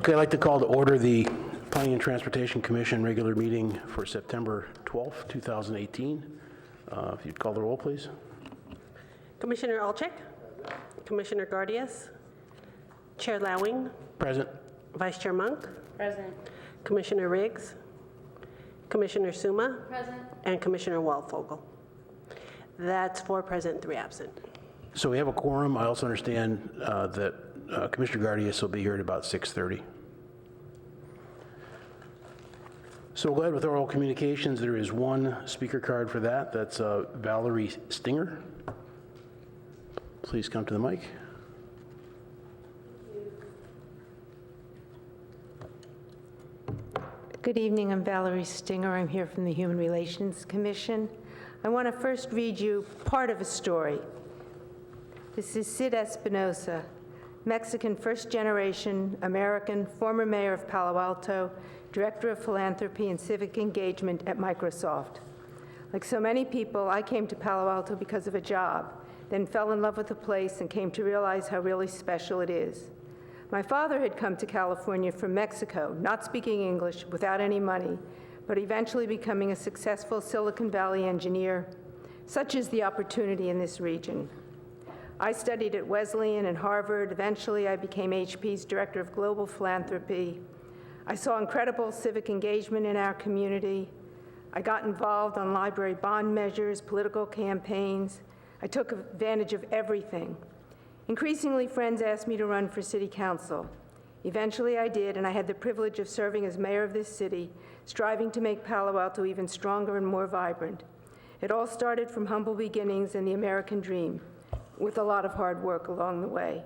Okay, I'd like to call to order the Planning and Transportation Commission regular meeting for September 12th, 2018. If you'd call the roll, please. Commissioner Alchek, Commissioner Gardias, Chair Lowing, Present. Vice Chair Monk, Present. Commissioner Riggs, Commissioner Suma, Present. and Commissioner Waldfogel. That's 4 present, 3 absent. So we have a quorum. I also understand that Commissioner Gardias will be here at about 6:30. So we'll go ahead with oral communications. There is one speaker card for that. That's Valerie Stinger. Please come to the mic. Good evening, I'm Valerie Stinger. I'm here from the Human Relations Commission. I want to first read you part of a story. This is Sid Espinosa, Mexican first-generation American, former mayor of Palo Alto, director of philanthropy and civic engagement at Microsoft. Like so many people, I came to Palo Alto because of a job, then fell in love with the place and came to realize how really special it is. My father had come to California from Mexico, not speaking English, without any money, but eventually becoming a successful Silicon Valley engineer. Such is the opportunity in this region. I studied at Wesleyan and Harvard. Eventually, I became HP's Director of Global Philanthropy. I saw incredible civic engagement in our community. I got involved on library bond measures, political campaigns. I took advantage of everything. Increasingly, friends asked me to run for city council. Eventually, I did, and I had the privilege of serving as mayor of this city, striving to make Palo Alto even stronger and more vibrant. It all started from humble beginnings and the American dream, with a lot of hard work along the way.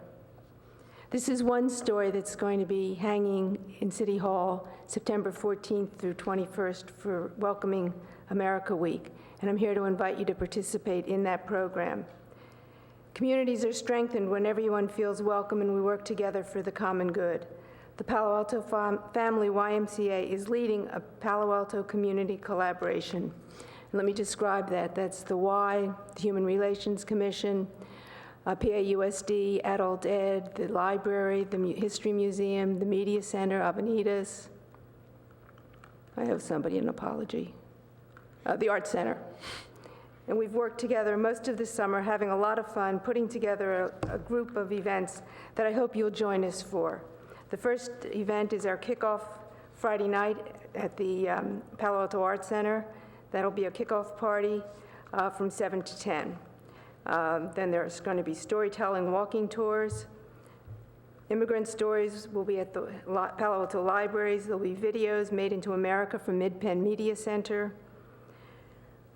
This is one story that's going to be hanging in City Hall September 14th through 21st for Welcoming America Week, and I'm here to invite you to participate in that program. Communities are strengthened when everyone feels welcome and we work together for the common good. The Palo Alto Family YMCA is leading a Palo Alto community collaboration. And let me describe that. That's the Y, the Human Relations Commission, PAUSD, Adult Ed, the library, the History Museum, the Media Center, Avenidas. I owe somebody an apology. The Art Center. And we've worked together most of the summer, having a lot of fun, putting together a group of events that I hope you'll join us for. The first event is our kickoff Friday night at the Palo Alto Art Center. That'll be a kickoff party from 7 to 10. Then there's going to be storytelling, walking tours. Immigrant stories will be at the Palo Alto libraries. There'll be videos made into America from Mid-Penn Media Center.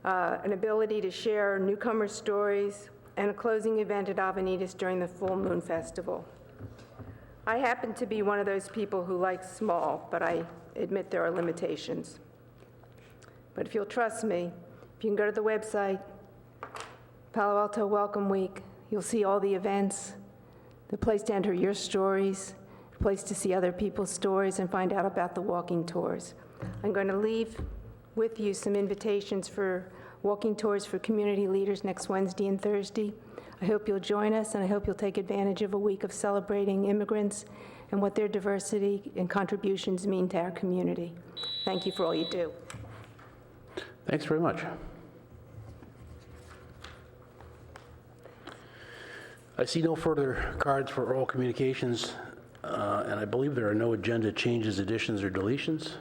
An ability to share newcomer stories, and a closing event at Avenidas during the Full Moon Festival. I happen to be one of those people who likes small, but I admit there are limitations. But if you'll trust me, if you can go to the website, Palo Alto Welcome Week, you'll see all the events, the place to enter your stories, the place to see other people's stories and find out about the walking tours. I'm going to leave with you some invitations for walking tours for community leaders next Wednesday and Thursday. I hope you'll join us, and I hope you'll take advantage of a week of celebrating immigrants and what their diversity and contributions mean to our community. Thank you for all you do. Thanks very much. I see no further cards for oral communications, and I believe there are no agenda changes, additions, or deletions.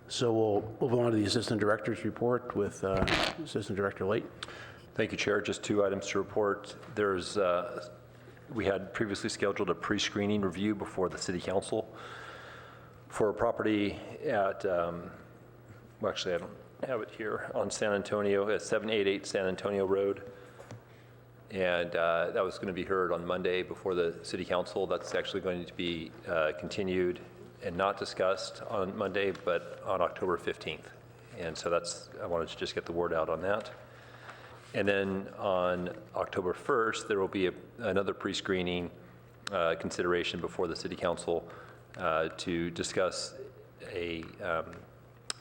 So we'll move on to the Assistant Director's report with Assistant Director Late. Thank you, Chair. Just 2 items to report. We had previously scheduled a pre-screening review before the City Council for a property at, well, actually I don't have it here, on San Antonio, at 788 San Antonio Road. And that was going to be heard on Monday before the City Council. That's actually going to be continued and not discussed on Monday, but on October 15th. And so I wanted to just get the word out on that. And then on October 1st, there will be another pre-screening consideration before the City Council to discuss a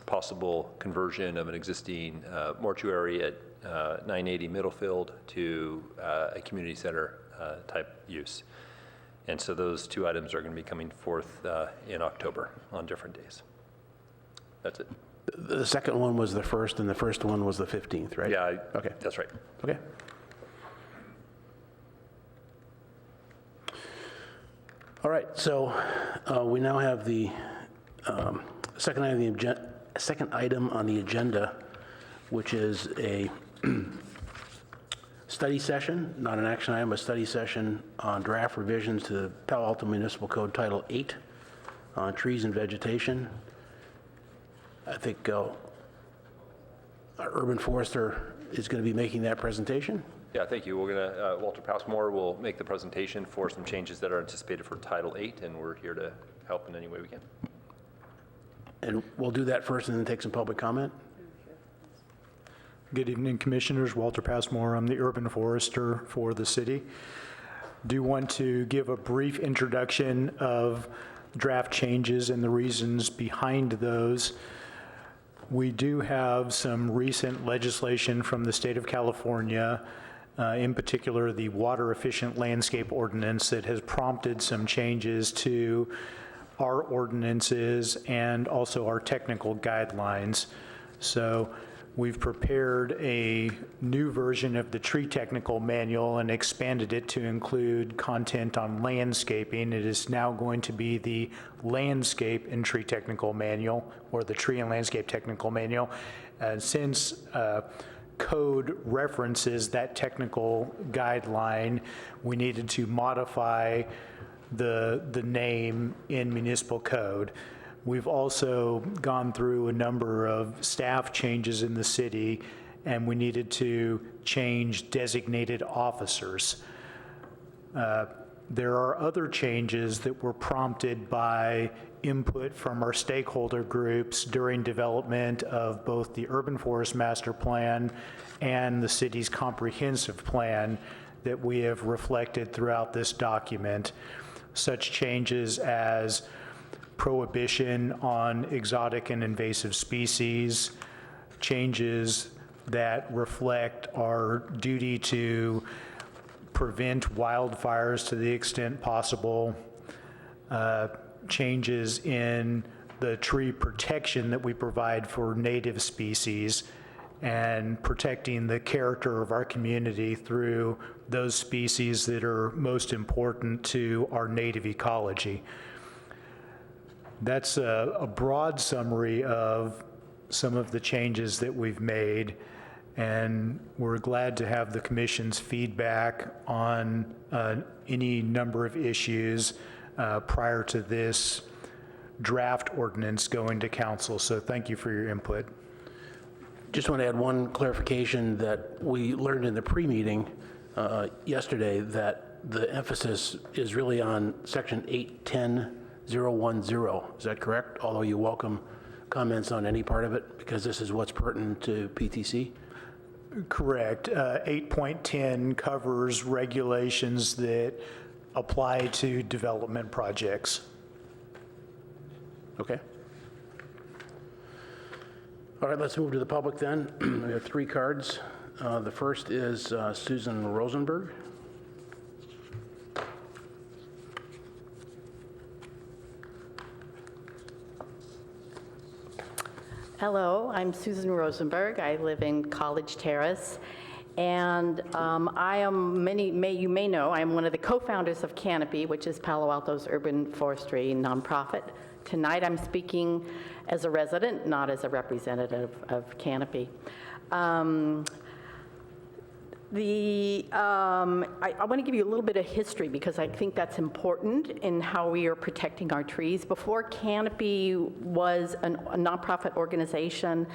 possible conversion of an existing mortuary at 980 Middlefield to a community center type use. And so those two items are going to be coming forth in October on different days. That's it. The second one was the 1st, and the first one was the 15th, right? Yeah, Okay. that's right. Okay. All right, so we now have the second item on the agenda, which is a study session, not an action item, a study session on draft revisions to the Palo Alto Municipal Code Title 8 on trees and vegetation. I think our urban forester is going to be making that presentation. Yeah, thank you. We're going to, Walter Passmore will make the presentation for some changes that are anticipated for Title 8, and we're here to help in any way we can. And we'll do that first and then take some public comment. Good evening, Commissioners. Walter Passmore. I'm the urban forester for the city. Do want to give a brief introduction of draft changes and the reasons behind those. We do have some recent legislation from the state of California, in particular the water efficient landscape ordinance, that has prompted some changes to our ordinances and also our technical guidelines. So we've prepared a new version of the tree technical manual and expanded it to include content on landscaping. It is now going to be the landscape and tree technical manual, or the tree and landscape technical manual. Since code references that technical guideline, we needed to modify the name in municipal code. We've also gone through a number of staff changes in the city, and we needed to change designated officers. There are other changes that were prompted by input from our stakeholder groups during development of both the Urban Forest Master Plan and the city's comprehensive plan that we have reflected throughout this document. Such changes as prohibition on exotic and invasive species, changes that reflect our duty to prevent wildfires to the extent possible, changes in the tree protection that we provide for native species, and protecting the character of our community through those species that are most important to our native ecology. That's a broad summary of some of the changes that we've made, and we're glad to have the Commission's feedback on any number of issues prior to this draft ordinance going to council. So thank you for your input. Just want to add one clarification that we learned in the pre-meeting yesterday, that the emphasis is really on section 810.010. Is that correct? Although you welcome comments on any part of it, because this is what's pertinent to PTC? Correct. 8.10 covers regulations that apply to development projects. Okay. All right, let's move to the public then. We have 3 cards. The first is Susan Rosenberg. Hello, I'm Susan Rosenberg. I live in College Terrace, and I am, you may know, I'm one of the co-founders of Canopy, which is Palo Alto's urban forestry nonprofit. Tonight I'm speaking as a resident, not as a representative of Canopy. I want to give you a little bit of history because I think that's important in how we are protecting our trees. Before Canopy was a nonprofit organization,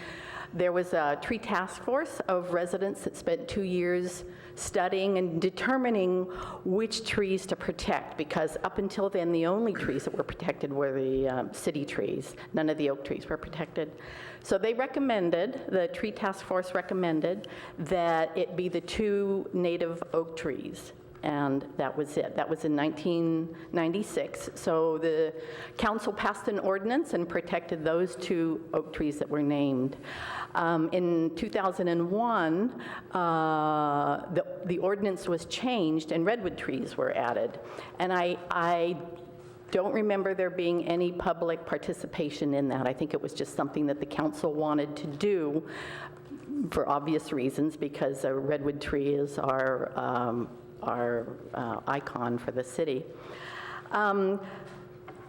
there was a tree task force of residents that spent 2 years studying and determining which trees to protect, because up until then, the only trees that were protected were the city trees. None of the oak trees were protected. So they recommended, the tree task force recommended, that it be the 2 native oak trees. and that was it. That was in 1996. So the council passed an ordinance and protected those 2 oak trees that were named. In 2001, the ordinance was changed and redwood trees were added. And I don't remember there being any public participation in that. I think it was just something that the council wanted to do for obvious reasons, because a redwood tree is our icon for the city.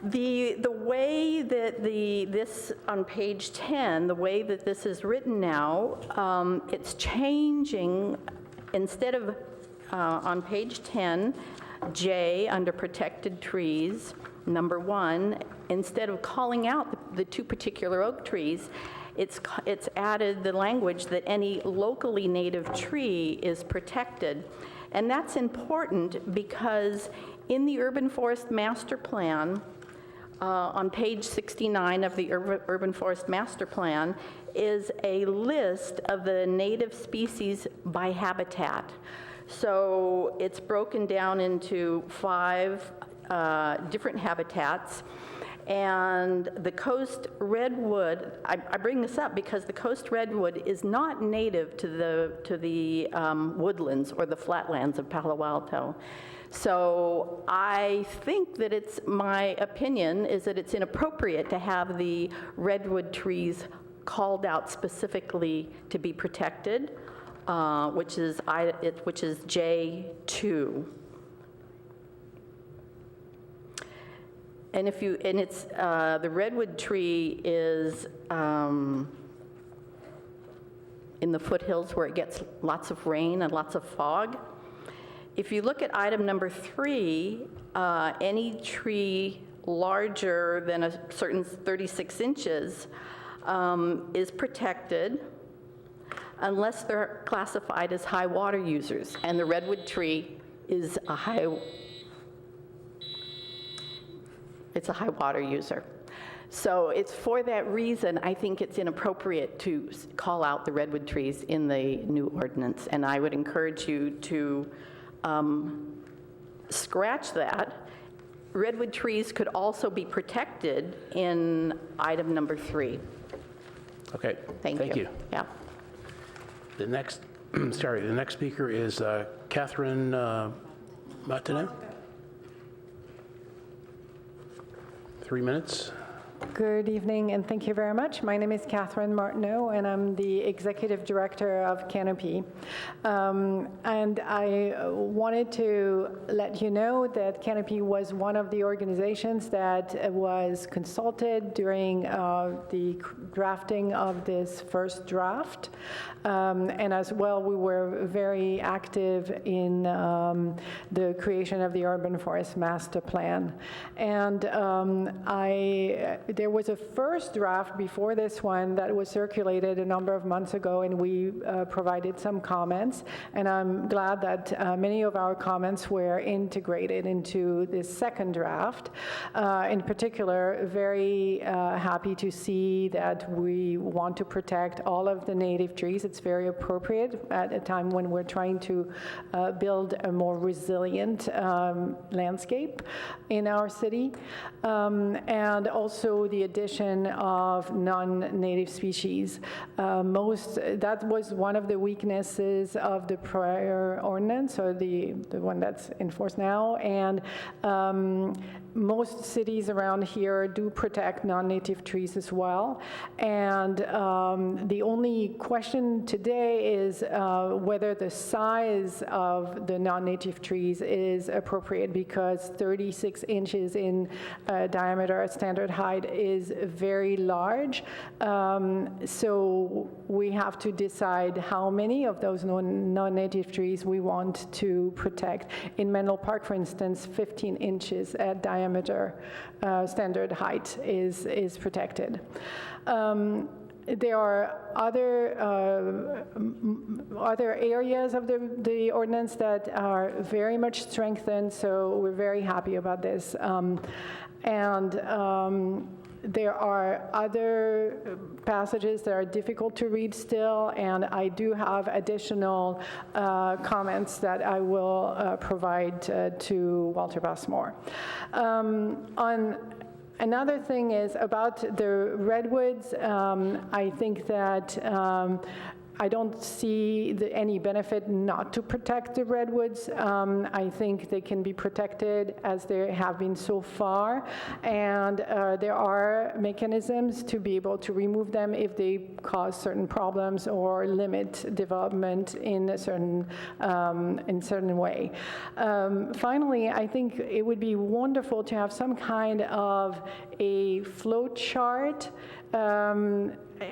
The way that this on page 10, the way that this is written now, it's changing. Instead of on page 10, J under protected trees, number 1, instead of calling out the 2 particular oak trees, it's added the language that any locally native tree is protected. And that's important because in the Urban Forest Master Plan, on page 69 of the Urban Forest Master Plan, is a list of the native species by habitat. So it's broken down into 5 different habitats. And the coast redwood, I bring this up because the coast redwood is not native to the woodlands or the flatlands of Palo Alto. So I think that my opinion is that it's inappropriate to have the redwood trees called out specifically to be protected, which is J2. And it's the redwood tree is in the foothills where it gets lots of rain and lots of fog. If you look at item number 3, any tree larger than a certain 36 inches is protected unless they're classified as high water users, and the redwood tree is a high water user. So it's for that reason, I think it's inappropriate to call out the redwood trees in the new ordinance, and I would encourage you to scratch that. Redwood trees could also be protected in item number 3. Okay. Thank you. Yeah. The next, the next speaker is Catherine Martineau. 3 minutes. Good evening, and thank you very much. My name is Catherine Martineau, and I'm the Executive Director of Canopy. And I wanted to let you know that Canopy was one of the organizations that was consulted during the drafting of this first draft. And as well, we were very active in the creation of the Urban Forest Master Plan. And there was a first draft before this one that was circulated a number of months ago, and we provided some comments. And I'm glad that many of our comments were integrated into this second draft. In particular, very happy to see that we want to protect all of the native trees. It's very appropriate at a time when we're trying to build a more resilient landscape in our city. And also the addition of non-native species. That was one of the weaknesses of the prior ordinance, or the one that's enforced now. And most cities around here do protect non-native trees as well. And the only question today is whether the size of the non-native trees is appropriate, because 36 inches in diameter at standard height is very large. So we have to decide how many of those non-native trees we want to protect. In Menlo Park, for instance, 15 inches at diameter standard height is protected. There are other areas of the ordinance that are very much strengthened, so we're very happy about this. There are other passages that are difficult to read still, and I do have additional comments that I will provide to Walter Passmore. Another thing is about the redwoods. I think that I don't see any benefit not to protect the redwoods. I think they can be protected as they have been so far, and there are mechanisms to be able to remove them if they cause certain problems or limit development in a certain way. Finally, I think it would be wonderful to have some kind of a flow chart,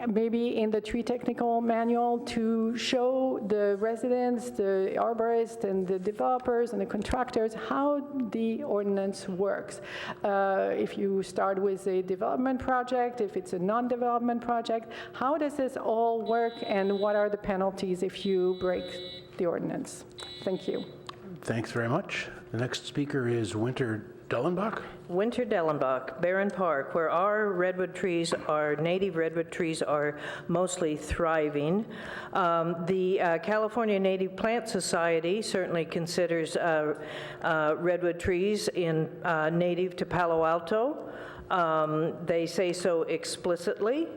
maybe in the tree technical manual, to show the residents, the arborists, and the developers and the contractors how the ordinance works. If you start with a development project, if it's a non-development project, how does this all work, and what are the penalties if you break the ordinance? Thank you. Thanks very much. The next speaker is Winter Dellenbach. Winter Dellenbach, Barron Park, where our redwood trees, our native redwood trees, are mostly thriving. The California Native Plant Society certainly considers redwood trees native to Palo Alto. They say so explicitly.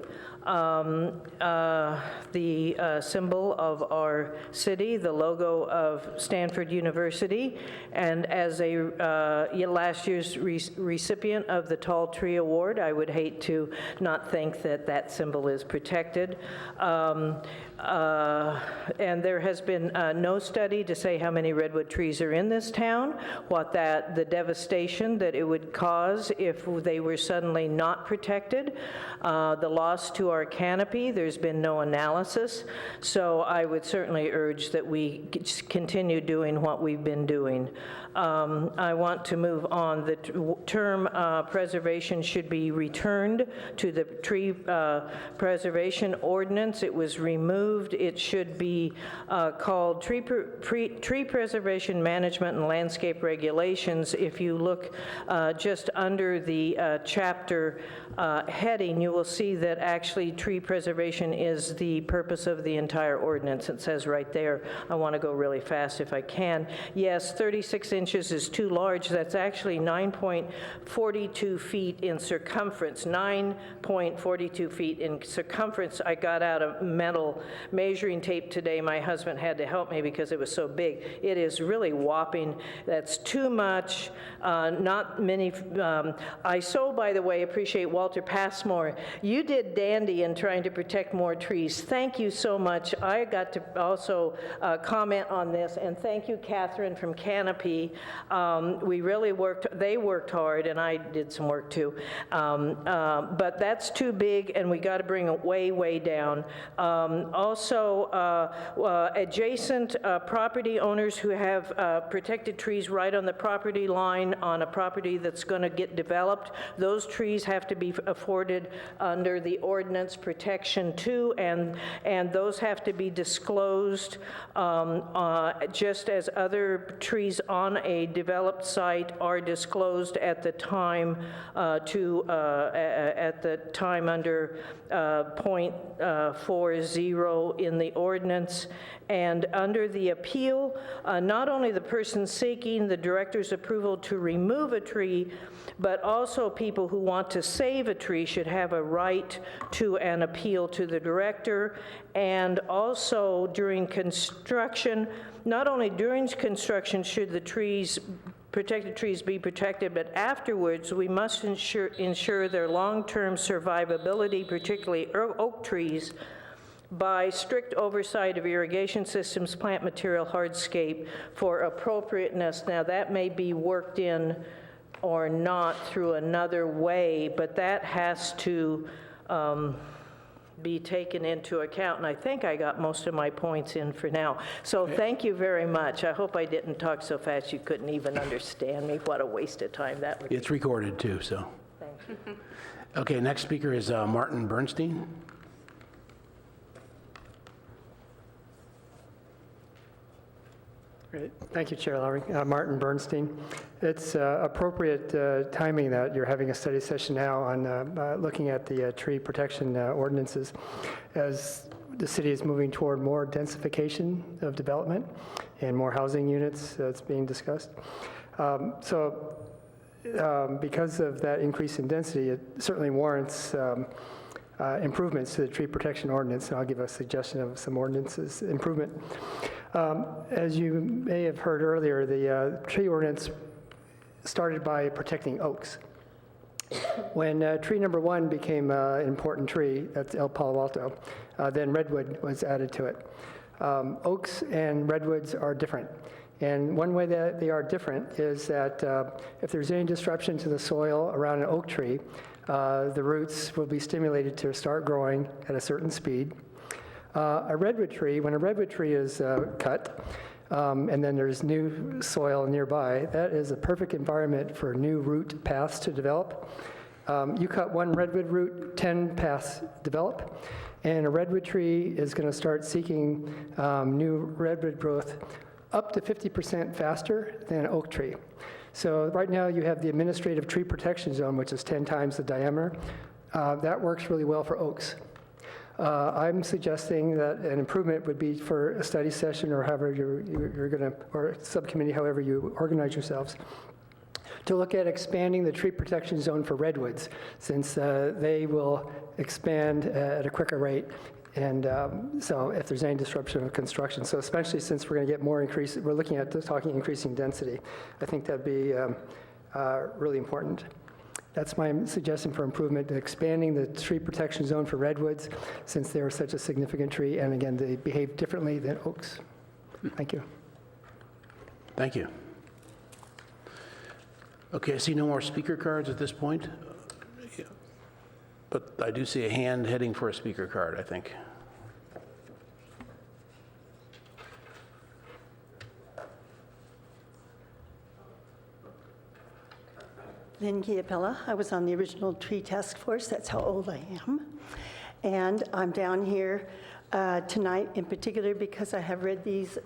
The symbol of our city, the logo of Stanford University, and as a last year's recipient of the Tall Tree Award, I would hate to not think that that symbol is protected. And there has been no study to say how many redwood trees are in this town, the devastation that it would cause if they were suddenly not protected, the loss to our canopy. There's been no analysis, so I would certainly urge that we continue doing what we've been doing. I want to move on. The term preservation should be returned to the tree preservation ordinance. It was removed. It should be called tree preservation management and landscape regulations. If you look just under the chapter heading, you will see that actually tree preservation is the purpose of the entire ordinance. It says right there. I want to go really fast if I can. Yes, 36 inches is too large. That's actually 9.42 feet in circumference. 9.42 feet in circumference. I got out a metal measuring tape today. My husband had to help me because it was so big. It is really whopping. That's too much. Not many. I so, by the way, appreciate Walter Passmore. You did dandy in trying to protect more trees. Thank you so much. I got to also comment on this, and thank you, Catherine from Canopy. We really they worked hard, and I did some work too. But that's too big, and we got to bring it way, way down. Also, adjacent property owners who have protected trees right on the property line on a property that's going to get developed, those trees have to be afforded under the ordinance protection too, and those have to be disclosed just as other trees on a developed site are disclosed at the time under .40 in the ordinance. And under the appeal, not only the person seeking the director's approval to remove a tree, but also people who want to save a tree should have a right to an appeal to the director. And also during construction, not only during construction should the protected trees be protected, but afterwards we must ensure their long-term survivability, particularly oak trees, by strict oversight of irrigation systems, plant material, hardscape for appropriateness. Now that may be worked in or not through another way, but that has to be taken into account, and I think I got most of my points in for now. So thank you very much. I hope I didn't talk so fast you couldn't even understand me. What a waste of time that would be. It's recorded too, so. Thank you. Okay, next speaker is Martin Bernstein. Great. Thank you, Chair Lowry. Martin Bernstein. It's appropriate timing that you're having a study session now on looking at the tree protection ordinances as the city is moving toward more densification of development and more housing units that's being discussed. Because of that increase in density, it certainly warrants improvements to the tree protection ordinance, and I'll give a suggestion of some ordinances improvement. As you may have heard earlier, the tree ordinance started by protecting oaks. When tree number 1 became an important tree, that's Palo Alto, then redwood was added to it. Oaks and redwoods are different. And one way that they are different is that if there's any disruption to the soil around an oak tree, the roots will be stimulated to start growing at a certain speed. A redwood tree, when a redwood tree is cut, and then there's new soil nearby, that is a perfect environment for new root paths to develop. You cut one redwood root, 10 paths develop, and a redwood tree is going to start seeking new redwood growth up to 50% faster than an oak tree. So right now you have the administrative tree protection zone, which is 10 times the diameter. That works really well for oaks. I'm suggesting that an improvement would be for a study session or however you're going to, or subcommittee, however you organize yourselves, to look at expanding the tree protection zone for redwoods, since they will expand at a quicker rate. And so if there's any disruption of construction, so especially since we're going to get more increase, we're looking at talking increasing density, I think that'd be really important. That's my suggestion for improvement, expanding the tree protection zone for redwoods, since they are such a significant tree, and again, they behave differently than oaks. Thank you. Thank you. Okay, I see no more speaker cards at this point, but I do see a hand heading for a speaker card, I think. Lynn Giapella. I was on the original tree task force. That's how old I am. And I'm down here tonight in particular because I have read these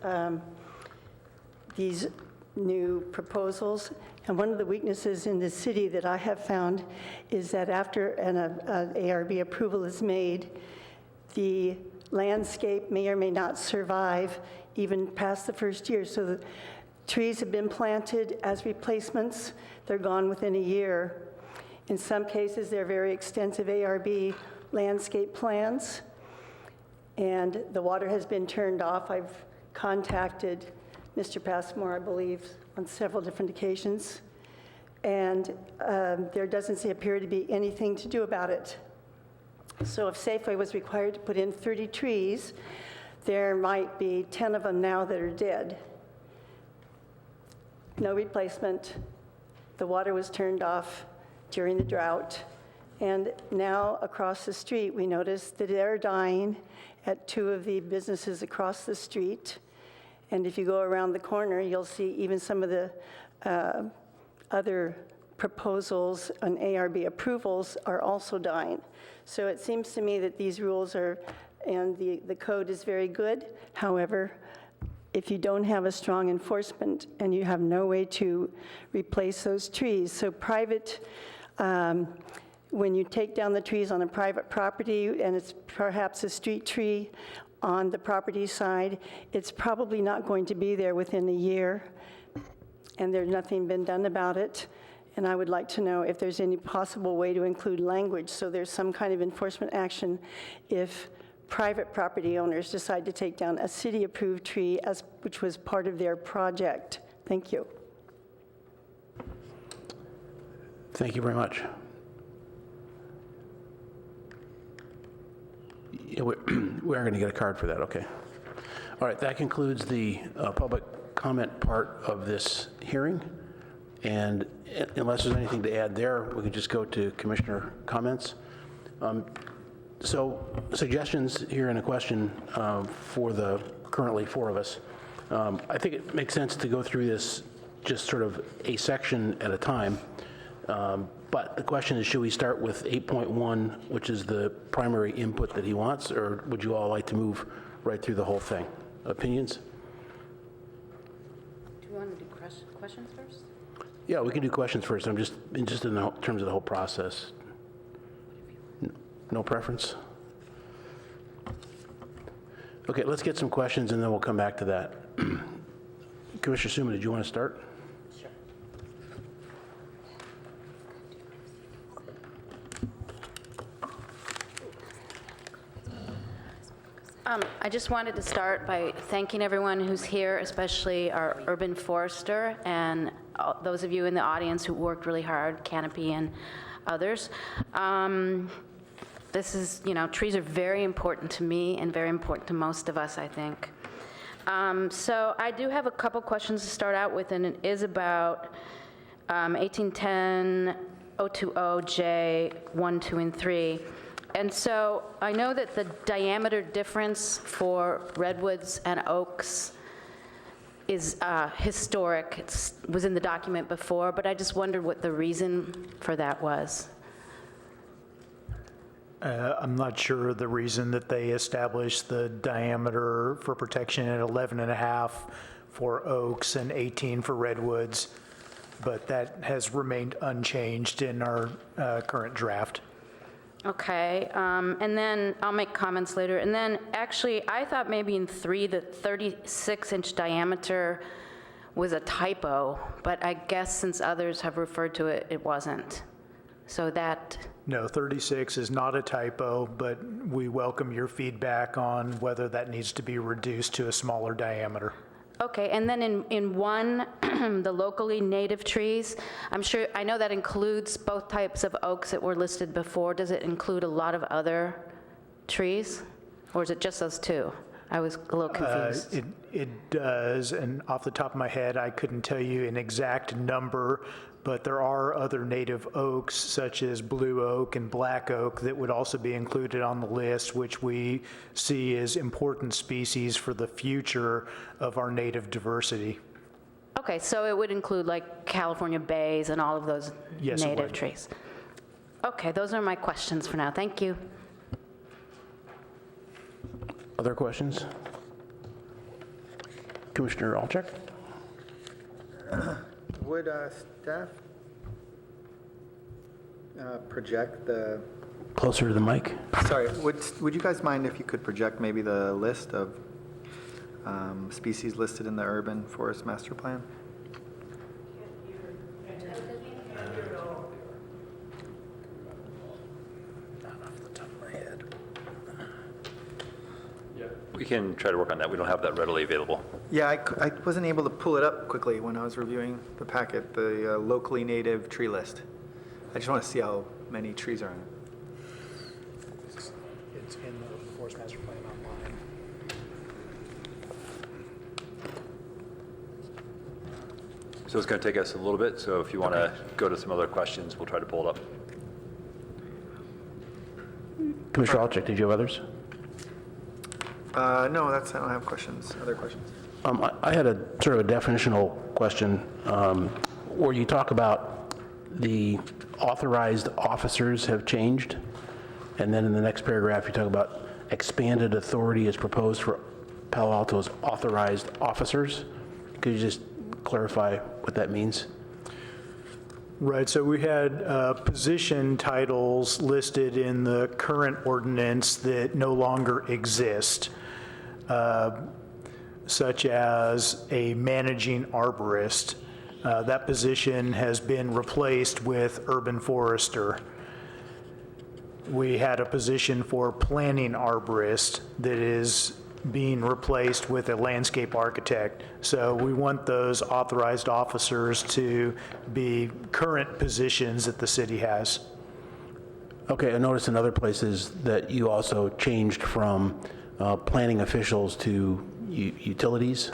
new proposals. And one of the weaknesses in the city that I have found is that after an ARB approval is made, the landscape may or may not survive even past the first year. So the trees have been planted as replacements. They're gone within a year. In some cases, they're very extensive ARB landscape plans, and the water has been turned off. I've contacted Mr. Passmore, I believe, on several different occasions, and there doesn't appear to be anything to do about it. So if Safeway was required to put in 30 trees, there might be 10 of them now that are dead. No replacement. The water was turned off during the drought. And now across the street, we noticed that they're dying at 2 of the businesses across the street. And if you go around the corner, you'll see even some of the other proposals on ARB approvals are also dying. So it seems to me that these rules are, and the code is very good. However, if you don't have a strong enforcement and you have no way to replace those trees, so private, when you take down the trees on a private property and it's perhaps a street tree on the property side, it's probably not going to be there within a year, and there's nothing been done about it. And I would like to know if there's any possible way to include language so there's some kind of enforcement action if private property owners decide to take down a city-approved tree which was part of their project. Thank you. Thank you very much. Yeah, we are going to get a card for that, okay. All right, that concludes the public comment part of this hearing. And unless there's anything to add there, we can just go to commissioner comments. So suggestions here and a question for the currently 4 of us. I think it makes sense to go through this just sort of a section at a time. But the question is, should we start with 8.1, which is the primary input that he wants, or would you all like to move right through the whole thing? Opinions? questions first? Yeah, we can do questions first. I'm just interested in terms of the whole process. No preference? Okay, let's get some questions and then we'll come back to that. Commissioner Suma, did you want to start? I just wanted to start by thanking everyone who's here, especially our urban forester and those of you in the audience who worked really hard, Canopy and others. This is, trees are very important to me and very important to most of us, I think. So I do have a couple questions to start out with, and it is about 1810-020J 1, 2, and 3. And so I know that the diameter difference for redwoods and oaks is historic. It was in the document before, but I just wondered what the reason for that was. I'm not sure the reason that they established the diameter for protection at 11.5 for oaks and 18 for redwoods, but that has remained unchanged in our current draft. Okay, and then I'll make comments later. And then actually, I thought maybe in 3, the 36-inch diameter was a typo, but I guess since others have referred to it, it wasn't. So that... No, 36 is not a typo, but we welcome your feedback on whether that needs to be reduced to a smaller diameter. Okay, and then in 1, the locally native trees, I know that includes both types of oaks that were listed before. Does it include a lot of other trees? Or is it just those 2? I was a little confused. It does, and off the top of my head, I couldn't tell you an exact number, but there are other native oaks, such as blue oak and black oak, that would also be included on the list, which we see as important species for the future of our native diversity. Okay, so it would include like California bays and all of those Yes, it native would. trees. Okay, those are my questions for now. Thank you. Other questions? Commissioner Alchek? Would staff project the, Closer to the mic. sorry, would you guys mind if you could project maybe the list of species listed in the urban forest master plan? We can try to work on that. We don't have that readily available. Yeah, I wasn't able to pull it up quickly when I was reviewing the packet, the locally native tree list. I just want to see how many trees are in it. It's in the Forest Master Plan online. So it's going to take us a little bit, so if you want to go to some other questions, we'll try to pull it up. Commissioner Alchek, did you have others? No, I don't have questions, other questions. I had a sort of a definitional question where you talk about the authorized officers have changed, and then in the next paragraph you talk about expanded authority is proposed for Palo Alto's authorized officers. Could you just clarify what that means? Right, so we had position titles listed in the current ordinance that no longer exist, such as a managing arborist. That position has been replaced with urban forester. We had a position for planning arborist that is being replaced with a landscape architect. So we want those authorized officers to be current positions that the city has. Okay, I noticed in other places that you also changed from planning officials to utilities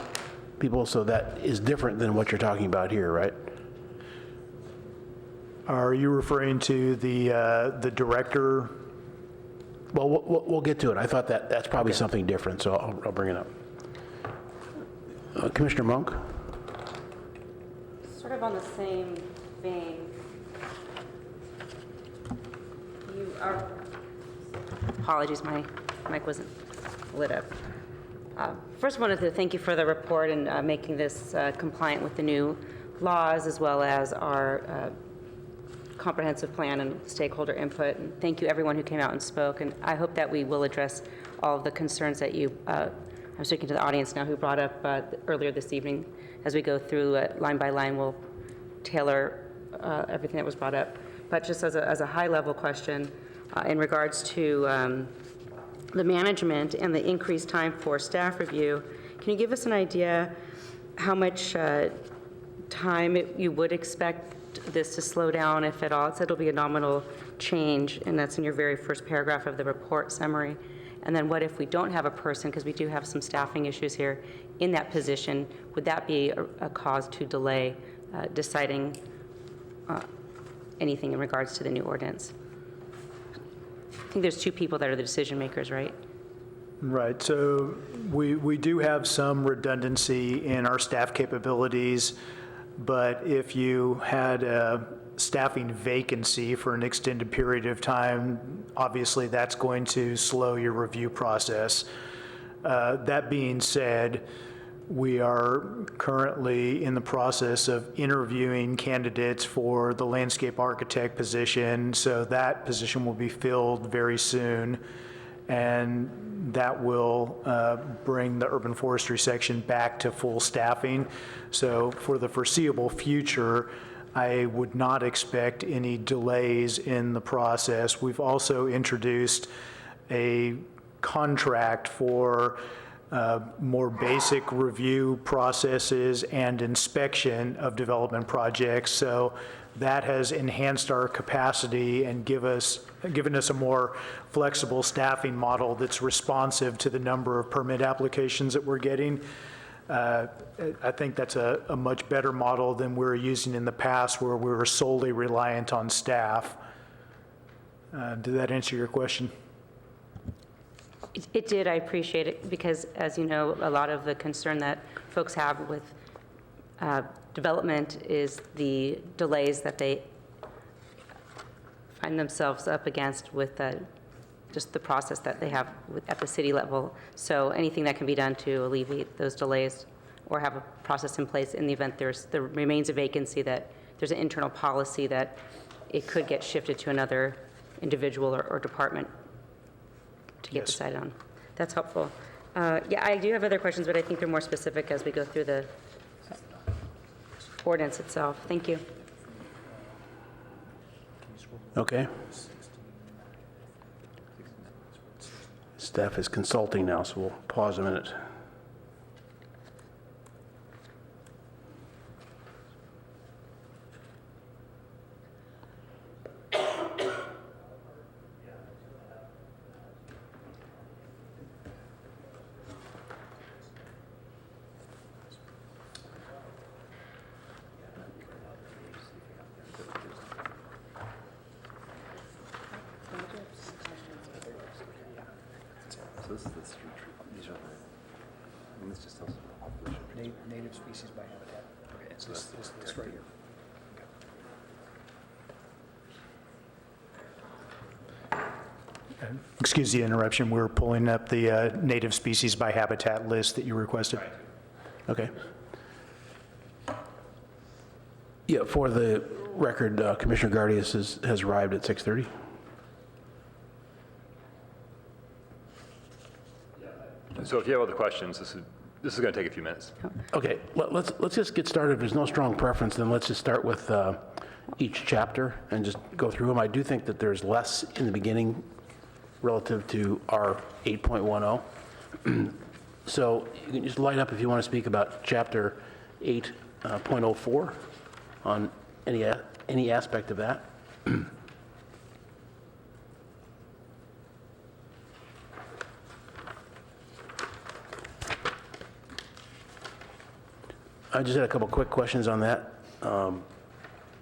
people, so that is different than what you're talking about here, right? Are you referring to the director? Well, we'll get to it. I thought that's probably something different, so I'll bring it up. Commissioner Monk? Sort of on the same vein. You are, apologies, my mic wasn't lit up. First, I wanted to thank you for the report and making this compliant with the new laws, as well as our comprehensive plan and stakeholder input. And thank you, everyone who came out and spoke. And I hope that we will address all of the concerns that you, I'm speaking to the audience now, who brought up earlier this evening. As we go through line by line, we'll tailor everything that was brought up. But just as a high-level question, in regards to the management and the increased time for staff review, can you give us an idea how much time you would expect this to slow down, if at all? It said it'll be a nominal change, and that's in your very first paragraph of the report summary. And then what if we don't have a person, because we do have some staffing issues here, in that position? Would that be a cause to delay deciding anything in regards to the new ordinance? I think there's two people that are the decision makers, right? Right, so we do have some redundancy in our staff capabilities, but if you had a staffing vacancy for an extended period of time, obviously that's going to slow your review process. That being said, we are currently in the process of interviewing candidates for the landscape architect position, so that position will be filled very soon, and that will bring the urban forestry section back to full staffing. So for the foreseeable future, I would not expect any delays in the process. We've also introduced a contract for more basic review processes and inspection of development projects. So that has enhanced our capacity and given us a more flexible staffing model that's responsive to the number of permit applications that we're getting. I think that's a much better model than we were using in the past, where we were solely reliant on staff. Did that answer your question? It did. I appreciate it, because, as you know, a lot of the concern that folks have with development is the delays that they find themselves up against with just the process that they have at the city level. So anything that can be done to alleviate those delays, or have a process in place in the event there remains a vacancy, that there's an internal policy that it could get shifted to another individual or department to get decided on. That's helpful. Yeah, I do have other questions, but I think they're more specific as we go through the ordinance itself. Thank you. Okay. Staff is consulting now, so we'll pause a minute. So this is the street tree. These are the, I mean, this just tells us the population. Native species by habitat. Okay, so this right here. Excuse the interruption, we're pulling up the native species by habitat list that you requested. Okay. Yeah, for the record, Commissioner Gardius has arrived at 6:30. So if you have other questions, this is going to take a few minutes. Okay, let's just get started. If there's no strong preference, then let's just start with each chapter and just go through them. I do think that there's less in the beginning relative to our 8.10. So you can just light up if you want to speak about chapter 8.04 on any aspect of that. I just had a couple quick questions on that. On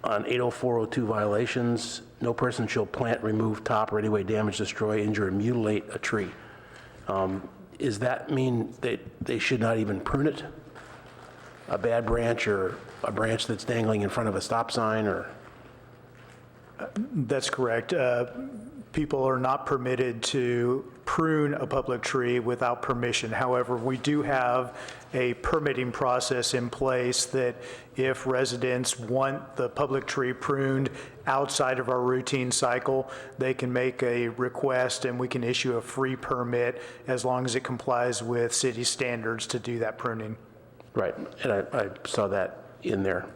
80402 violations, no person shall plant, remove, top, or any way damage, destroy, injure, or mutilate a tree. Does that mean that they should not even prune it? A bad branch, or a branch that's dangling in front of a stop sign, or? That's correct. people are not permitted to prune a public tree without permission. However, we do have a permitting process in place that if residents want the public tree pruned outside of our routine cycle, they can make a request and we can issue a free permit as long as it complies with city standards to do that pruning. Right, and I saw that in there.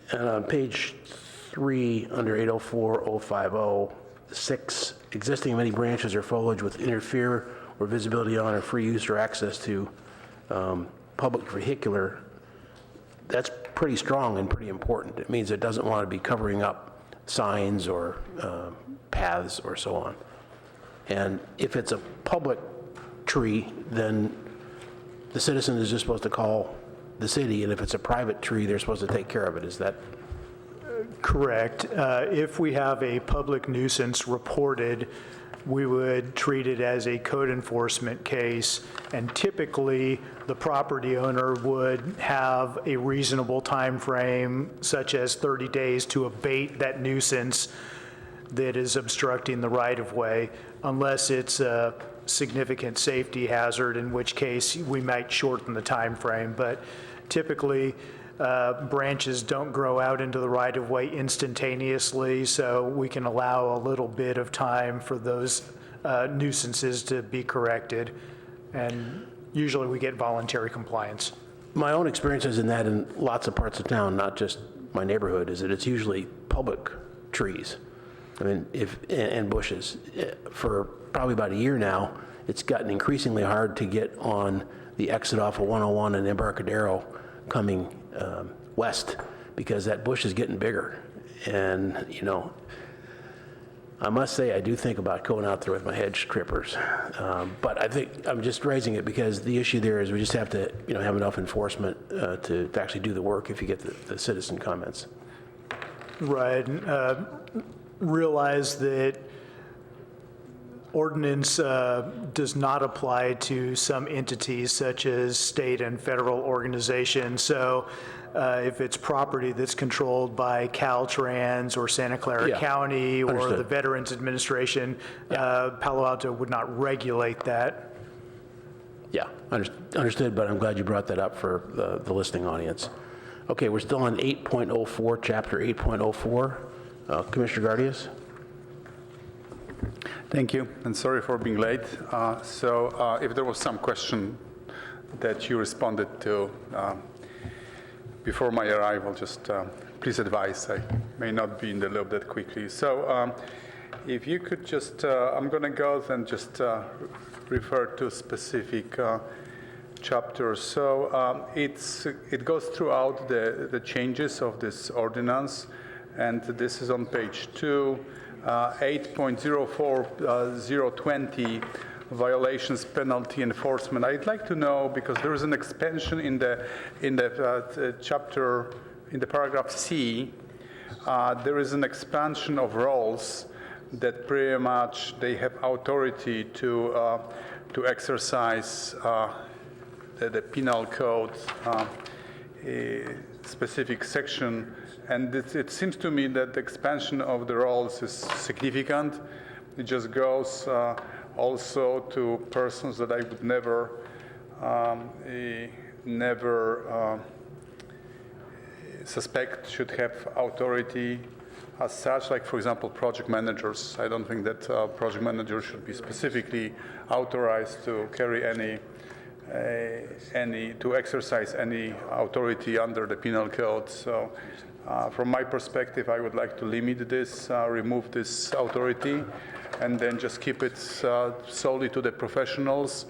And on page 3, under 804-050, 6, existing many branches or foliage with interfere or visibility on or free use or access to public vehicular, that's pretty strong and pretty important. It means it doesn't want to be covering up signs or paths or so on. And if it's a public tree, then the citizen is just supposed to call the city, and if it's a private tree, they're supposed to take care of it. Is that correct? If we have a public nuisance reported, we would treat it as a code enforcement case, and typically the property owner would have a reasonable time frame, such as 30 days, to abate that nuisance that is obstructing the right-of-way, unless it's a significant safety hazard, in which case we might shorten the time frame. But typically, branches don't grow out into the right-of-way instantaneously, so we can allow a little bit of time for those nuisances to be corrected, and usually we get voluntary compliance. my own experiences in that in lots of parts of town, not just my neighborhood, is that it's usually public trees. I mean, and bushes. For probably about a year now, it's gotten increasingly hard to get on the exit off of 101 and Embarcadero coming west, because that bush is getting bigger. And, you know, I must say, I do think about going out there with my hedge trippers. But I think I'm just raising it because the issue there is we just have to, you know, have enough enforcement to actually do the work if you get the citizen comments. Right. Realize that ordinance does not apply to some entities such as state and federal organizations. So if it's property that's controlled by Caltrans or Santa Clara County or Understood. the Veterans Administration, Palo Alto would not regulate that. Yeah, understood, but I'm glad you brought that up for the listening audience. Okay, we're still on 8.04, chapter 8.04. Commissioner Gardias? Thank you, and sorry for being late. So if there was some question that you responded to before my arrival, just please advise. I may not be in the loop that quickly. So if you could just, I'm going to go and just refer to specific chapters. So it goes throughout the changes of this ordinance, and this is on page 2. 8.04020, violations penalty enforcement. I'd like to know, because there is an expansion in the chapter, in the paragraph C, there is an expansion of roles that pretty much they have authority to exercise the penal code specific section. And it seems to me that the expansion of the roles is significant. It just goes also to persons that I would never suspect should have authority as such, like, for example, project managers. I don't think that project managers should be specifically authorized to carry to exercise any authority under the penal code. So from my perspective, I would like to limit this, remove this authority, and then just keep it solely to the professionals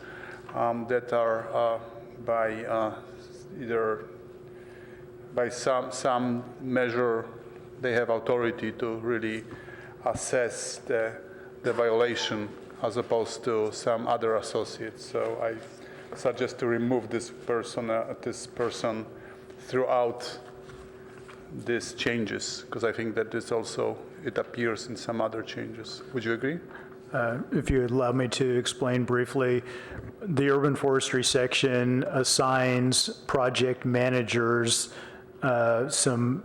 that are by either by some measure, they have authority to really assess the violation as opposed to some other associates. So I suggest to remove this person throughout these changes, because I think that this also, it appears in some other changes. Would you agree? If you would allow me to explain briefly, the urban forestry section assigns project managers some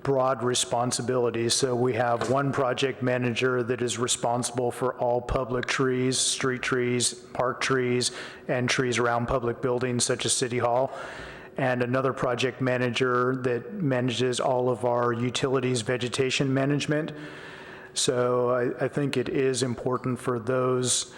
broad responsibilities. So we have one project manager that is responsible for all public trees, street trees, park trees, and trees around public buildings such as City Hall, and another project manager that manages all of our utilities vegetation management. So I think it is important for those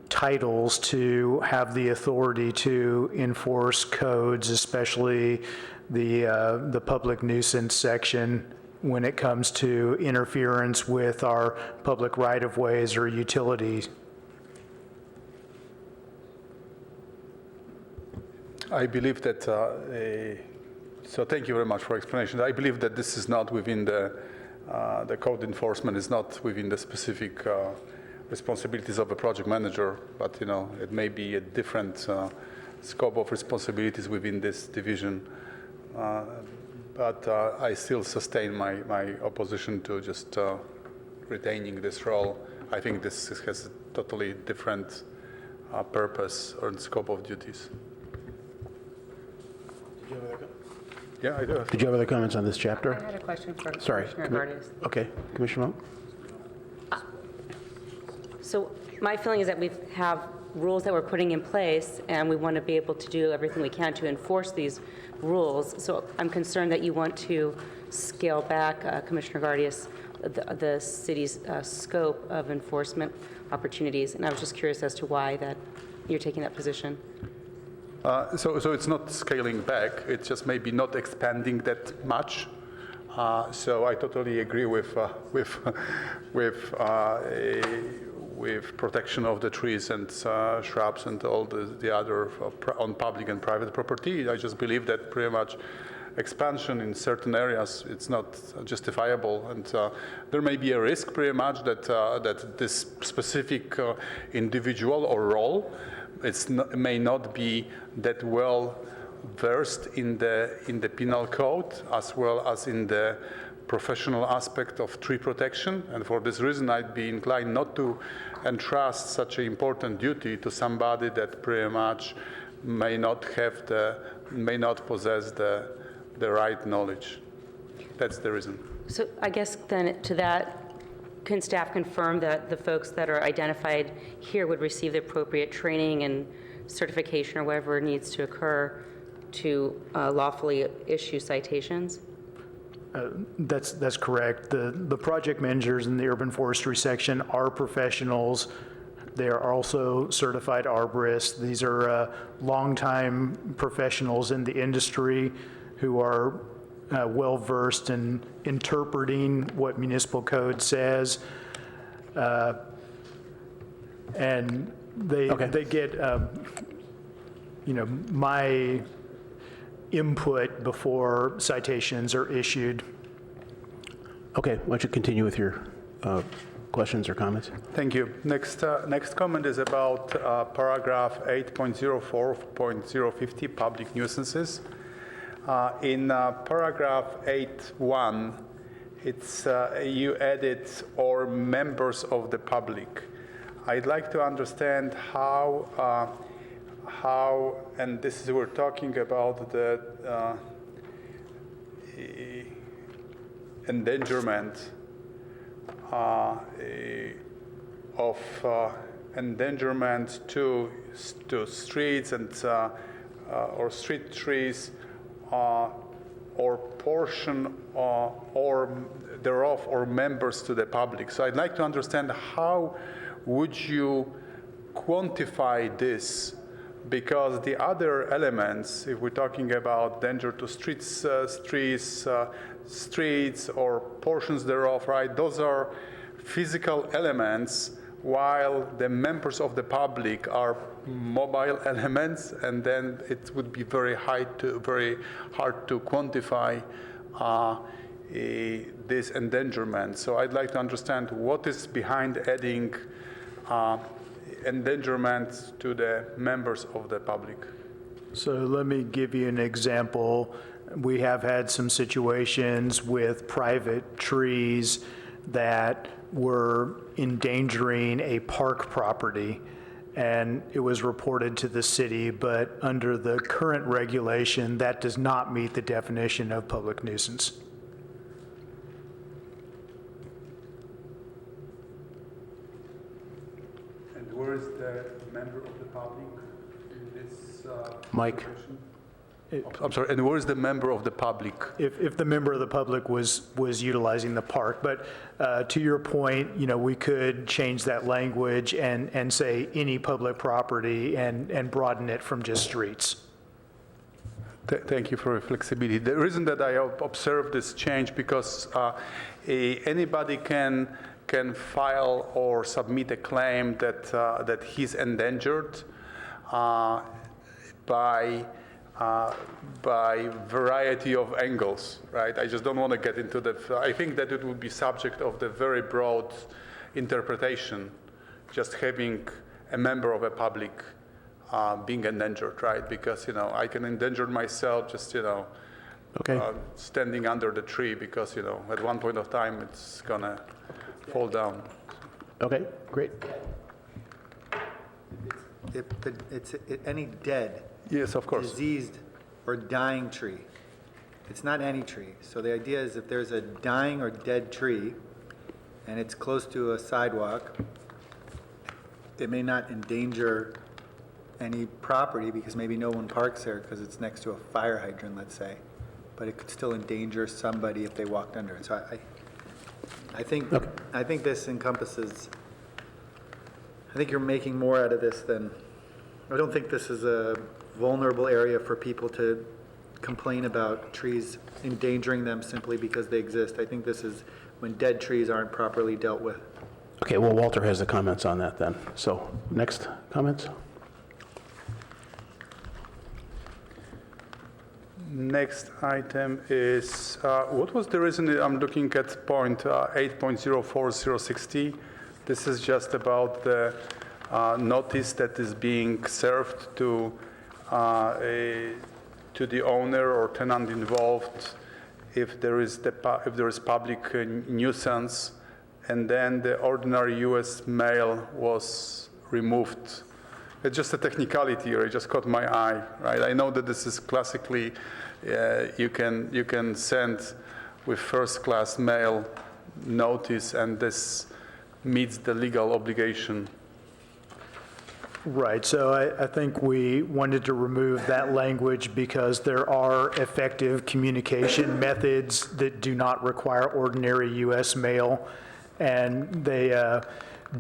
titles to have the authority to enforce codes, especially the public nuisance section when it comes to interference with our public right-of-ways or utilities. I believe that, so thank you very much for explanation. I believe that this is not within the code enforcement is not within the specific responsibilities of a project manager, but it may be a different scope of responsibilities within this division. But I still sustain my opposition to just retaining this role. I think this has a totally different purpose or scope of duties. Yeah, I do. Did you have other comments on this chapter? I had a question for Sorry. Commissioner Gardias. Okay, Commissioner Monk? So my feeling is that we have rules that we're putting in place, and we want to be able to do everything we can to enforce these rules. So I'm concerned that you want to scale back, Commissioner Gardias, the city's scope of enforcement opportunities. And I was just curious as to why that you're taking that position. So it's not scaling back, it's just maybe not expanding that much. So I totally agree with protection of the trees and shrubs and all the other on public and private property. I just believe that pretty much expansion in certain areas, it's not justifiable, and there may be a risk pretty much that this specific individual or role may not be that well versed in the penal code as well as in the professional aspect of tree protection, and for this reason I'd be inclined not to entrust such an important duty to somebody that pretty much may not possess the right knowledge. That's the reason. So I guess then to that, can staff confirm that the folks that are identified here would receive the appropriate training and certification or whatever needs to occur to lawfully issue citations? That's correct. The project managers in the urban forestry section are professionals. They are also certified arborists. These are longtime professionals in the industry who are well-versed in interpreting what municipal code says. And they get, my input before citations are issued. Okay, why don't you continue with your questions or comments? Thank you. Next comment is about paragraph 8.04.050, public nuisances. In paragraph 8.1, it's you added or members of the public. I'd like to understand how, and this is we're talking about the endangerment of endangerment to streets and or street trees or portion or thereof or members to the public. So I'd like to understand how would you quantify this, because the other elements, if we're talking about danger to streets or portions thereof, right, those are physical elements, while the members of the public are mobile elements, and then it would be very hard to quantify this endangerment. So I'd like to understand what is behind adding endangerment to the members of the public. So let me give you an example. We have had some situations with private trees that were endangering a park property, and it was reported to the city, but under the current regulation, that does not meet the definition of public nuisance. And where is the member of the public in this? Mike? I'm sorry, and where is the member of the public? If the member of the public was utilizing the park. But to your point, we could change that language and say any public property and broaden it from just streets. Thank you for your flexibility. The reason that I observed this change because anybody can file or submit a claim that he's endangered by variety of angles, right? I just don't want to get into I think that it would be subject of the very broad interpretation, just having a member of a public being endangered, right? Because, I can endanger myself just, Okay. standing under the tree because, at one point of time it's gonna fall down. Okay, great. It's any dead, Yes, of course. diseased, or dying tree. It's not any tree. So the idea is if there's a dying or dead tree and it's close to a sidewalk, it may not endanger any property because maybe no one parks there because it's next to a fire hydrant, let's say. But it could still endanger somebody if they walked under it. So I think this encompasses, I think you're making more out of this than, I don't think this is a vulnerable area for people to complain about trees endangering them simply because they exist. I think this is when dead trees aren't properly dealt with. Okay, well, Walter has the comments on that then. So, next comments? Next item is, what was the reason that I'm looking at point 8.04060? This is just about the notice that is being served to the owner or tenant involved if there is public nuisance, and then the ordinary U.S. mail was removed. It's just a technicality, or it just caught my eye, right? I know that this is classically you can send with first-class mail notice, and this meets the legal obligation. Right, so I think we wanted to remove that language because there are effective communication methods that do not require ordinary U.S. mail, and they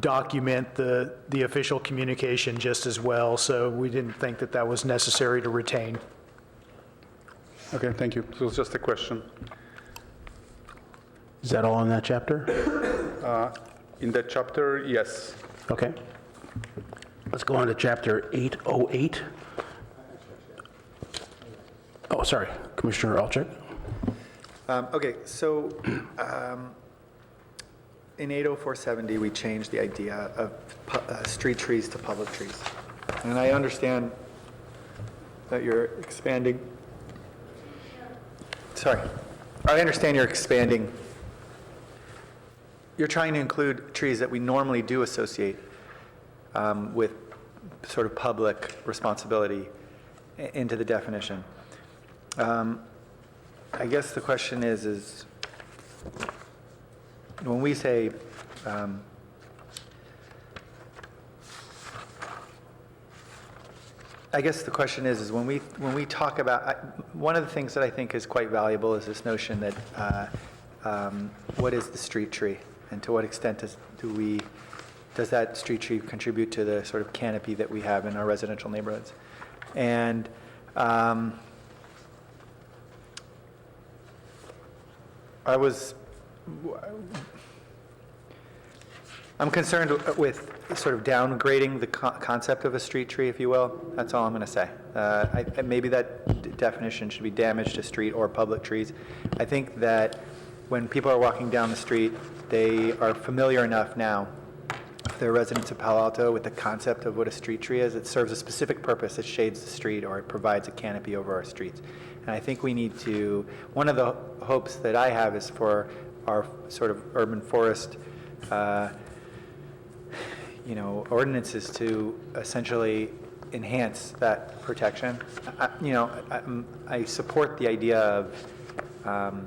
document the official communication just as well, so we didn't think that that was necessary to retain. Okay, thank you. It was just a question. Is that all in that chapter? In that chapter, yes. Okay. Let's go on to chapter 808. Oh, sorry, Commissioner Alchek. Okay, so in 80470, we changed the idea of street trees to public trees. And I understand that you're expanding. Sorry. I understand you're expanding. You're trying to include trees that we normally do associate with sort of public responsibility into the definition. I guess the question is when we say I guess the question is when we talk about one of the things that I think is quite valuable is this notion that what is the street tree, and to what extent does that street tree contribute to the sort of canopy that we have in our residential neighborhoods? And I'm concerned with sort of downgrading the concept of a street tree, if you will. That's all I'm going to say. Maybe that definition should be damage to street or public trees. I think that when people are walking down the street, they are familiar enough now, if they're residents of Palo Alto, with the concept of what a street tree is. It serves a specific purpose. It shades the street, or it provides a canopy over our streets. And I think we need to, one of the hopes that I have is for our sort of urban forest ordinances to essentially enhance that protection. I support the idea of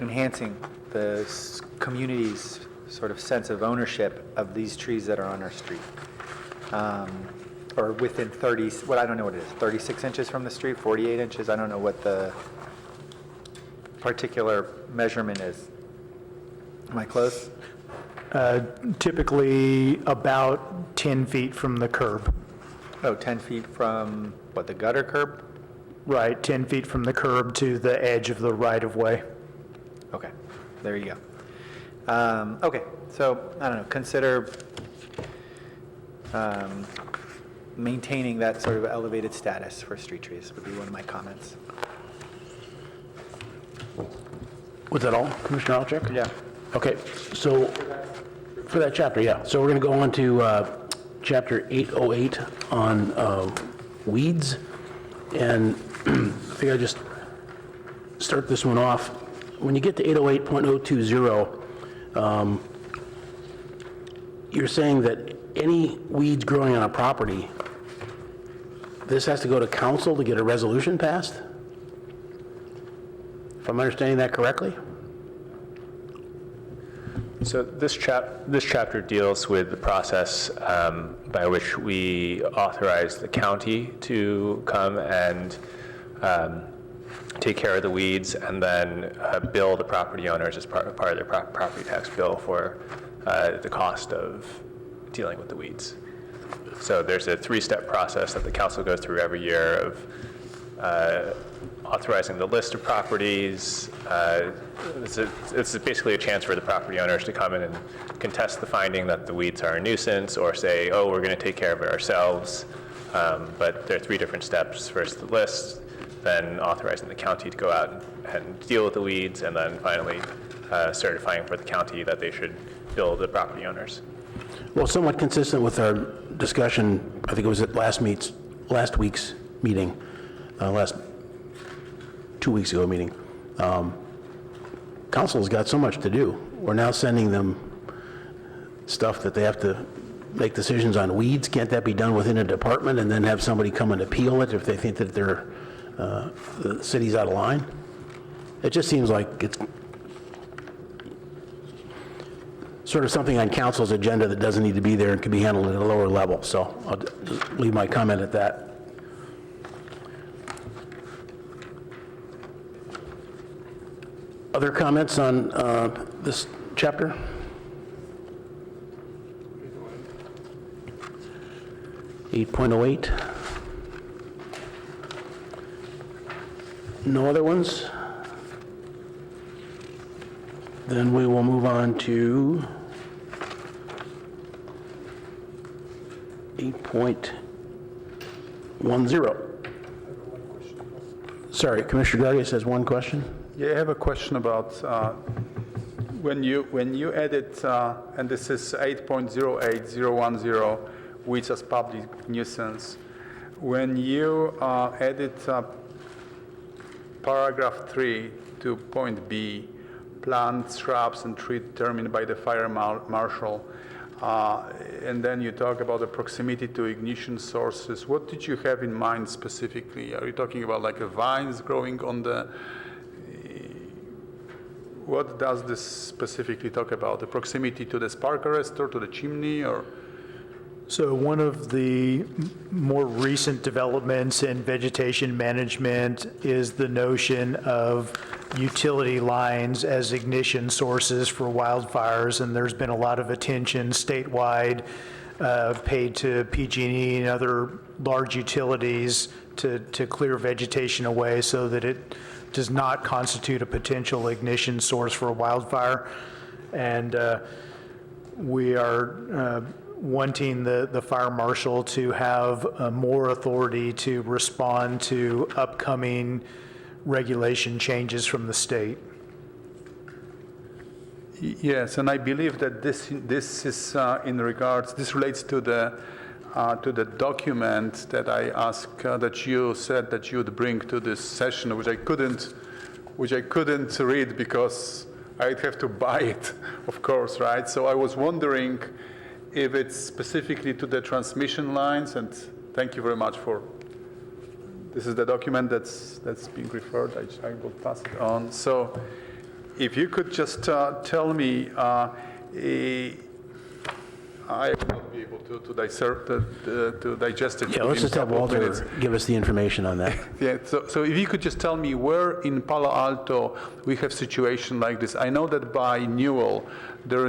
enhancing the community's sort of sense of ownership of these trees that are on our street. Or within 30, I don't know what it is, 36 inches from the street, 48 inches, I don't know what the particular measurement is. Am I close? Typically about 10 feet from the curb. Oh, 10 feet from, the gutter curb? Right, 10 feet from the curb to the edge of the right-of-way. Okay, there you go. Okay, so, I don't know, consider maintaining that sort of elevated status for street trees would be one of my comments. Was that all, Commissioner Alchek? Yeah. Okay, so for that chapter, yeah. So we're going to go on to chapter 808 on weeds. And I think I just start this one off. When you get to 808.020, you're saying that any weeds growing on a property, this has to go to council to get a resolution passed? If I'm understanding that correctly? So this chapter deals with the process by which we authorize the county to come and take care of the weeds and then bill the property owners as part of their property tax bill for the cost of dealing with the weeds. So there's a 3-step process that the council goes through every year of authorizing the list of properties. It's basically a chance for the property owners to come in and contest the finding that the weeds are a nuisance, or say, oh, we're going to take care of it ourselves. But there are 3 different steps. First, the list, then authorizing the county to go out and deal with the weeds, and then finally certifying for the county that they should bill the property owners. Well, somewhat consistent with our discussion, I think it was at last week's meeting, last 2 weeks ago meeting. Council's got so much to do. We're now sending them stuff that they have to make decisions on weeds. Can't that be done within a department and then have somebody come and appeal it if they think that the city's out of line? It just seems like it's sort of something on council's agenda that doesn't need to be there and can be handled at a lower level. So I'll just leave my comment at that. Other comments on this chapter? (8.08). No other ones? Then we will move on to 8.10. Sorry, Commissioner Darius has one question. Yeah, I have a question about when you edit, and this is 8.08010, which is public nuisance. When you edit paragraph 3 to point B, plants, shrubs, and trees determined by the fire marshal, and then you talk about the proximity to ignition sources. What did you have in mind specifically? Are you talking about like vines growing on the? What does this specifically talk about? The proximity to the spark arrestor, to the chimney, or? So one of the more recent developments in vegetation management is the notion of utility lines as ignition sources for wildfires, and there's been a lot of attention statewide paid to PG&E and other large utilities to clear vegetation away so that it does not constitute a potential ignition source for a wildfire. And we are wanting the fire marshal to have more authority to respond to upcoming regulation changes from the state. Yes, and I believe that this is in regards. This relates to the document that I asked that you said that you would bring to this session, which I couldn't read because I'd have to buy it, of course, right? So I was wondering if it's specifically to the transmission lines, and thank you very much for, this is the document that's being referred, I will pass it on. So if you could just tell me, I will not be able to digest it. Yeah, let's just have Walter give us the information on that. Yeah, so if you could just tell me where in Palo Alto we have situation like this. I know that by Newell there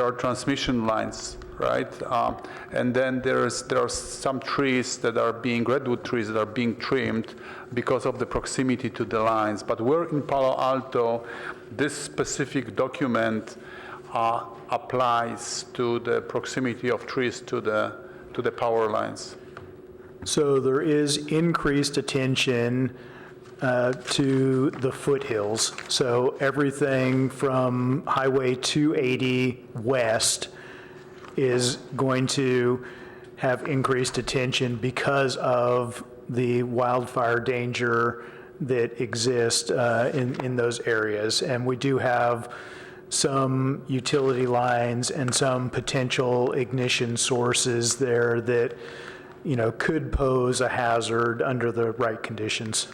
are transmission lines, right? And then there are some trees that are redwood trees that are being trimmed because of the proximity to the lines. But where in Palo Alto this specific document applies to the proximity of trees to the power lines? So there is increased attention to the foothills. So everything from Highway 280 west is going to have increased attention because of the wildfire danger that exists in those areas. And we do have some utility lines and some potential ignition sources there that, could pose a hazard under the right conditions.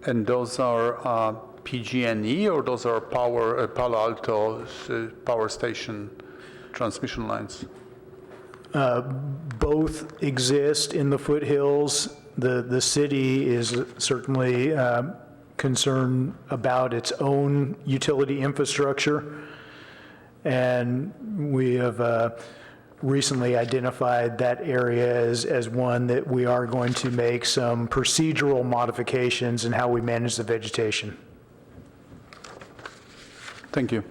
And those are PG&E, or those are Palo Alto power station transmission lines? Both exist in the foothills. The city is certainly concerned about its own utility infrastructure, and we have recently identified that area as one that we are going to make some procedural modifications in how we manage the vegetation. Thank you.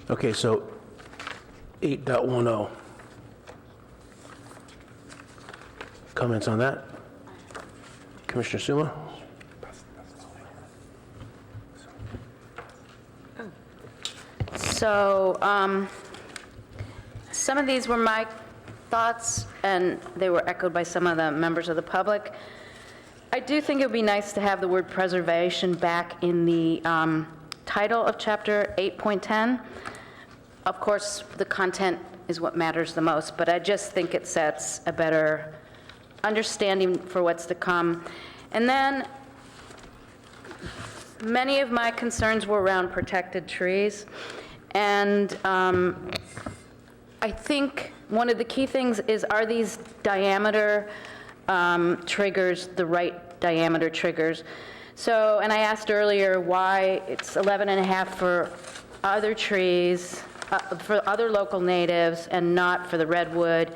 Okay, so 8.10. Comments on that? Commissioner Suma? So some of these were my thoughts, and they were echoed by some of the members of the public. I do think it would be nice to have the word preservation back in the title of Chapter 8.10. Of course, the content is what matters the most, but I just think it sets a better understanding for what's to come. And then many of my concerns were around protected trees. And I think one of the key things is, are these diameter triggers the right diameter triggers? So, and I asked earlier why it's 11.5 for other trees, for other local natives, and not for the redwood.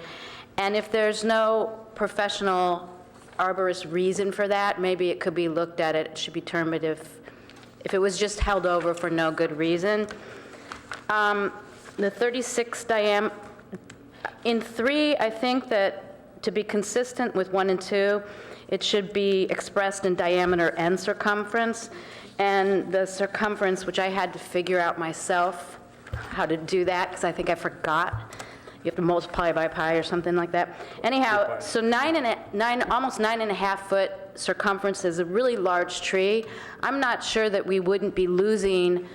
And if there's no professional arborist reason for that, maybe it could be looked at, it should be determined if it was just held over for no good reason. The 36 diameter, in 3, I think that to be consistent with 1 and 2, it should be expressed in diameter and circumference. And the circumference, which I had to figure out myself how to do that, because I think I forgot. You have to multiply by pi or something like that. Anyhow, so almost 9.5 foot circumference is a really large tree. I'm not sure that we wouldn't be losing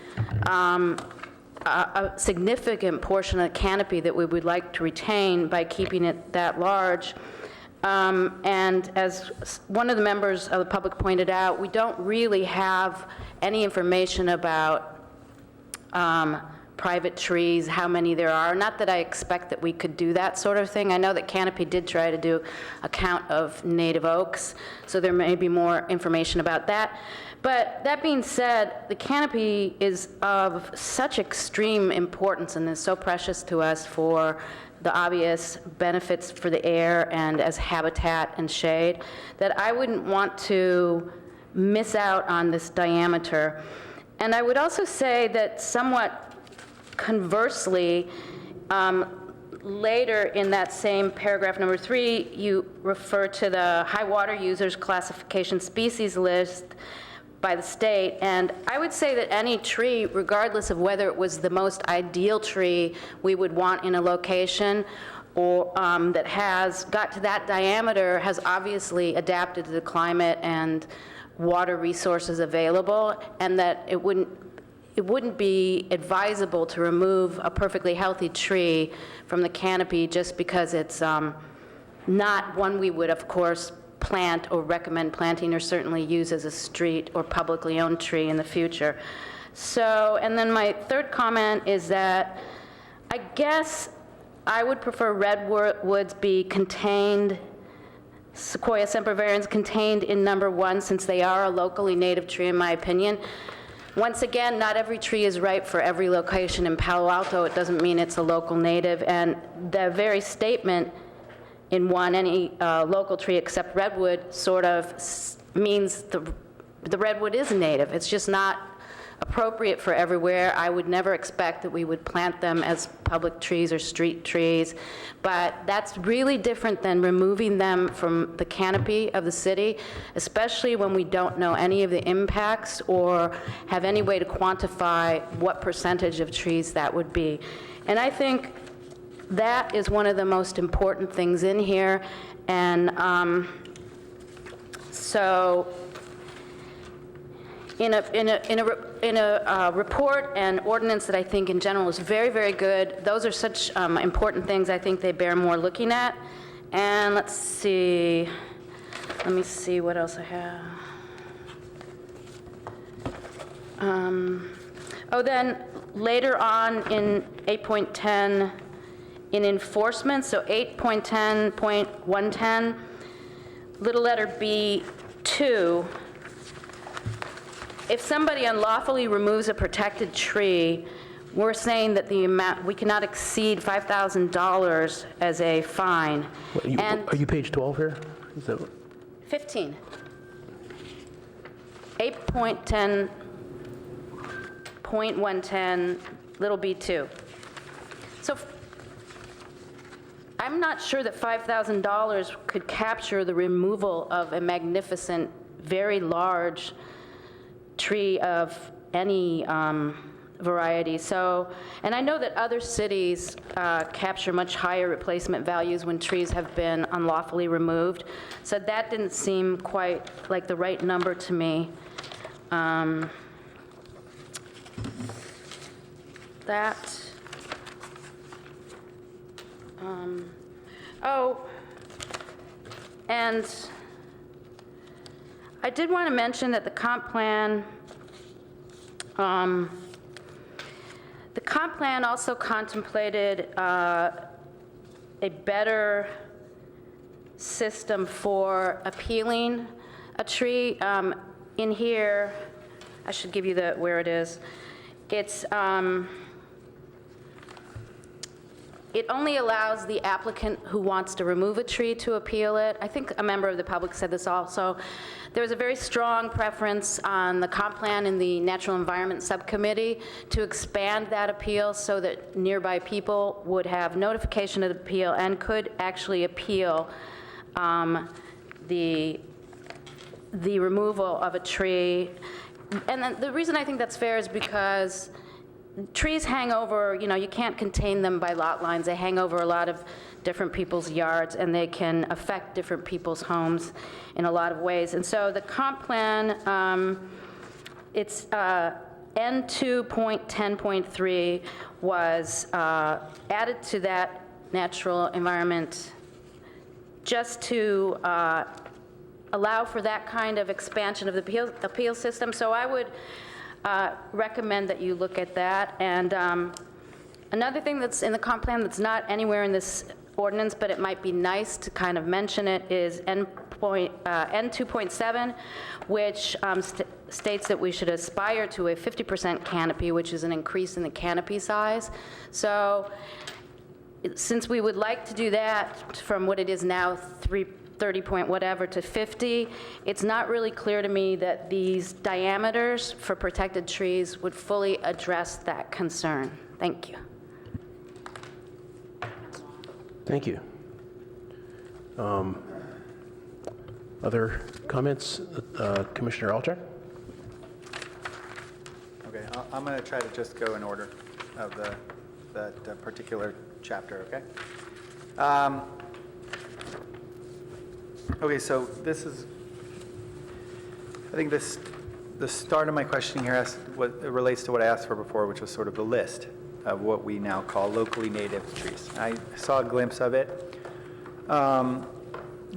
a significant portion of the canopy that we would like to retain by keeping it that large. And as one of the members of the public pointed out, we don't really have any information about private trees, how many there are. Not that I expect that we could do that sort of thing. I know that Canopy did try to do a count of native oaks, so there may be more information about that. But that being said, the canopy is of such extreme importance and is so precious to us for the obvious benefits for the air and as habitat and shade, that I wouldn't want to miss out on this diameter. And I would also say that somewhat conversely, later in that same paragraph number 3, you refer to the high water users classification species list by the state, and I would say that any tree, regardless of whether it was the most ideal tree we would want in a location, or that has got to that diameter has obviously adapted to the climate and water resources available, and that it wouldn't be advisable to remove a perfectly healthy tree from the canopy just because it's not one we would, of course, plant or recommend planting or certainly use as a street or publicly owned tree in the future. So, and then my third comment is that I guess I would prefer redwoods be contained, Sequoia sempervirens contained in number 1, since they are a locally native tree, in my opinion. Once again, not every tree is right for every location in Palo Alto. It doesn't mean it's a local native, and the very statement in 1, any local tree except redwood, sort of means the redwood is a native. It's just not appropriate for everywhere. I would never expect that we would plant them as public trees or street trees, but that's really different than removing them from the canopy of the city, especially when we don't know any of the impacts or have any way to quantify what percentage of trees that would be. And I think that is one of the most important things in here, and so in a report and ordinance that I think in general is very, very good. Those are such important things. I think they bear more looking at. And let's see. Let me see what else I have. Then later on in 8.10, in enforcement, so 8.10.110, little letter B2. If somebody unlawfully removes a protected tree, we're saying that the amount, we cannot exceed $5,000 as a fine. Are you page 12 here? Is that 15. 8.10.110, little b2. So I'm not sure that $5,000 could capture the removal of a magnificent, very large tree of any variety. So, and I know that other cities capture much higher replacement values when trees have been unlawfully removed. So that didn't seem quite like the right number to me. And I did want to mention that the comp plan also contemplated a better system for appealing a tree. In here, I should give you where it is. It only allows the applicant who wants to remove a tree to appeal it. I think a member of the public said this also. There was a very strong preference on the comp plan in the Natural Environment Subcommittee to expand that appeal so that nearby people would have notification of the appeal and could actually appeal the removal of a tree. And then the reason I think that's fair is because trees hang over, you can't contain them by lot lines. They hang over a lot of different people's yards, and they can affect different people's homes in a lot of ways. And so the comp plan, it's N2.10.3 was added to that natural environment just to allow for that kind of expansion of the appeal system. So I would recommend that you look at that. And another thing that's in the comp plan that's not anywhere in this ordinance, but it might be nice to kind of mention it, is N2.7, which states that we should aspire to a 50% canopy, which is an increase in the canopy size. So since we would like to do that from what it is now, 30 point whatever to 50, it's not really clear to me that these diameters for protected trees would fully address that concern. Thank you. Thank you. Other comments? Commissioner Alter? Okay, I'm going to try to just go in order of that particular chapter, okay? Okay, so this is, I think the start of my questioning here it relates to what I asked for before, which was sort of the list of what we now call locally native trees. I saw a glimpse of it.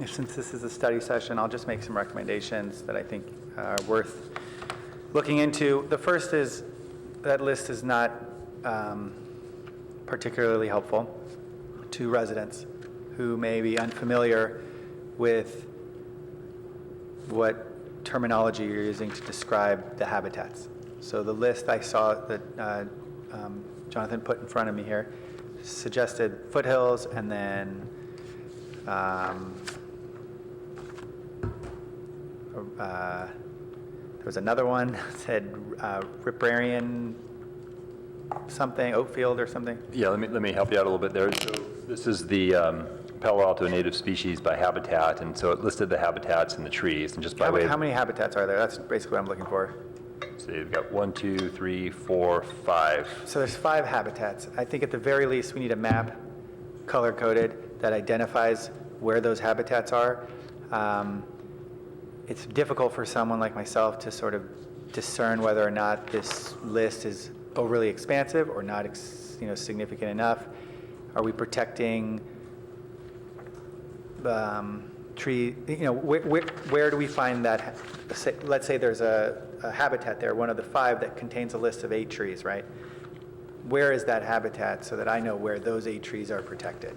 Since this is a study session, I'll just make some recommendations that I think are worth looking into. The first is that list is not particularly helpful to residents who may be unfamiliar with what terminology you're using to describe the habitats. So the list I saw that Jonathan put in front of me here suggested foothills, and then there was another one that said riparian something, Oakfield or something. Yeah, let me help you out a little bit there. So this is the Palo Alto native species by habitat, and so it listed the habitats and the trees, and just by way of... How many habitats are there? That's basically what I'm looking for. So you've got 1, 2, 3, 4, 5. So there's 5 habitats. I think at the very least we need a map, color-coded, that identifies where those habitats are. It's difficult for someone like myself to sort of discern whether or not this list is overly expansive or not significant enough. Are we protecting tree, where do we find that? Let's say there's a habitat there, one of the 5 that contains a list of 8 trees, right? Where is that habitat so that I know where those 8 trees are protected?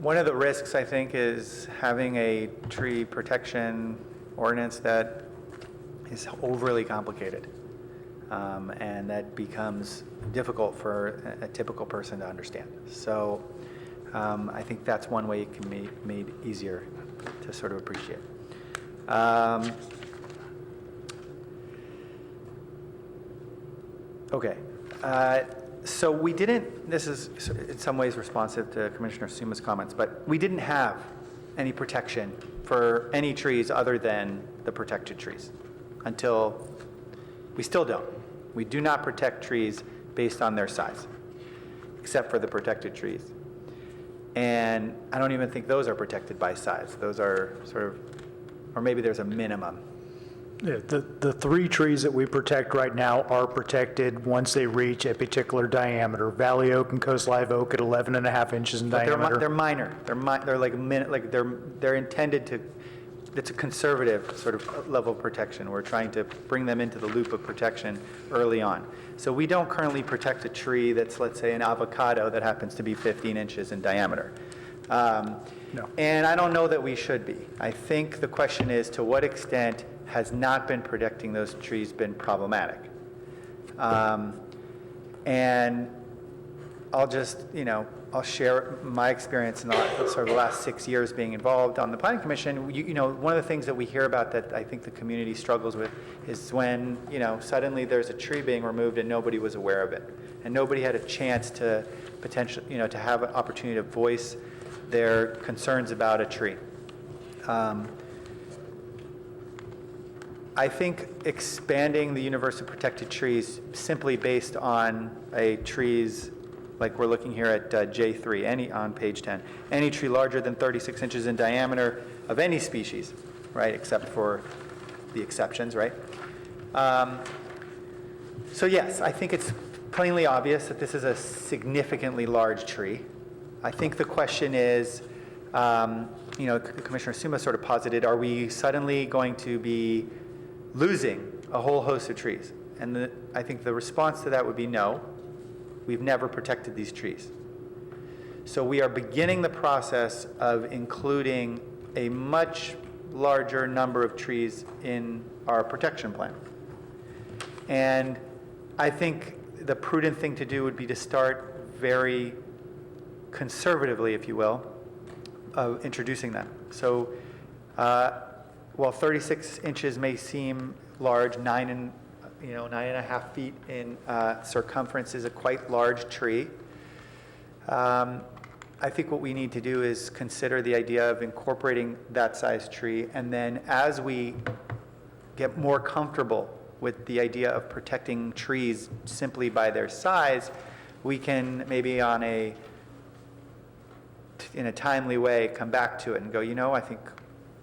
One of the risks, I think, is having a tree protection ordinance that is overly complicated, and that becomes difficult for a typical person to understand. So I think that's one way it can be made easier to sort of appreciate. Okay. So we didn't, this is in some ways responsive to Commissioner Suma's comments, but we didn't have any protection for any trees other than the protected trees until, we still don't. We do not protect trees based on their size, except for the protected trees. And I don't even think those are protected by size. Those are sort of, or maybe there's a minimum. Yeah, the 3 trees that we protect right now are protected once they reach a particular diameter. Valley oak and coast live oak at 11.5 inches in diameter. They're minor. They're like they're intended to. It's a conservative sort of level of protection. We're trying to bring them into the loop of protection early on. So we don't currently protect a tree that's, let's say, an avocado that happens to be 15 inches in diameter. No. And I don't know that we should be. I think the question is, to what extent has not been protecting those trees been problematic? And I'll just, I'll share my experience in the last 6 years being involved on the Planning Commission. One of the things that we hear about that I think the community struggles with is when, suddenly there's a tree being removed and nobody was aware of it. And nobody had a chance to potentially, to have an opportunity to voice their concerns about a tree. I think expanding the universe of protected trees simply based on a tree's, like we're looking here at J3, on page 10, any tree larger than 36 inches in diameter of any species, right, except for the exceptions, right? So yes, I think it's plainly obvious that this is a significantly large tree. I think the question is, Commissioner Suma sort of posited, are we suddenly going to be losing a whole host of trees? And I think the response to that would be no. We've never protected these trees. So we are beginning the process of including a much larger number of trees in our protection plan. And I think the prudent thing to do would be to start very conservatively, if you will, of introducing them. So while 36 inches may seem large, 9.5 feet in circumference is a quite large tree. I think what we need to do is consider the idea of incorporating that size tree, and then as we get more comfortable with the idea of protecting trees simply by their size, we can maybe in a timely way come back to it and go, I think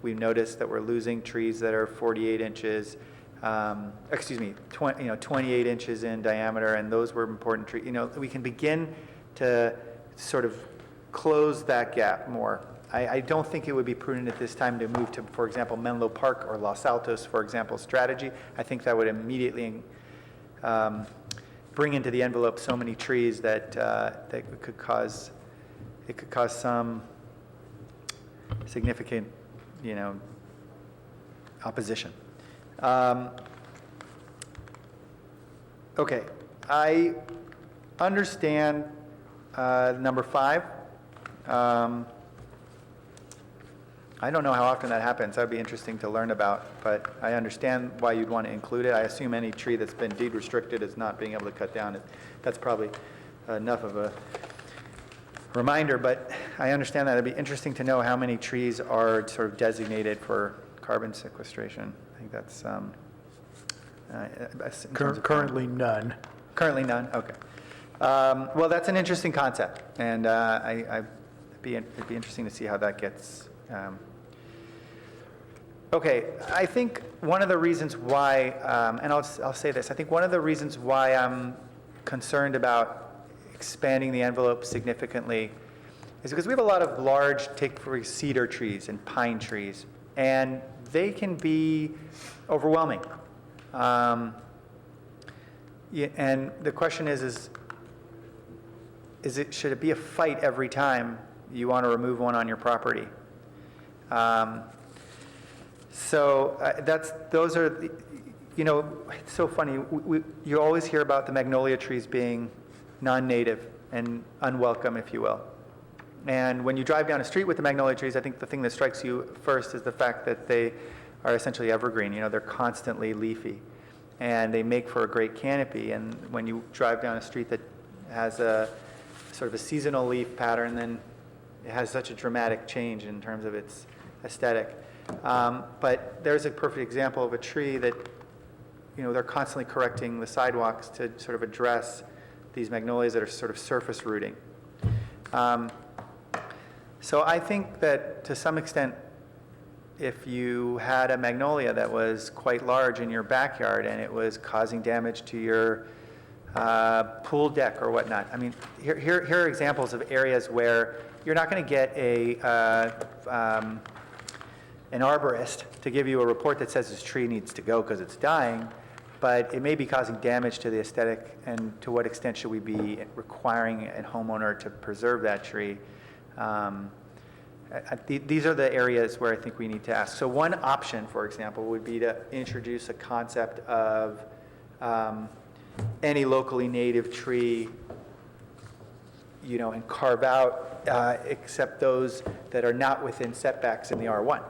we've noticed that we're losing trees that are 48 inches, 28 inches in diameter, and those were important trees. We can begin to sort of close that gap more. I don't think it would be prudent at this time to move to, for example, Menlo Park or Los Altos, for example, strategy. I think that would immediately bring into the envelope so many trees that it could cause some significant, opposition. Okay, I understand number 5. I don't know how often that happens. That would be interesting to learn about, but I understand why you'd want to include it. I assume any tree that's been deed restricted is not being able to cut down. That's probably enough of a reminder, but I understand that. It'd be interesting to know how many trees are sort of designated for carbon sequestration. I think that's Currently none. Currently none, okay. Well, that's an interesting concept, and it'd be interesting to see how that gets. Okay, I think one of the reasons why, and I'll say this, I think one of the reasons why I'm concerned about expanding the envelope significantly is because we have a lot of large, cedar trees and pine trees, and they can be overwhelming. And the question is should it be a fight every time you want to remove one on your property? Those are, it's so funny. You always hear about the magnolia trees being non-native and unwelcome, if you will. And when you drive down a street with the magnolia trees, I think the thing that strikes you first is the fact that they are essentially evergreen. They're constantly leafy, and they make for a great canopy. And when you drive down a street that has a sort of a seasonal leaf pattern, then it has such a dramatic change in terms of its aesthetic. But there's a perfect example of a tree that, they're constantly correcting the sidewalks to sort of address these magnolias that are sort of surface rooting. So I think that to some extent, if you had a magnolia that was quite large in your backyard and it was causing damage to your pool deck or whatnot, I mean, here are examples of areas where you're not going to get an arborist to give you a report that says this tree needs to go because it's dying, but it may be causing damage to the aesthetic, and to what extent should we be requiring a homeowner to preserve that tree? These are the areas where I think we need to ask. So one option, for example, would be to introduce a concept of any locally native tree, and carve out except those that are not within setbacks in the R1.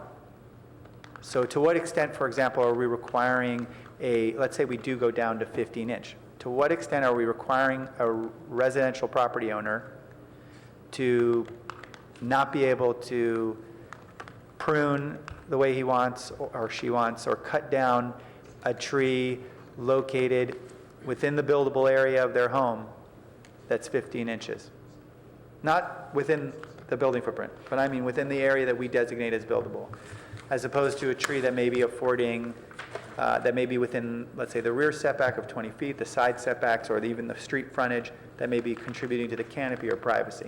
So to what extent, for example, are we requiring let's say we do go down to 15 inch. To what extent are we requiring a residential property owner to not be able to prune the way he wants or she wants, or cut down a tree located within the buildable area of their home that's 15 inches? Not within the building footprint, but I mean within the area that we designate as buildable, as opposed to a tree that may be affording, that may be within, let's say, the rear setback of 20 feet, the side setbacks, or even the street frontage that may be contributing to the canopy or privacy.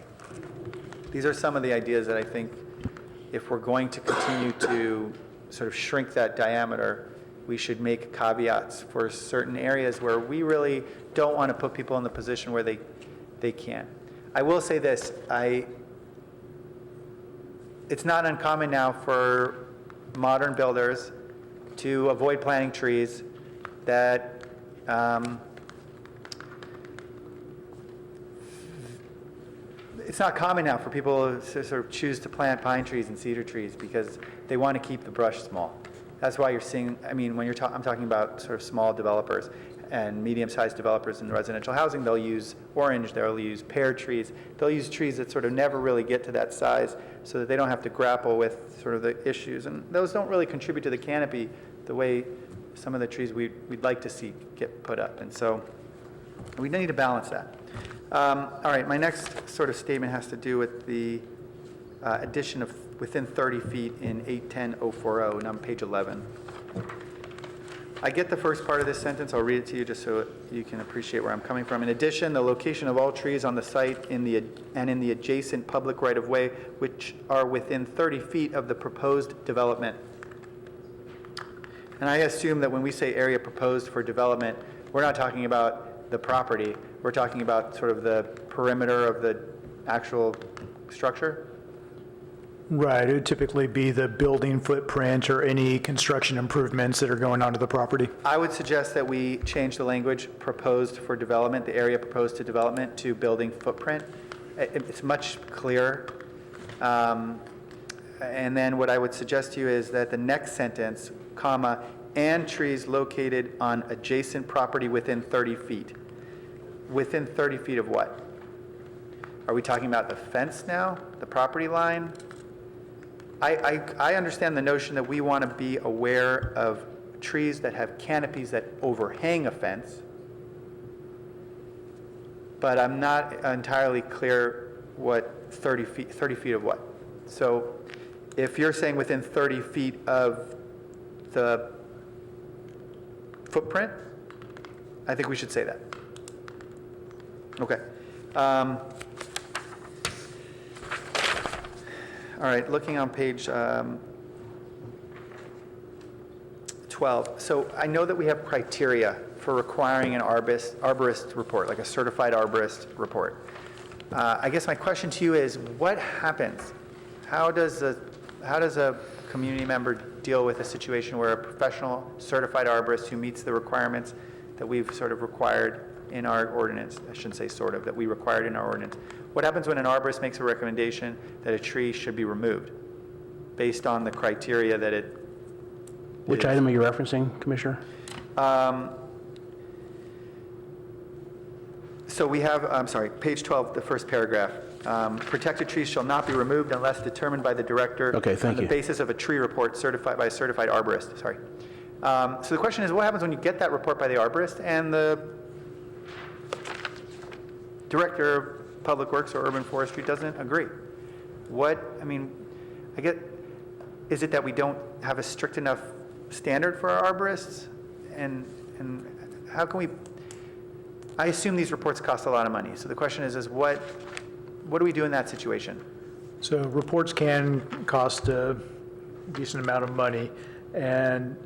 These are some of the ideas that I think, if we're going to continue to sort of shrink that diameter, we should make caveats for certain areas where we really don't want to put people in the position where they can't. I will say this, it's not uncommon now for modern builders to avoid planting trees that it's not common now for people to sort of choose to plant pine trees and cedar trees because they want to keep the brush small. That's why you're seeing, I mean, when I'm talking about sort of small developers and medium-sized developers in residential housing, they'll use orange, they'll use pear trees, they'll use trees that sort of never really get to that size so that they don't have to grapple with sort of the issues. And those don't really contribute to the canopy the way some of the trees we'd like to see get put up. And so we need to balance that. All right, my next sort of statement has to do with the addition of within 30 feet in 810-040, and on page 11. I get the first part of this sentence. I'll read it to you just so you can appreciate where I'm coming from. In addition, the location of all trees on the site and in the adjacent public right-of-way, which are within 30 feet of the proposed development. And I assume that when we say area proposed for development, we're not talking about the property. We're talking about sort of the perimeter of the actual structure? Right, it would typically be the building footprint or any construction improvements that are going onto the property. I would suggest that we change the language proposed for development, the area proposed to development, to building footprint. It's much clearer. And then what I would suggest to you is that the next sentence, comma, and trees located on adjacent property within 30 feet. Within 30 feet of what? Are we talking about the fence now, the property line? I understand the notion that we want to be aware of trees that have canopies that overhang a fence, but I'm not entirely clear what 30 feet of what. So if you're saying within 30 feet of the footprint, I think we should say that. Okay. All right, looking on page 12. So I know that we have criteria for requiring an arborist report, like a certified arborist report. I guess my question to you is, what happens? How does a community member deal with a situation where a professional certified arborist who meets the requirements that we've sort of required in our ordinance, I shouldn't say sort of, that we required in our ordinance, what happens when an arborist makes a recommendation that a tree should be removed based on the criteria that it Which item are you referencing, Commissioner? So we have, I'm sorry, page 12, the first paragraph. Protected trees shall not be removed unless determined by the director Okay, thank on you. the basis of a tree report certified by a certified arborist. Sorry. So the question is, what happens when you get that report by the arborist and the director of Public Works or Urban Forestry doesn't agree? Is it that we don't have a strict enough standard for our arborists? And how can we, I assume these reports cost a lot of money. So the question is what do we do in that situation? So reports can cost a decent amount of money, and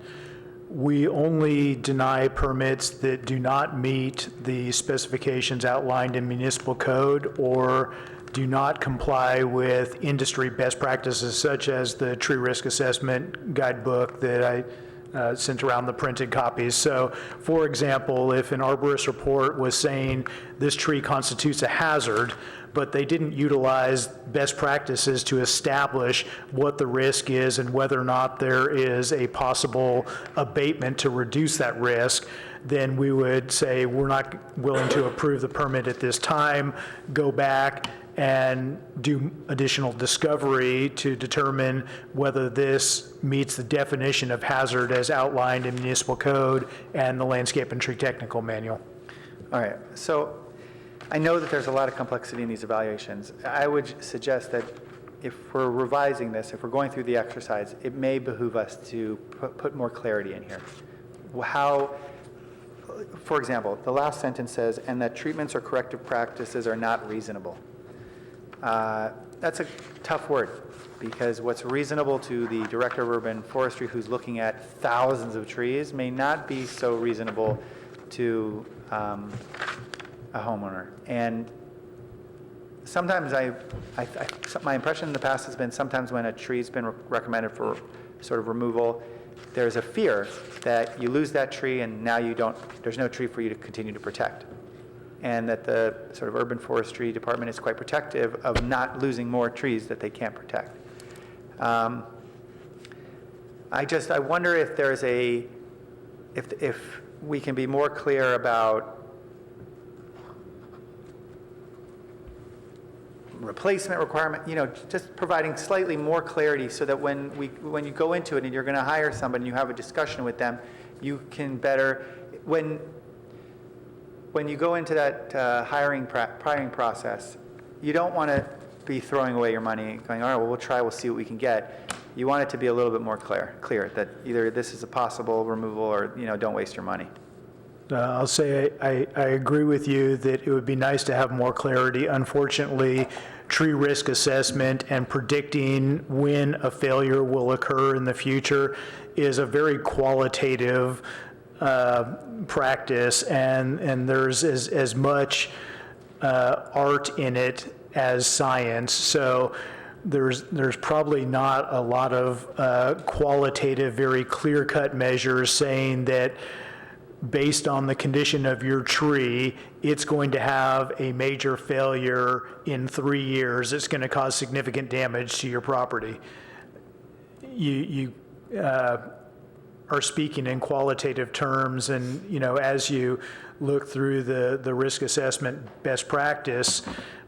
we only deny permits that do not meet the specifications outlined in municipal code or do not comply with industry best practices, such as the tree risk assessment guidebook that I sent around the printed copies. So, for example, if an arborist report was saying this tree constitutes a hazard, but they didn't utilize best practices to establish what the risk is and whether or not there is a possible abatement to reduce that risk, then we would say we're not willing to approve the permit at this time, go back and do additional discovery to determine whether this meets the definition of hazard as outlined in municipal code and the landscape and tree technical manual. All right, so I know that there's a lot of complexity in these evaluations. I would suggest that if we're revising this, if we're going through the exercise, it may behoove us to put more clarity in here. How, for example, the last sentence says, and that treatments or corrective practices are not reasonable. That's a tough word, because what's reasonable to the Director of Urban Forestry who's looking at thousands of trees may not be so reasonable to a homeowner. And sometimes my impression in the past has been sometimes when a tree's been recommended for sort of removal, there's a fear that you lose that tree and now there's no tree for you to continue to protect. And that the sort of urban forestry department is quite protective of not losing more trees that they can't protect. I wonder if there's if we can be more clear about replacement requirement, just providing slightly more clarity so that when you go into it and you're going to hire somebody and you have a discussion with them, you can better, when, I guess, is it that we don't have a strict enough standard for our arborists? I guess my question to you is, what do we do in that situation? So if we're revising this, if we're going through the exercise, it may behoove us to put more clarity in here. How, for example, the last sentence says, and that treatments or corrective practices are not reasonable. When when you go into that hiring process, you don't want to be throwing away your money, going, all right, well, we'll see what we can get. You want it to be a little bit more clear that either this is a possible removal or, don't waste your money. I'll say I agree with you that it would be nice to have more clarity. Unfortunately, tree risk assessment and predicting when a failure will occur in the future is a very qualitative practice, and there's as much art in it as science. So there's probably not a lot of qualitative, very clear-cut measures saying that based on the condition of your tree, it's going to have a major failure in 3 years. It's going to cause significant damage to your property. You are speaking in qualitative terms, and as you look through the risk assessment best practice,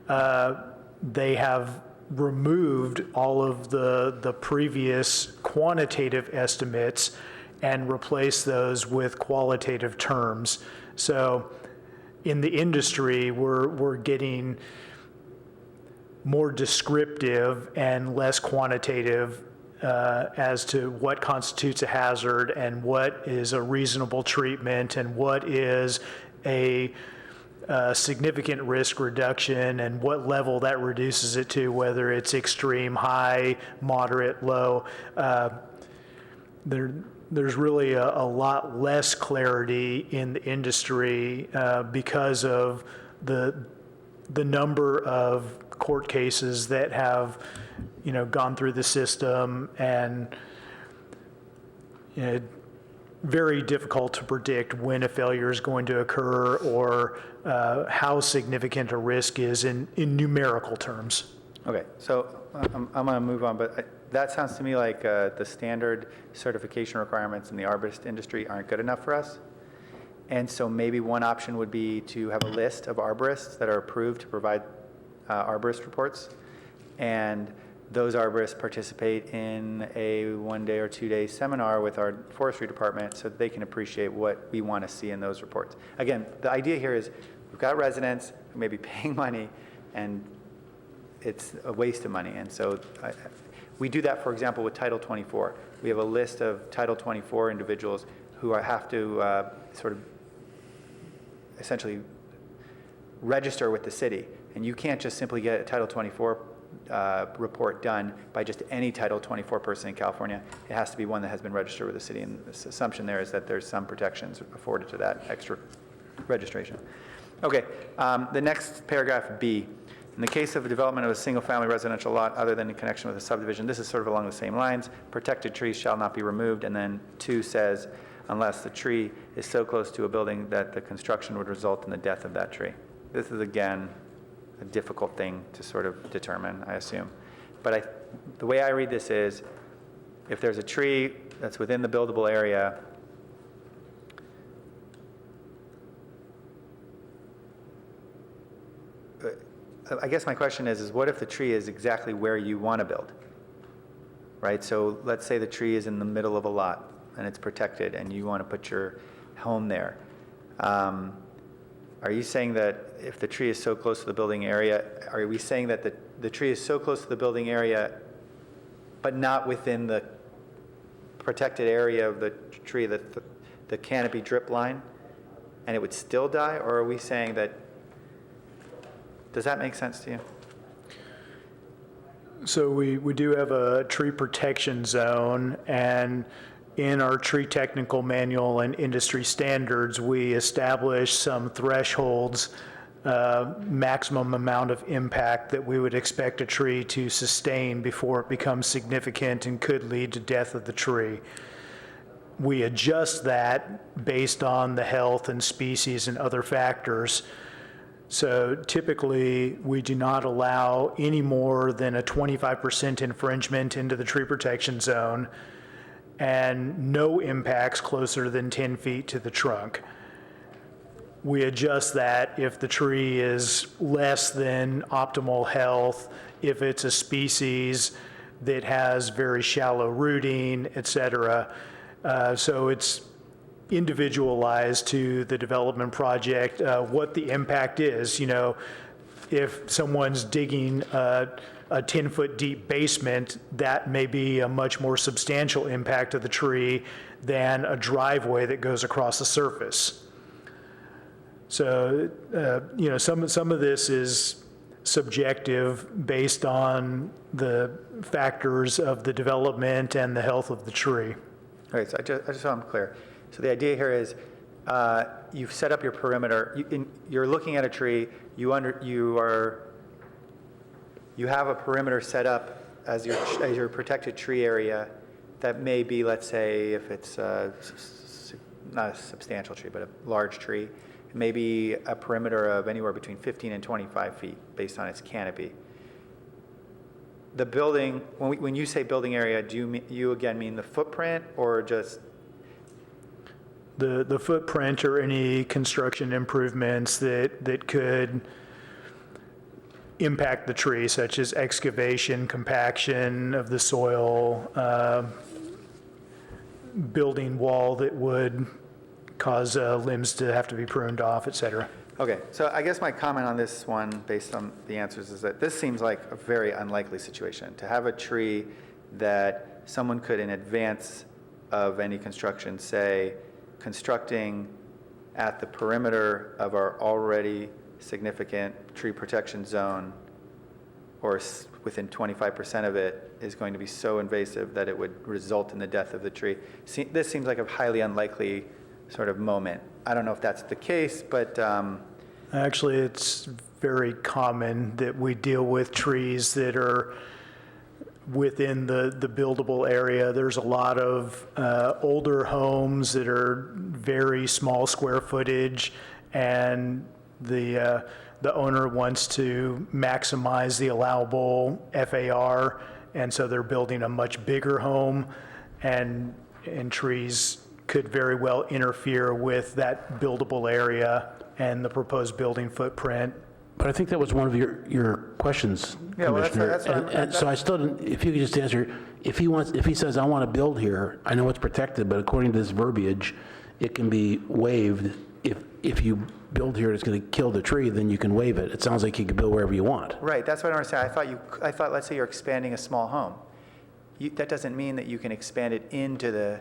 they have removed all of the previous quantitative estimates and replace those with qualitative terms. So in the industry, we're getting more descriptive and less quantitative as to what constitutes a hazard and what is a reasonable treatment and what is a significant risk reduction and what level that reduces it to, whether it's extreme, high, moderate, low. There's really a lot less clarity in the industry because of the number of court cases that have, gone through the system, and very difficult to predict when a failure is going to occur or how significant a risk is in numerical terms. Okay, so I'm going to move on, but that sounds to me like the standard certification requirements in the arborist industry aren't good enough for us. And so maybe one option would be to have a list of arborists that are approved to provide arborist reports. And those arborists participate in a 1-day or 2-day seminar with our forestry department so that they can appreciate what we want to see in those reports. Again, the idea here is we've got residents who may be paying money, and it's a waste of money. And so we do that, for example, with Title 24. We have a list of Title 24 individuals who have to sort of essentially register with the city. And you can't just simply get a Title 24 report done by just any Title 24 person in California. It has to be one that has been registered with the city. And the assumption there is that there's some protections afforded to that extra registration. Okay, the next paragraph, B. In the case of a development of a single-family residential lot other than in connection with a subdivision, this is sort of along the same lines. Protected trees shall not be removed. And then 2 says, unless the tree is so close to a building that the construction would result in the death of that tree. This is, again, a difficult thing to sort of determine, I assume. But the way I read this is, if there's a tree that's within the buildable area, I guess my question is what if the tree is exactly where you want to build, right? So let's say the tree is in the middle of a lot and it's protected and you want to put your home there. Are you saying that if the tree is so close to the building area, are we saying that the tree is so close to the building area but not within the protected area of the tree, the canopy drip line, and it would still die? Or are we saying that, does that make sense to you? So we do have a tree protection zone, and in our tree technical manual and industry standards, we establish some thresholds, maximum amount of impact that we would expect a tree to sustain before it becomes significant and could lead to death of the tree. We adjust that based on the health and species and other factors. So typically, we do not allow any more than a 25% infringement into the tree protection zone and no impacts closer than 10 feet to the trunk. We adjust that if the tree is less than optimal health, if it's a species that has very shallow rooting, et cetera. So it's individualized to the development project, what the impact is. You know, if someone's digging a 10-foot deep basement, that may be a much more substantial impact of the tree than a driveway that goes across the surface. So, you know, some of this is subjective based on the factors of the development and the health of the tree. All right, so I just so I'm clear. So the idea here is you've set up your perimeter. You're looking at a tree. You have a perimeter set up as your protected tree area that may be, let's say, if it's not a substantial tree, but a large tree, it may be a perimeter of anywhere between 15 and 25 feet based on its canopy. The building, when you say building area, do you again mean the footprint or just? The footprint or any construction improvements that could impact the tree, such as excavation, compaction of the soil, building wall that would cause limbs to have to be pruned off, et cetera. Okay, so I guess my comment on this one, based on the answers, is that this seems like a very unlikely situation. To have a tree that someone could, in advance of any construction, say, constructing at the perimeter of our already significant tree protection zone, or within 25% of it, is going to be so invasive that it would result in the death of the tree. This seems like a highly unlikely sort of moment. I don't know if that's the case, but... Actually, it's very common that we deal with trees that are within the buildable area. There's a lot of older homes that are very small square footage, and the owner wants to maximize the allowable FAR, and so they're building a much bigger home, and trees could very well interfere with that buildable area and the proposed building footprint. But I think that was one of your questions, Yeah, well, Commissioner. that's what And so I still didn't, if you could just answer, if he says, I want to build here, I know it's protected, but according to this verbiage, it can be waived. If you build here, it's going to kill the tree, then you can waive it. It sounds like you can build wherever you want. Right, that's what I understand. I thought, let's say you're expanding a small home. That doesn't mean that you can expand it into the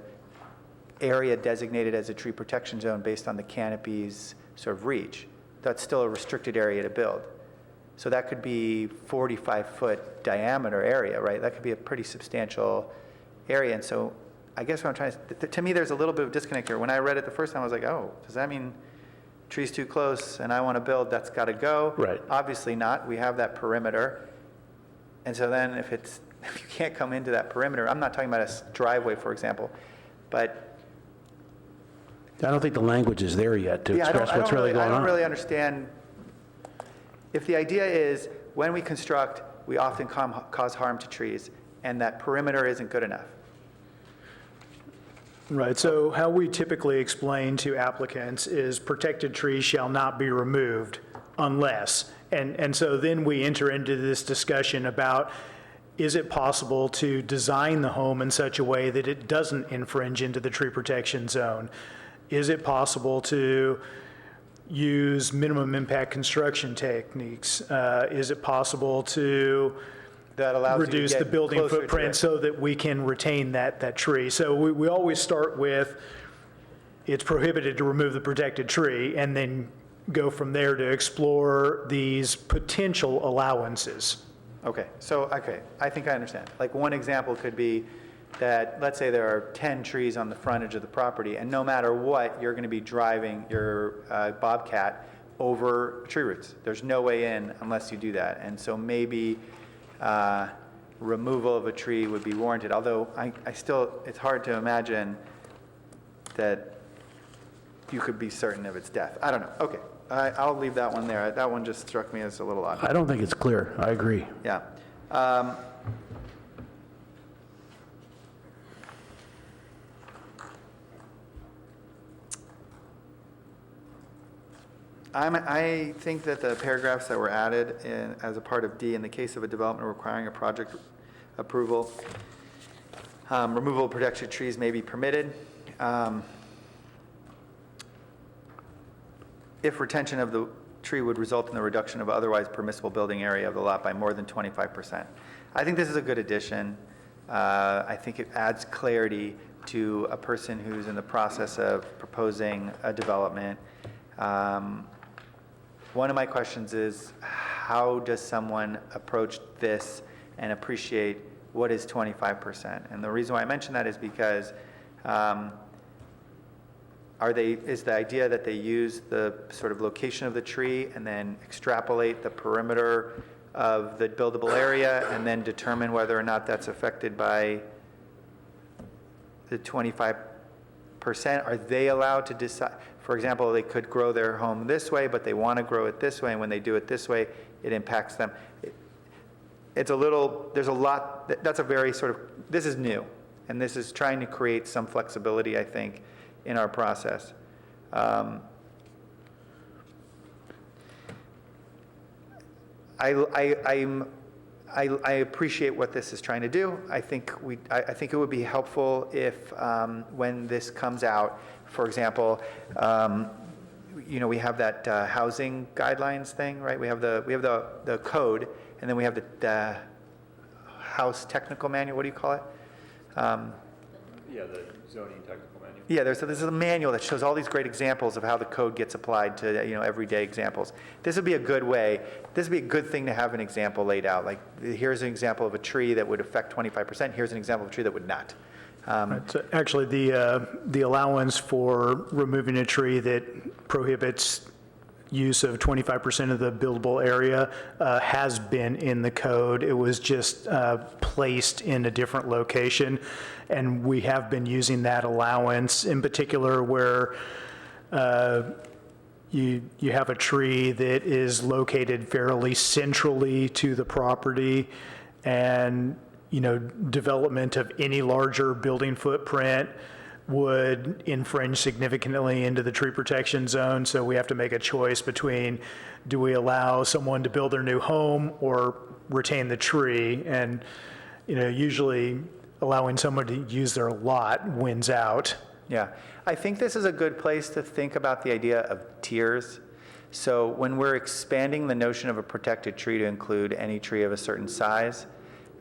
area designated as a tree protection zone based on the canopy's sort of reach. That's still a restricted area to build. So that could be 45-foot diameter area, right? That could be a pretty substantial area. And so I guess what I'm trying to me, there's a little bit of disconnect here. When I read it the first time, I was like, oh, does that mean tree's too close and I want to build, that's got to go? Right. Obviously not. We have that perimeter. And so then if you can't come into that perimeter, I'm not talking about a driveway, for example, but I don't think the language is there yet to express what's really going on. I don't really understand. If the idea is when we construct, we often cause harm to trees, and that perimeter isn't good enough. Right, so how we typically explain to applicants is protected trees shall not be removed unless, and so then we enter into this discussion about, is it possible to design the home in such a way that it doesn't infringe into the tree protection zone? Is it possible to use minimum impact construction techniques? Is it possible to reduce the building footprint so that we can retain that tree? So we always start with, it's prohibited to remove the protected tree, and then go from there to explore these potential allowances. Okay, so, I think I understand. Like one example could be that, let's say there are 10 trees on the frontage of the property, and no matter what, you're going to be driving your Bobcat over tree roots. There's no way in unless you do that. And so maybe removal of a tree would be warranted, although I still, it's hard to imagine that you could be certain of its death. I don't know. Okay, I'll leave that one there. That one just struck me as a little odd. I don't think it's clear. I agree. Yeah. I think that the paragraphs that were added as a part of D, in the case of a development requiring a project approval, removal of protected trees may be permitted. if retention of the tree would result in the reduction of otherwise permissible building area of the lot by more than 25%. I think this is a good addition. I think it adds clarity to a person who's in the process of proposing a development. One of my questions is, how does someone approach this and appreciate what is 25%? And the reason why I mention that is because is the idea that they use the sort of location of the tree and then extrapolate the perimeter of the buildable area and then determine whether or not that's affected by the 25%? Are they allowed to decide? For example, they could grow their home this way, but they want to grow it this way, and when they do it this way, it impacts them. There's a lot, that's a very sort of, this is new, and this is trying to create some flexibility, I think, in our process. I appreciate what this is trying to do. I think it would be helpful if when this comes out, for example, we have that housing guidelines thing, right? We have the code, and then we have the house technical manual. What do you call it? Yeah, the zoning technical manual. Yeah, there's a manual that shows all these great examples of how the code gets applied to everyday examples. This would be a good way. This would be a good thing to have an example laid out. Like, here's an example of a tree that would affect 25%. Here's an example of a tree that would not. So actually, the allowance for removing a tree that prohibits use of 25% of the buildable area has been in the code. It was just placed in a different location, and we have been using that allowance in particular where you have a tree that is located fairly centrally to the property, and development of any larger building footprint would infringe significantly into the tree protection zone. So we have to make a choice between, do we allow someone to build their new home or retain the tree? And usually allowing someone to use their lot wins out. Yeah, I think this is a good place to think about the idea of tiers. So when we're expanding the notion of a protected tree to include any tree of a certain size,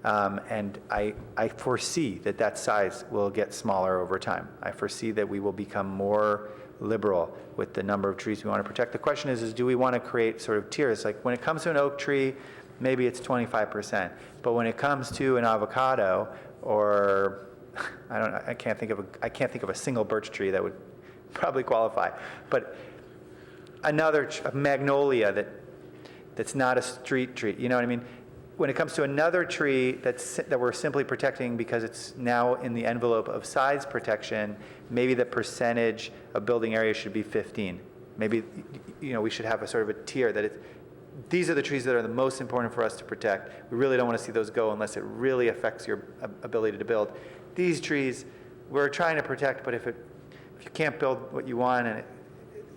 and I foresee that size will get smaller over time. I foresee that we will become more liberal with the number of trees we want to protect. The question is do we want to create sort of tiers? Like, when it comes to an oak tree, maybe it's 25%. But when it comes to an avocado, or I can't think of a single birch tree that would probably qualify. But a magnolia that's not a street tree, you know what I mean? When it comes to another tree that we're simply protecting because it's now in the envelope of size protection, maybe the percentage of building area should be 15. Maybe we should have a sort of a tier that these are the trees that are the most important for us to protect. We really don't want to see those go unless it really affects your ability to build. These trees we're trying to protect, but if you can't build what you want, and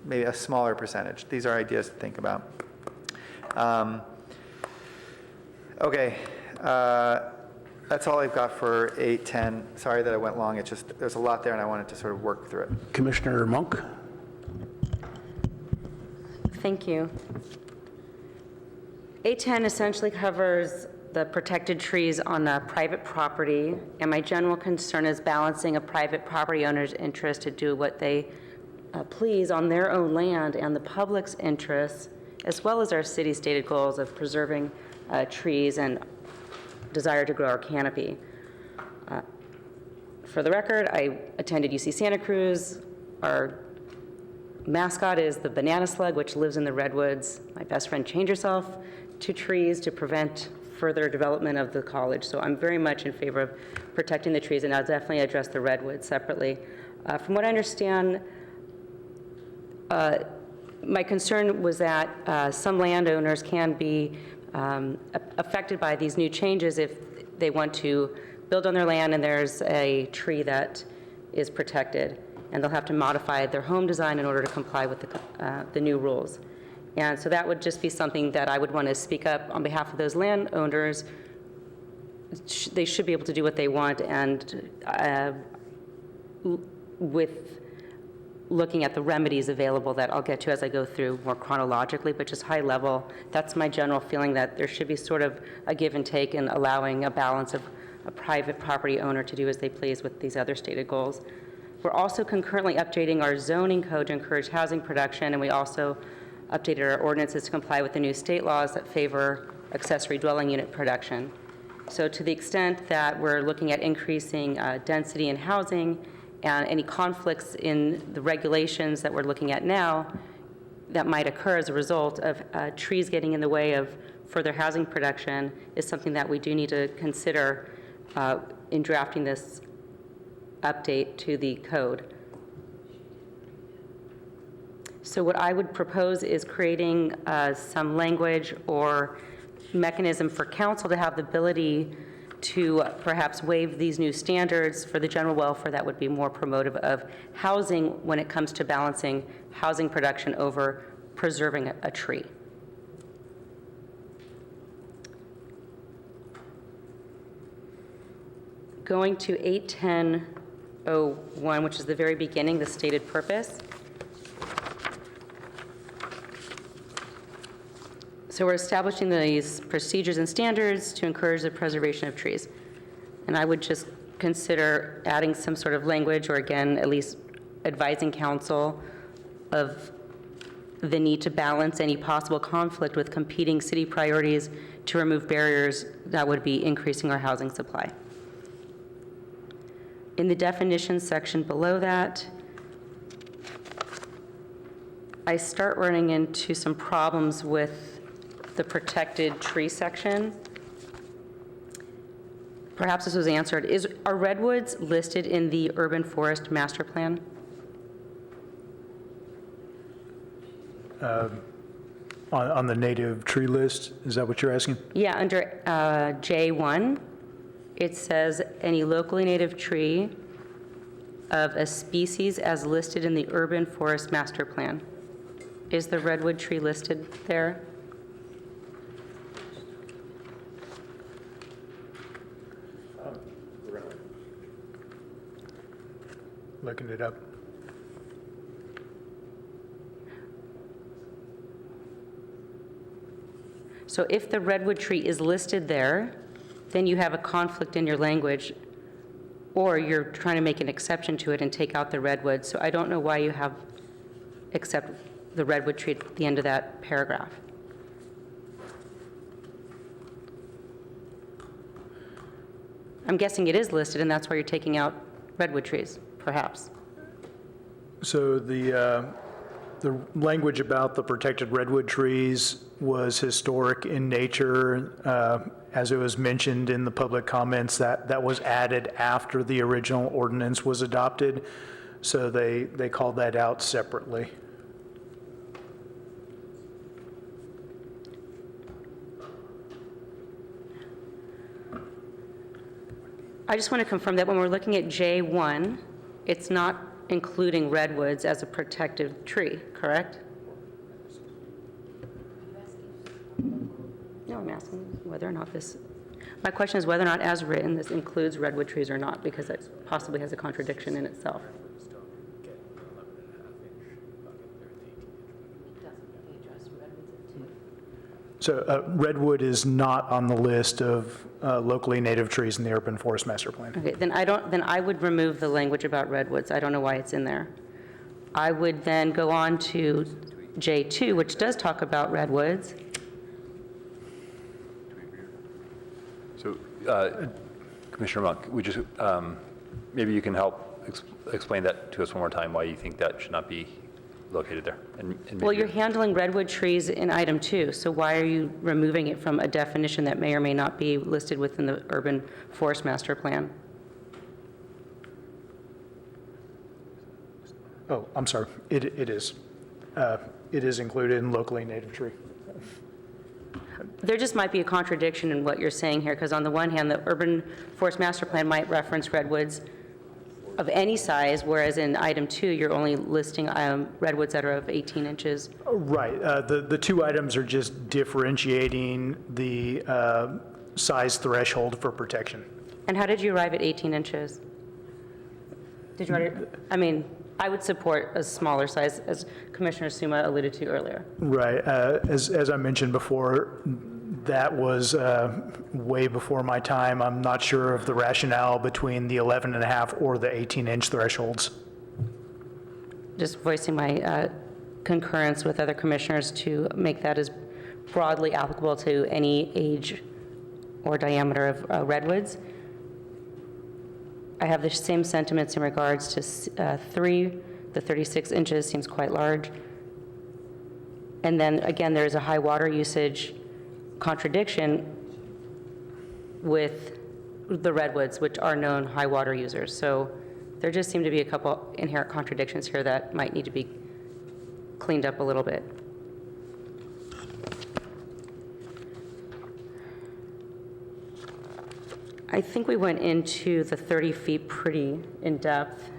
maybe a smaller percentage. These are ideas to think about. Okay, that's all I've got for 8:10. Sorry that I went long. It's just there's a lot there, and I wanted to sort of work through it. Commissioner Monk? Thank you. 810 essentially covers the protected trees on private property, and my general concern is balancing a private property owner's interest to do what they please on their own land and the public's interests, as well as our city's stated goals of preserving trees and desire to grow our canopy. For the record, I attended UC Santa Cruz. Our mascot is the banana slug, which lives in the redwoods. My best friend changed herself to trees to prevent further development of the college. So I'm very much in favor of protecting the trees, and I'll definitely address the redwoods separately. From what I understand, my concern was that some landowners can be affected by these new changes if they want to build on their land and there's a tree that is protected, and they'll have to modify their home design in order to comply with the new rules. And so that would just be something that I would want to speak up on behalf of those landowners. They should be able to do what they want, and with looking at the remedies available that I'll get to as I go through more chronologically, but just high level, that's my general feeling that there should be sort of a give and take in allowing a balance of a private property owner to do as they please with these other stated goals. We're also concurrently updating our zoning code to encourage housing production, and we also updated our ordinances to comply with the new state laws that favor accessory dwelling unit production. So to the extent that we're looking at increasing density in housing and any conflicts in the regulations that we're looking at now that might occur as a result of trees getting in the way of further housing production is something that we do need to consider in drafting this update to the code. So what I would propose is creating some language or mechanism for council to have the ability to perhaps waive these new standards for the general welfare that would be more promotive of housing when it comes to balancing housing production over preserving a tree. Going to 810.01, which is the very beginning, the stated purpose. So we're establishing these procedures and standards to encourage the preservation of trees. And I would just consider adding some sort of language, or again, at least advising council of the need to balance any possible conflict with competing city priorities to remove barriers that would be increasing our housing supply. In the definitions section below that, I start running into some problems with the protected tree section. Perhaps this was answered. Are redwoods listed in the urban forest master plan? On the native tree list, is that what you're asking? Yeah, under J1, it says any locally native tree of a species as listed in the urban forest master plan. Is the redwood tree listed there? Looking it up. So if the redwood tree is listed there, then you have a conflict in your language, or you're trying to make an exception to it and take out the redwood. So I don't know why you have except the redwood tree at the end of that paragraph. I'm guessing it is listed, and that's why you're taking out redwood trees, perhaps. So the language about the protected redwood trees was historic in nature. As it was mentioned in the public comments, that was added after the original ordinance was adopted. So they called that out separately. I just want to confirm that when we're looking at J1, it's not including redwoods as a protected tree, correct? No, I'm asking whether or not this, my question is whether or not as written this includes redwood trees or not, because it possibly has a contradiction in itself. So redwood is not on the list of locally native trees in the urban forest master plan. Okay, then I would remove the language about redwoods. I don't know why it's in there. I would then go on to J2, which does talk about redwoods. So, Commissioner Monk, we just, maybe you can help explain that to us one more time, why you think that should not be located there. And Well, you're handling redwood trees in item 2, so why are you removing it from a definition that may or may not be listed within the urban forest master plan? Oh, I'm sorry. It is. It is included in locally native tree. There just might be a contradiction in what you're saying here, because on the one hand, the urban forest master plan might reference redwoods of any size, whereas in item 2, you're only listing redwoods that are of 18 inches. Right. The two items are just differentiating the size threshold for protection. And how did you arrive at 18 inches? Did you write it? I mean, I would support a smaller size, as Commissioner Suma alluded to earlier. Right. As I mentioned before, that was way before my time. I'm not sure of the rationale between the 11.5 or the 18-inch thresholds. Just voicing my concurrence with other commissioners to make that as broadly applicable to any age or diameter of redwoods. I have the same sentiments in regards to 3. The 36 inches seems quite large. And then, again, there's a high water usage contradiction with the redwoods, which are known high water users. So there just seem to be a couple inherent contradictions here that might need to be cleaned up a little bit. I think we went into the 30 feet pretty in depth.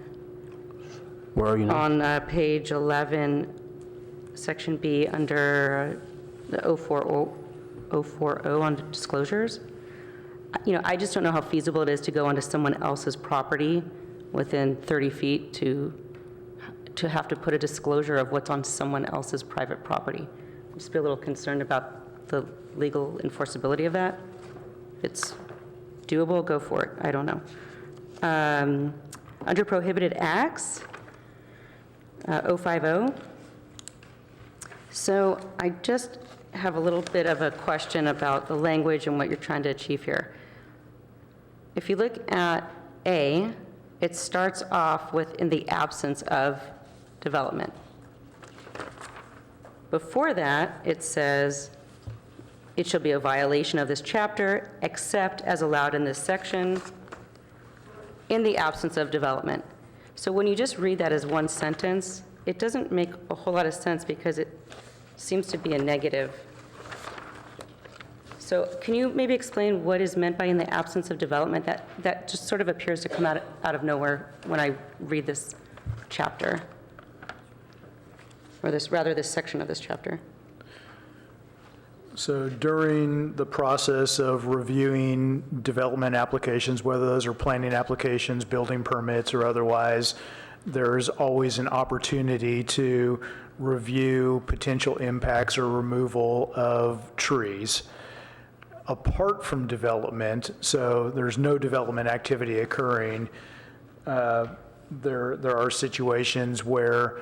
Where are you now? On page 11, section B, under the 040 on disclosures. You know, I just don't know how feasible it is to go onto someone else's property within 30 feet to have to put a disclosure of what's on someone else's private property. I'm just be a little concerned about the legal enforceability of that. If it's doable, go for it. I don't know. Under prohibited acts, 050. So I just have a little bit of a question about the language and what you're trying to achieve here. If you look at A, it starts off with in the absence of development. Before that, it says, it shall be a violation of this chapter, except as allowed in this section, in the absence of development. So when you just read that as one sentence, it doesn't make a whole lot of sense because it seems to be a negative. So can you maybe explain what is meant by in the absence of development? That just sort of appears to come out of nowhere when I read this chapter, or this section of this chapter. So during the process of reviewing development applications, whether those are planning applications, building permits, or otherwise, there's always an opportunity to review potential impacts or removal of trees. Apart from development, so there's no development activity occurring, there are situations where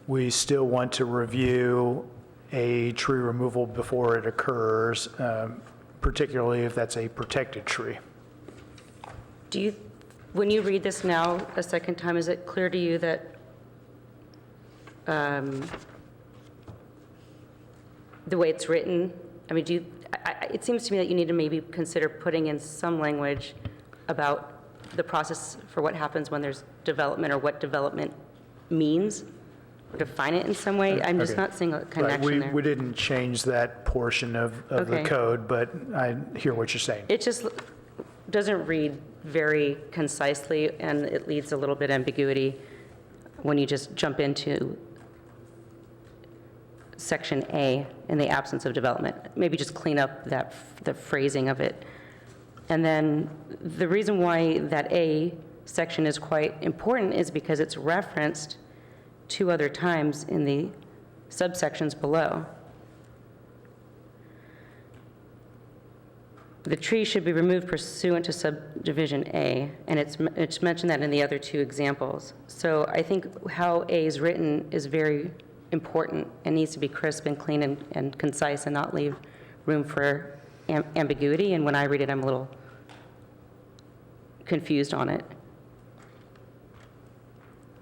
we still want to review a tree removal before it occurs, particularly if that's a protected tree. When you read this now a second time, is it clear to you that the way it's written, I mean, it seems to me that you need to maybe consider putting in some language about the process for what happens when there's development, or what development means, or define it in some way. I'm just not seeing a connection there. We didn't change that portion of the code, but I hear what you're saying. It just doesn't read very concisely, and it leaves a little bit ambiguity when you just jump into section A, in the absence of development. Maybe just clean up the phrasing of it. And then the reason why that A section is quite important is because it's referenced 2 other times in the subsections below. The tree should be removed pursuant to subdivision A, and it's mentioned that in the other 2 examples. So I think how A is written is very important and needs to be crisp and clean and concise, and not leave room for ambiguity. And when I read it, I'm a little confused on it.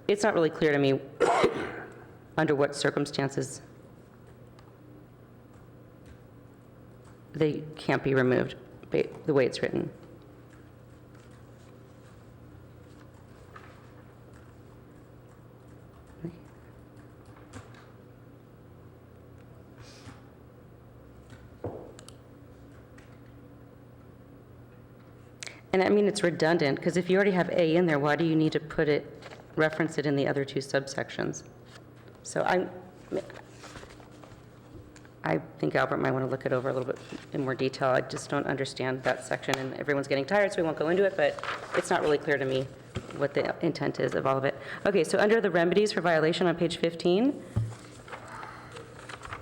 It's not really clear to me under what circumstances they can't be removed, the way it's written. And I mean, it's redundant, because if you already have A in there, why do you need to reference it in the other 2 subsections? So I think Albert might want to look it over a little bit in more detail. I just don't understand that section, and everyone's getting tired, so we won't go into it, but it's not really clear to me what the intent is of all of it. Okay, so under the remedies for violation on page 15,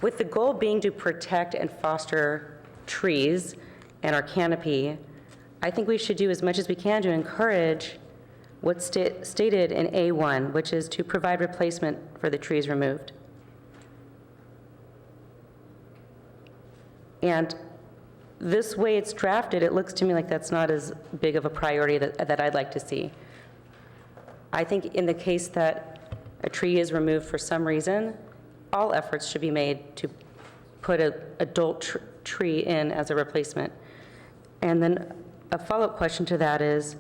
with the goal being to protect and foster trees and our canopy, I think we should do as much as we can to encourage what's stated in A1, which is to provide replacement for the trees removed. And this way it's drafted, it looks to me like that's not as big of a priority that I'd like to see. I think in the case that a tree is removed for some reason, all efforts should be made to put an adult tree in as a replacement. And then a follow-up question to that is,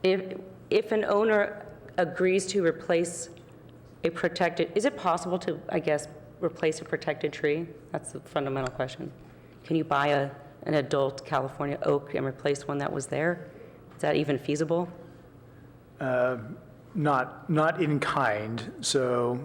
if an owner agrees to replace a protected, is it possible to, I guess, replace a protected tree? That's the fundamental question. Can you buy an adult California oak and replace one that was there? Is that even feasible? Not in kind. So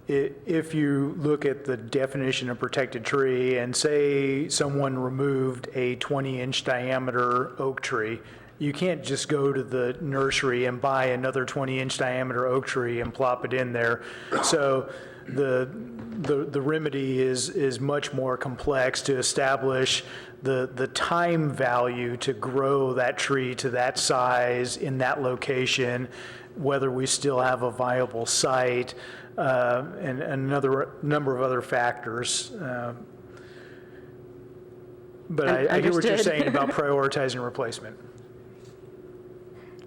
if you look at the definition of protected tree and say someone removed a 20-inch diameter oak tree, you can't just go to the nursery and buy another 20-inch diameter oak tree and plop it in there. So the remedy is much more complex to establish the time value to grow that tree to that size in that location, whether we still have a viable site, and another number of other factors. But I hear what you're saying about prioritizing replacement.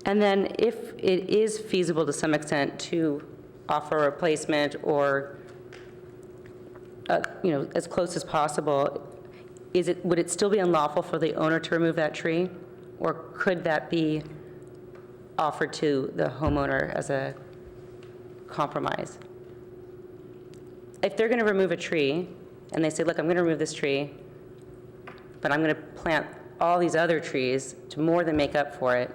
And then if it is feasible to some extent to offer a replacement or, as close as possible, would it still be unlawful for the owner to remove that tree? Or could that be offered to the homeowner as a compromise? If they're going to remove a tree and they say, look, I'm going to remove this tree, but I'm going to plant all these other trees to more than make up for it,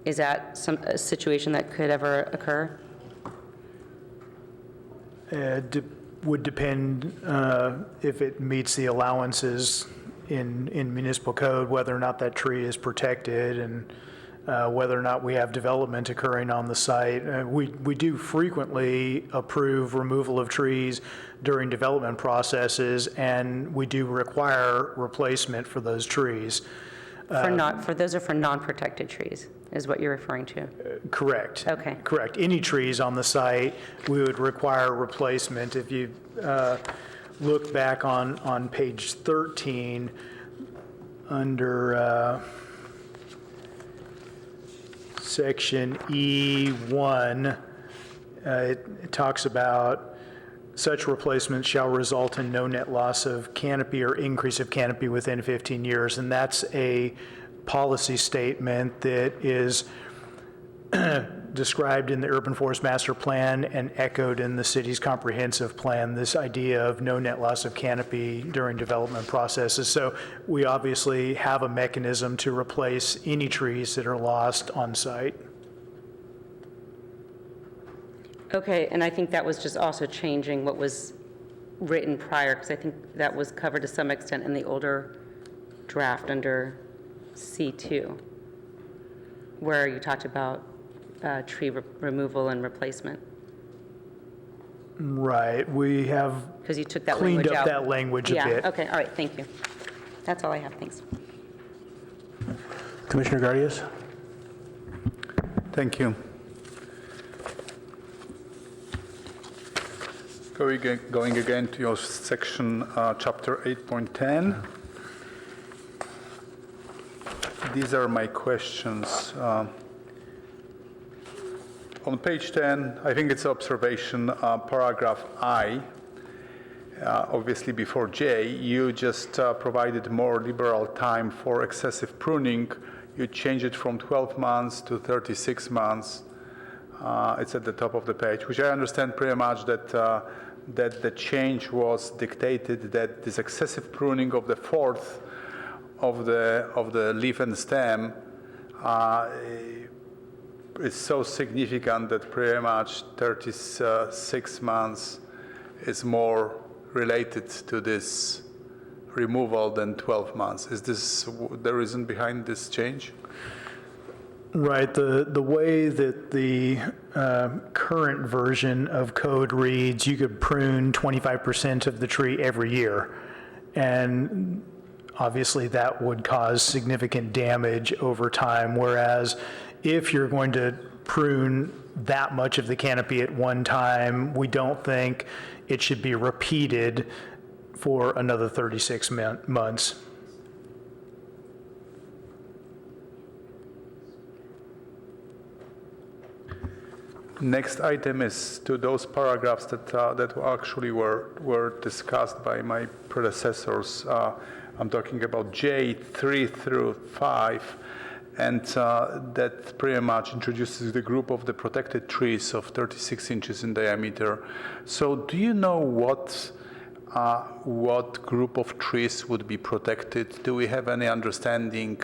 is that a situation that could ever occur? Would depend if it meets the allowances in municipal code, whether or not that tree is protected, and whether or not we have development occurring on the site. We do frequently approve removal of trees during development processes, and we do require replacement for those trees. Those are for non-protected trees, is what you're referring to? Correct. Okay. Correct. Any trees on the site, we would require replacement. If you look back on page 13, under section E1, it talks about such replacements shall result in no net loss of canopy or increase of canopy within 15 years. And that's a policy statement that is described in the Urban Forest Master Plan and echoed in the city's comprehensive plan, this idea of no net loss of canopy during development processes. So we obviously have a mechanism to replace any trees that are lost on site. Okay, and I think that was just also changing what was written prior, because I think that was covered to some extent in the older draft under C2, where you talked about tree removal and replacement. Right, we have Because you took that cleaned language up out. that language a bit. Yeah, okay, all right, thank you. That's all I have, thanks. Commissioner Gardias? Thank you. Going again to your section, chapter 8.10. These are my questions. On page 10, I think it's observation, paragraph I, obviously before J, you just provided more liberal time for excessive pruning. You changed it from 12 months to 36 months. It's at the top of the page, which I understand pretty much that that the change was dictated that this excessive pruning of the fourth of the leaf and stem is so significant that pretty much 36 months is more related to this removal than 12 months. Is this the reason behind this change? Right. The way that the current version of code reads, you could prune 25% of the tree every year. And obviously that would cause significant damage over time. Whereas if you're going to prune that much of the canopy at one time, we don't think it should be repeated for another 36 months. Next item is to those paragraphs that actually were discussed by my predecessors. I'm talking about J3 through 5, and that pretty much introduces the group of the protected trees of 36 inches in diameter. So do you know what group of trees would be protected? Do we have any understanding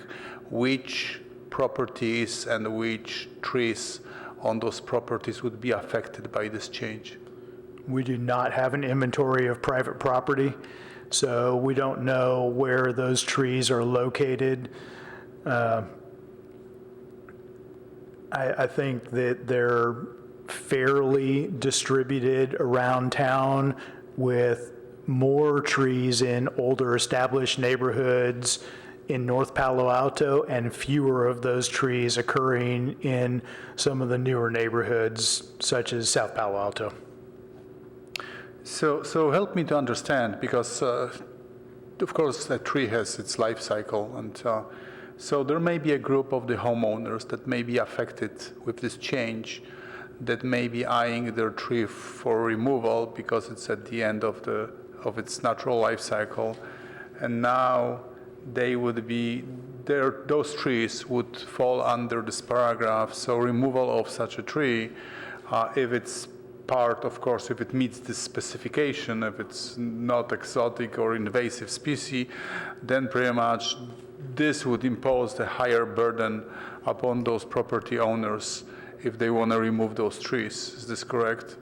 which properties and which trees on those properties would be affected by this change? We do not have an inventory of private property, so we don't know where those trees are located. I think that they're fairly distributed around town, with more trees in older established neighborhoods in North Palo Alto and fewer of those trees occurring in some of the newer neighborhoods such as South Palo Alto. So help me to understand, because of course a tree has its life cycle, and so there may be a group of the homeowners that may be affected with this change, that may be eyeing their tree for removal because it's at the end of its natural life cycle, and now they would be there. Those trees would fall under this paragraph. So removal of such a tree, if it's part, of course, if it meets this specification, if it's not exotic or invasive species, then pretty much this would impose a higher burden upon those property owners if they want to remove those trees. Is this correct?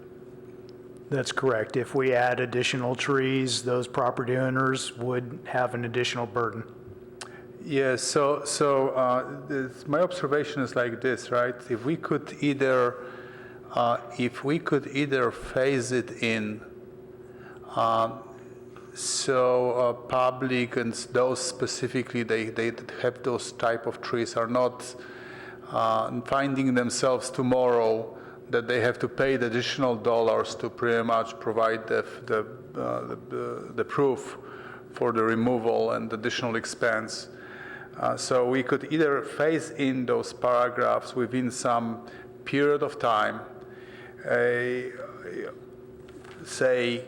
That's correct. If we add additional trees, those property owners would have an additional burden. Yes, my observation is like this, right? If we could either phase it in, public and those specifically, they have those type of trees are not finding themselves tomorrow that they have to pay the additional dollars to pretty much provide the proof for the removal and additional expense. So we could either phase in those paragraphs within some period of time, say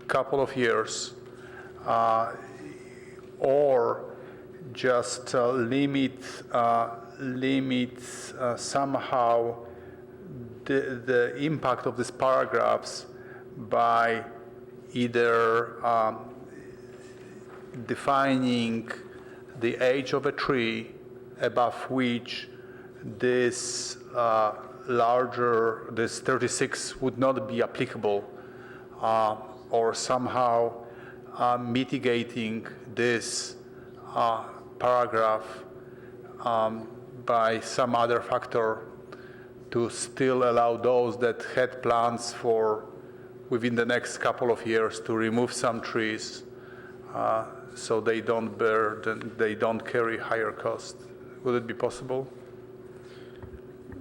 couple of years, or just limit somehow the impact of these paragraphs by either defining the age of a tree above which this 36 would not be applicable, or somehow mitigating this paragraph by some other factor to still allow those that had plans for within the next couple of years to remove some trees, so they don't carry higher cost. Would it be possible?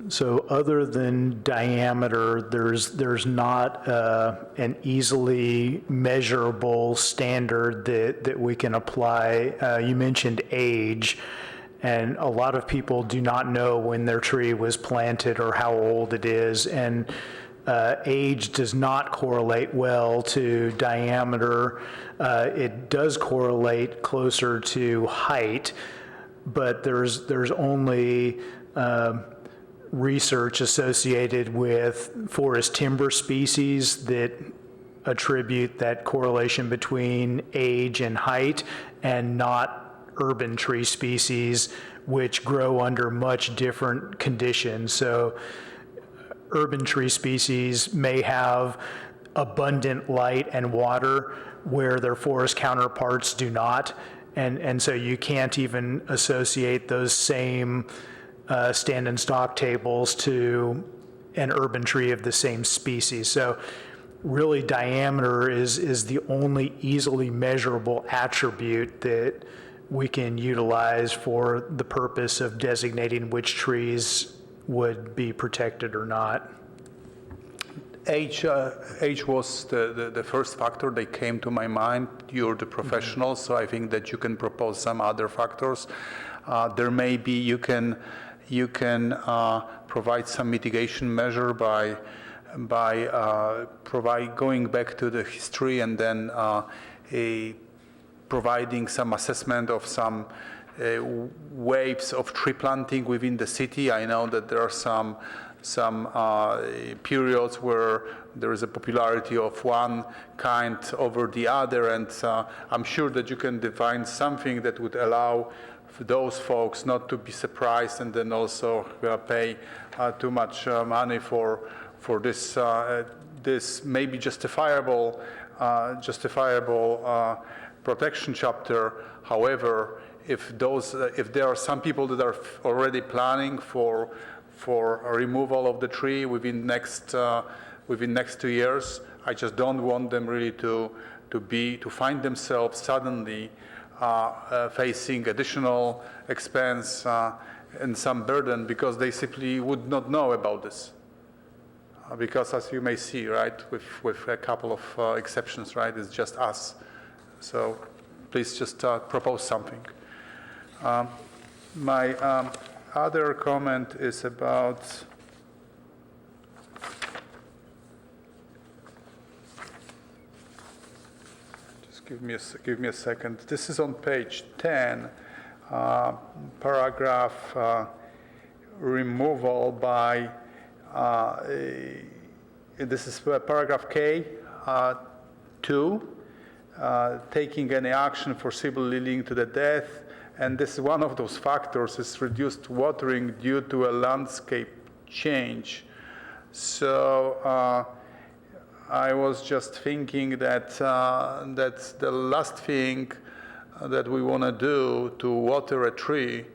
So other than diameter, there's not an easily measurable standard that we can apply. You mentioned age, and a lot of people do not know when their tree was planted or how old it is, and age does not correlate well to diameter. It does correlate closer to height, but there's only research associated with forest timber species that attribute that correlation between age and height, and not urban tree species, which grow under much different conditions. So urban tree species may have abundant light and water, where their forest counterparts do not. And so you can't even associate those same stand and stock tables to an urban tree of the same species. So really diameter is the only easily measurable attribute that we can utilize for the purpose of designating which trees would be protected or not. Age was the first factor that came to my mind. You're the professional, so I think that you can propose some other factors. There may be, you can provide some mitigation measure by going back to the history and then providing some assessment of some waves of tree planting within the city. I know that there are some periods where there is a popularity of one kind over the other, and I'm sure that you can define something that would allow for those folks not to be surprised and then also pay too much money for this this maybe justifiable protection chapter. However, if there are some people that are already planning for a removal of the tree within next 2 years, I just don't want them really to find themselves suddenly facing additional expense and some burden because they simply would not know about this. Because as you may see, right, with a couple of exceptions, right, it's just us. So please just propose something. My other comment is about just give me a second. This is on page 10, paragraph removal by this is paragraph K 2, taking any action foreseeably leading to the death. And this is one of those factors is reduced watering due to a landscape change. So I was just thinking that that's the last thing that we want to do to water a tree.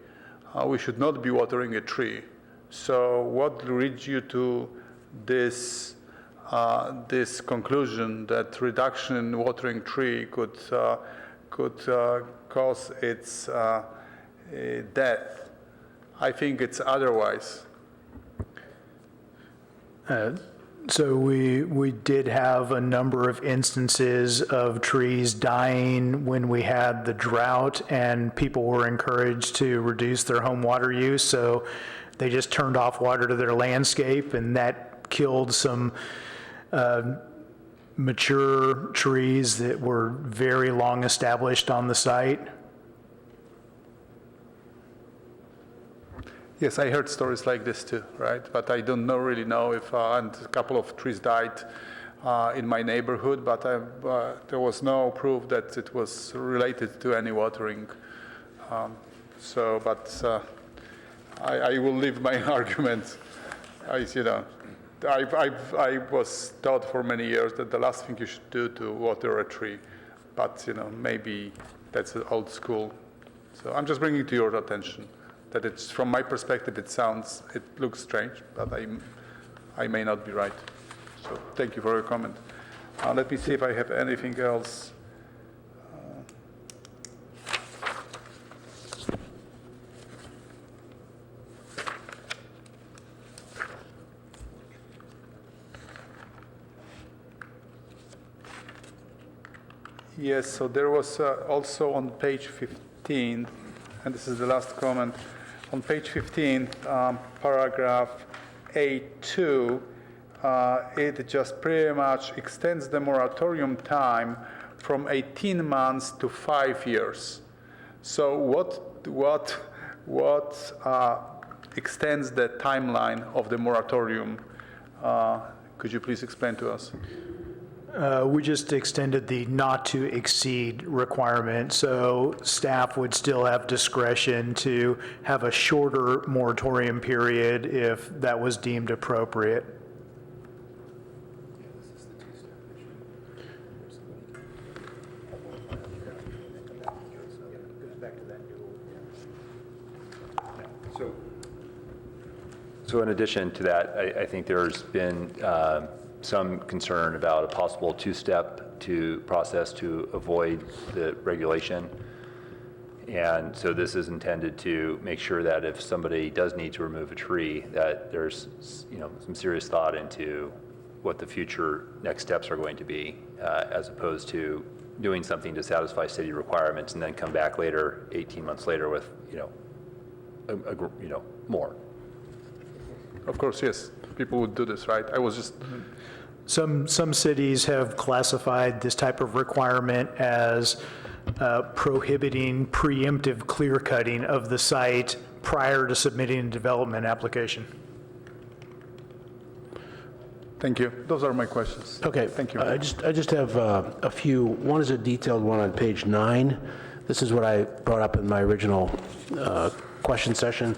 We should not be watering a tree. So what leads you to this this conclusion that reduction in watering tree could cause its death? I think it's otherwise. So we did have a number of instances of trees dying when we had the drought, and people were encouraged to reduce their home water use. So they just turned off water to their landscape, and that killed some mature trees that were very long established on the site. Yes, I heard stories like this too, right? But I don't really know if, and a couple of trees died in my neighborhood, but there was no proof that it was related to any watering. I will leave my argument. I was taught for many years that the last thing you should do to water a tree, but maybe that's old school. So I'm just bringing it to your attention that it's, from my perspective, it looks strange, but I may not be right. So thank you for your comment. Let me see if I have anything else. Yes, so there was also on page 15, and this is the last comment, on page 15, paragraph A2, it just pretty much extends the moratorium time from 18 months to 5 years. So what extends the timeline of the moratorium? Could you please explain to us? We just extended the not to exceed requirement, so staff would still have discretion to have a shorter moratorium period if that was deemed appropriate. So in addition to that, I think there's been some concern about a possible two-step process to avoid the regulation. And so this is intended to make sure that if somebody does need to remove a tree, that there's, some serious thought into what the future next steps are going to be, as opposed to doing something to satisfy city requirements and then come back later, 18 months later with, more. Of course, yes, people would do this, right? I was just, Some cities have classified this type of requirement as prohibiting preemptive clear cutting of the site prior to submitting a development application. thank you. Those are my questions. Okay. Thank you. I just have a few. One is a detailed one on page 9. This is what I brought up in my original question session.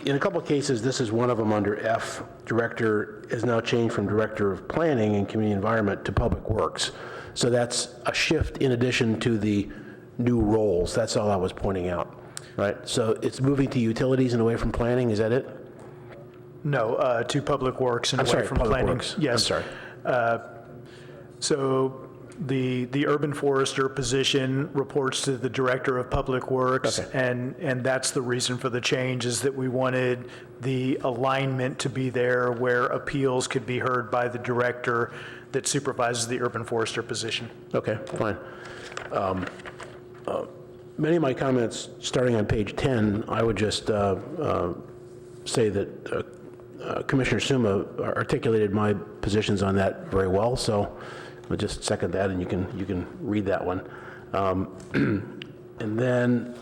In a couple of cases, this is one of them under F. Director is now changed from Director of Planning and Community Environment to Public Works. So that's a shift in addition to the new roles. That's all I was pointing out, right? So it's moving to utilities and away from planning, is that it? No, to Public Works and I'm away sorry, from Public planning. Works. Yes. I'm sorry. So the urban forester position reports to the Director of Public Works, Okay. and that's the reason for the change, is that we wanted the alignment to be there where appeals could be heard by the director that supervises the urban forester position. Okay, fine. Many of my comments, starting on page 10, I would just say that Commissioner Suma articulated my positions on that very well, so I'll just second that, and you can read that one. And then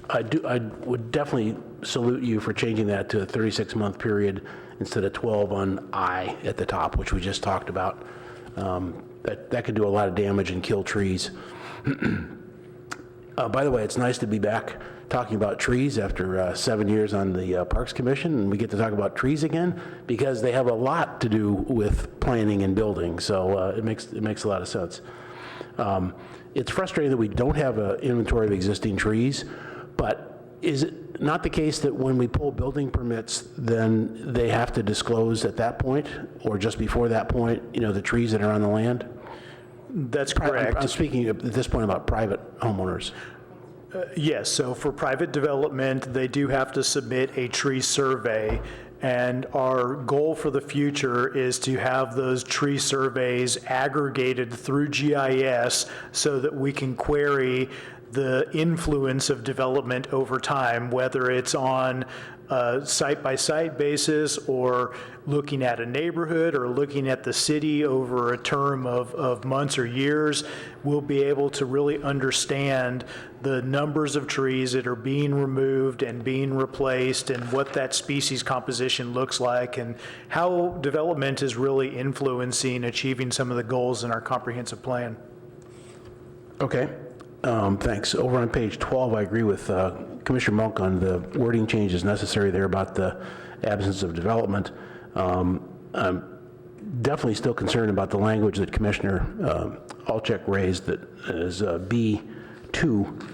I would definitely salute you for changing that to a 36-month period instead of 12 on I at the top, which we just talked about. That could do a lot of damage and kill trees. By the way, it's nice to be back talking about trees after 7 years on the Parks Commission, and we get to talk about trees again because they have a lot to do with planning and building, so it makes a lot of sense. It's frustrating that we don't have an inventory of existing trees, but is it not the case that when we pull building permits, then they have to disclose at that point, or just before that point, the trees that are on the land? That's correct. I'm speaking at this point about private homeowners. Yes, so for private development, they do have to submit a tree survey, and our goal for the future is to have those tree surveys aggregated through GIS so that we can query the influence of development over time, whether it's on a site-by-site basis or looking at a neighborhood or looking at the city over a term of months or years. We'll be able to really understand the numbers of trees that are being removed and being replaced and what that species composition looks like and how development is really influencing achieving some of the goals in our comprehensive plan. Okay. Thanks. Over on page 12, I agree with Commissioner Monk on the wording changes necessary there about the absence of development. I'm definitely still concerned about the language that Commissioner Alchek raised that is B2,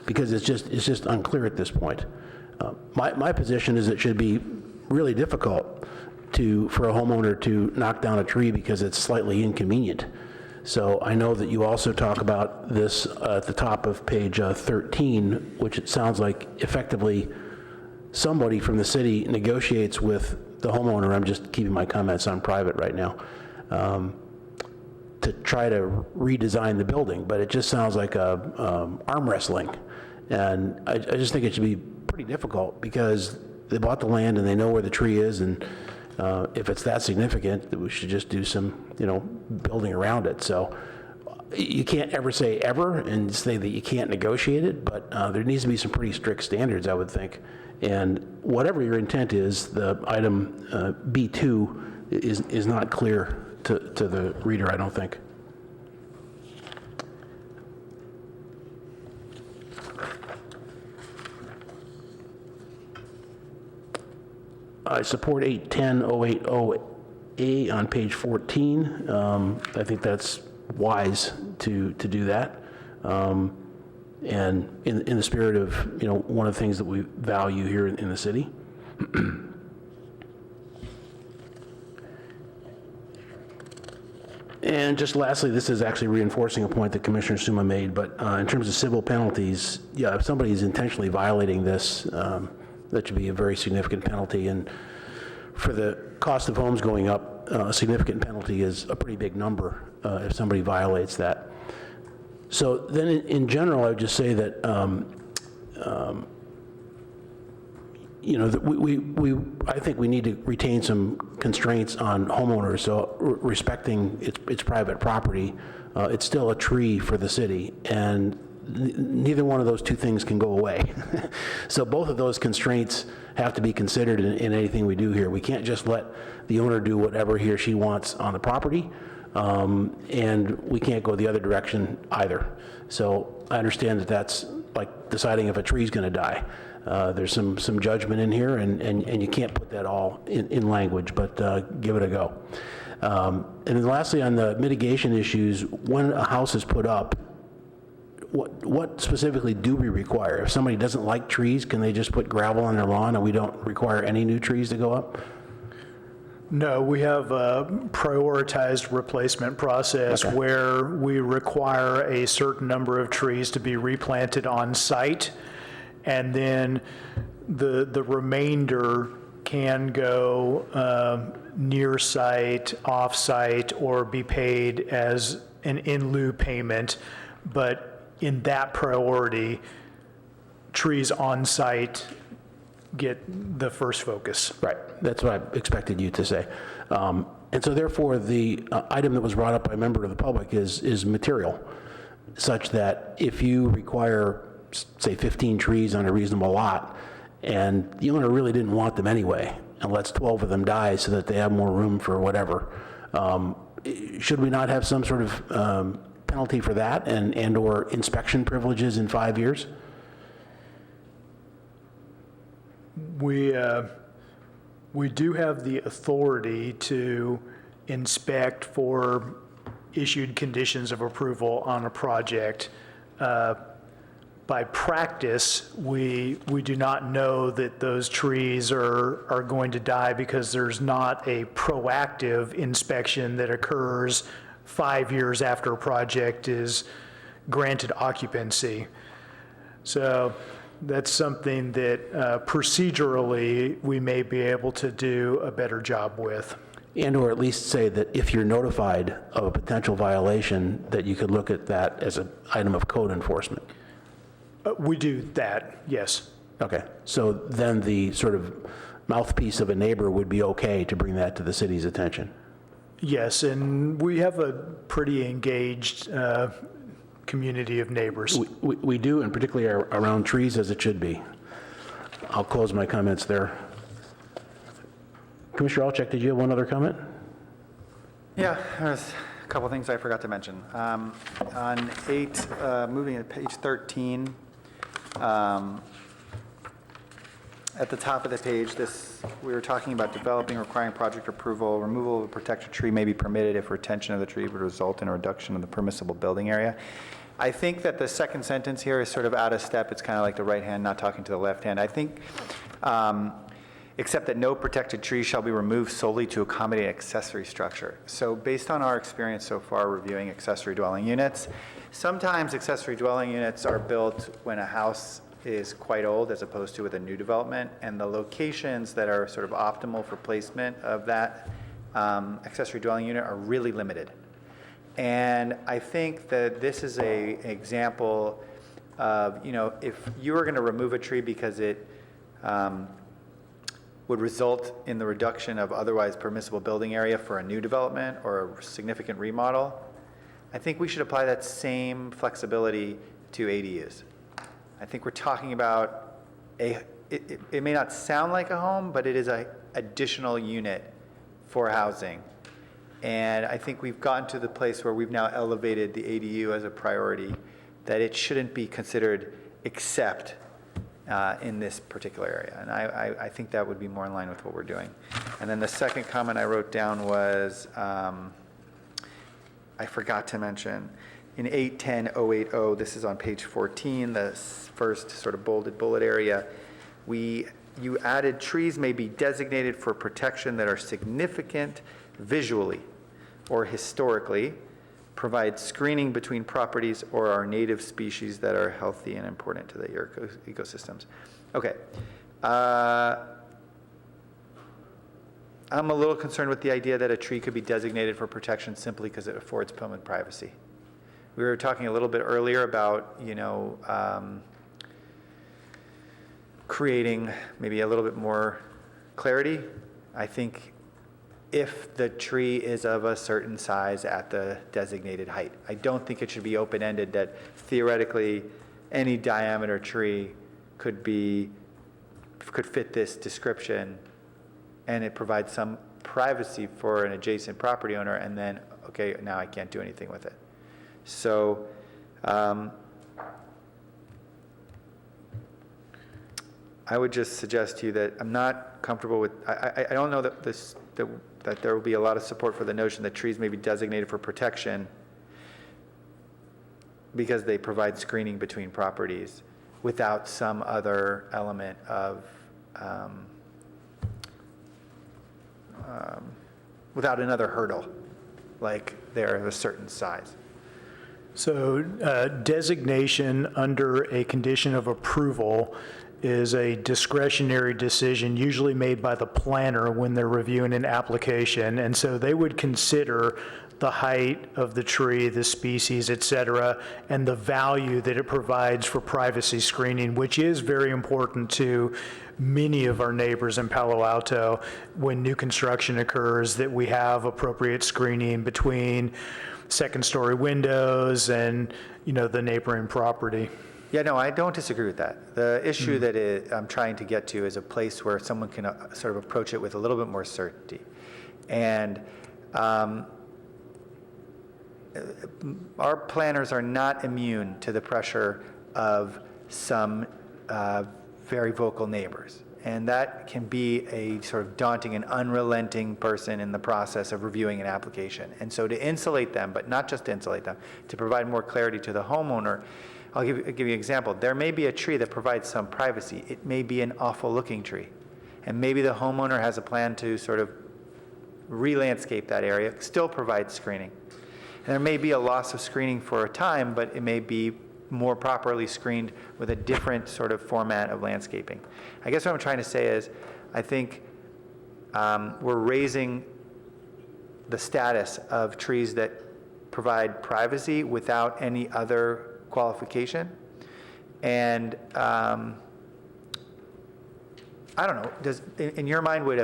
because it's just unclear at this point. My position is it should be really difficult for a homeowner to knock down a tree because it's slightly inconvenient. So I know that you also talk about this at the top of page 13, which it sounds like effectively somebody from the city negotiates with the homeowner. I'm just keeping my comments on private right now, to try to redesign the building, but it just sounds like arm wrestling. And I just think it should be pretty difficult because they bought the land and they know where the tree is, and if it's that significant, that we should just do some, building around it. So you can't ever say ever and say that you can't negotiate it, but there needs to be some pretty strict standards, I would think. And whatever your intent is, the item B2 is not clear to the reader, I don't think. I support 810-080A on page 14. I think that's wise to do that. and in the spirit of, one of the things that we value here in the city. And just lastly, this is actually reinforcing a point that Commissioner Suma made, but in terms of civil penalties, yeah, if somebody is intentionally violating this, that should be a very significant penalty. And for the cost of homes going up, a significant penalty is a pretty big number if somebody violates that. So then in general, I would just say that, I think we need to retain some constraints on homeowners. So respecting its private property, it's still a tree for the city, and neither one of those two things can go away. So both of those constraints have to be considered in anything we do here. We can't just let the owner do whatever he or she wants on the property, and we can't go the other direction either. So I understand that that's like deciding if a tree's going to die. There's some judgment in here, and you can't put that all in language, but give it a go. And then lastly, on the mitigation issues, when a house is put up, what specifically do we require? If somebody doesn't like trees, can they just put gravel on their lawn and we don't require any new trees to go up? No, we have a prioritized replacement process where we require a certain number of trees to be replanted on site, and then the remainder can go near site, off site, or be paid as an in lieu payment. But in that priority, trees on site get the first focus. Right, that's what I expected you to say. And so therefore, the item that was brought up by a member of the public is material, such that if you require, say, 15 trees on a reasonable lot, and the owner really didn't want them anyway, and lets 12 of them die so that they have more room for whatever, should we not have some sort of penalty for that and or inspection privileges in 5 years? We do have the authority to inspect for issued conditions of approval on a project. By practice, we do not know that those trees are going to die because there's not a proactive inspection that occurs 5 years after a project is granted occupancy. So that's something that procedurally we may be able to do a better job with. And or at least say that if you're notified of a potential violation, that you could look at that as an item of code enforcement. We do that, yes. Okay, so then the sort of mouthpiece of a neighbor would be okay to bring that to the city's attention? Yes, and we have a pretty engaged community of neighbors. We do, and particularly around trees, as it should be. I'll close my comments there. Commissioner Alcheck, did you have one other comment? Yeah, there's a couple things I forgot to mention. On 8, moving to page 13, at the top of the page, we were talking about developing, requiring project approval. Removal of a protected tree may be permitted if retention of the tree would result in a reduction of the permissible building area. I think that the second sentence here is sort of out of step. It's kind of like the right hand not talking to the left hand. I think, except that no protected tree shall be removed solely to accommodate accessory structure. So based on our experience so far reviewing accessory dwelling units, sometimes accessory dwelling units are built when a house is quite old as opposed to with a new development, and the locations that are sort of optimal for placement of that accessory dwelling unit are really limited. And I think that this is an example of, if you were going to remove a tree because it would result in the reduction of otherwise permissible building area for a new development or a significant remodel, I think we should apply that same flexibility to ADUs. I think we're talking about it may not sound like a home, but it is an additional unit for housing. And I think we've gotten to the place where we've now elevated the ADU as a priority, that it shouldn't be considered except in this particular area. And I think that would be more in line with what we're doing. And then the second comment I wrote down was, I forgot to mention, in 810-080, this is on page 14, the first sort of bolded bullet area, you added trees may be designated for protection that are significant visually or historically, provide screening between properties, or are native species that are healthy and important to the ecosystems. Okay. I'm a little concerned with the idea that a tree could be designated for protection simply because it affords public privacy. We were talking a little bit earlier about, creating maybe a little bit more clarity. I think if the tree is of a certain size at the designated height. I don't think it should be open-ended that theoretically any diameter tree could fit this description, and it provides some privacy for an adjacent property owner, and then, okay, now I can't do anything with it. So, I would just suggest to you that I'm not comfortable with, I don't know that that there will be a lot of support for the notion that trees may be designated for protection because they provide screening between properties without some other element of, without another hurdle, like they're of a certain size. So designation under a condition of approval is a discretionary decision usually made by the planner when they're reviewing an application. And so they would consider the height of the tree, the species, et cetera, and the value that it provides for privacy screening, which is very important to many of our neighbors in Palo Alto when new construction occurs, that we have appropriate screening between second-story windows and, the neighboring property. Yeah, no, I don't disagree with that. The issue that I'm trying to get to is a place where someone can sort of approach it with a little bit more certainty. And our planners are not immune to the pressure of some very vocal neighbors. And that can be a sort of daunting and unrelenting person in the process of reviewing an application. And so to insulate them, but not just to insulate them, to provide more clarity to the homeowner, I'll give you an example. There may be a tree that provides some privacy. It may be an awful looking tree. And maybe the homeowner has a plan to sort of re-landscape that area, still provide screening. And there may be a loss of screening for a time, but it may be more properly screened with a different sort of format of landscaping. I guess what I'm trying to say is, I think we're raising the status of trees that provide privacy without any other qualification. And I don't know, in your mind, would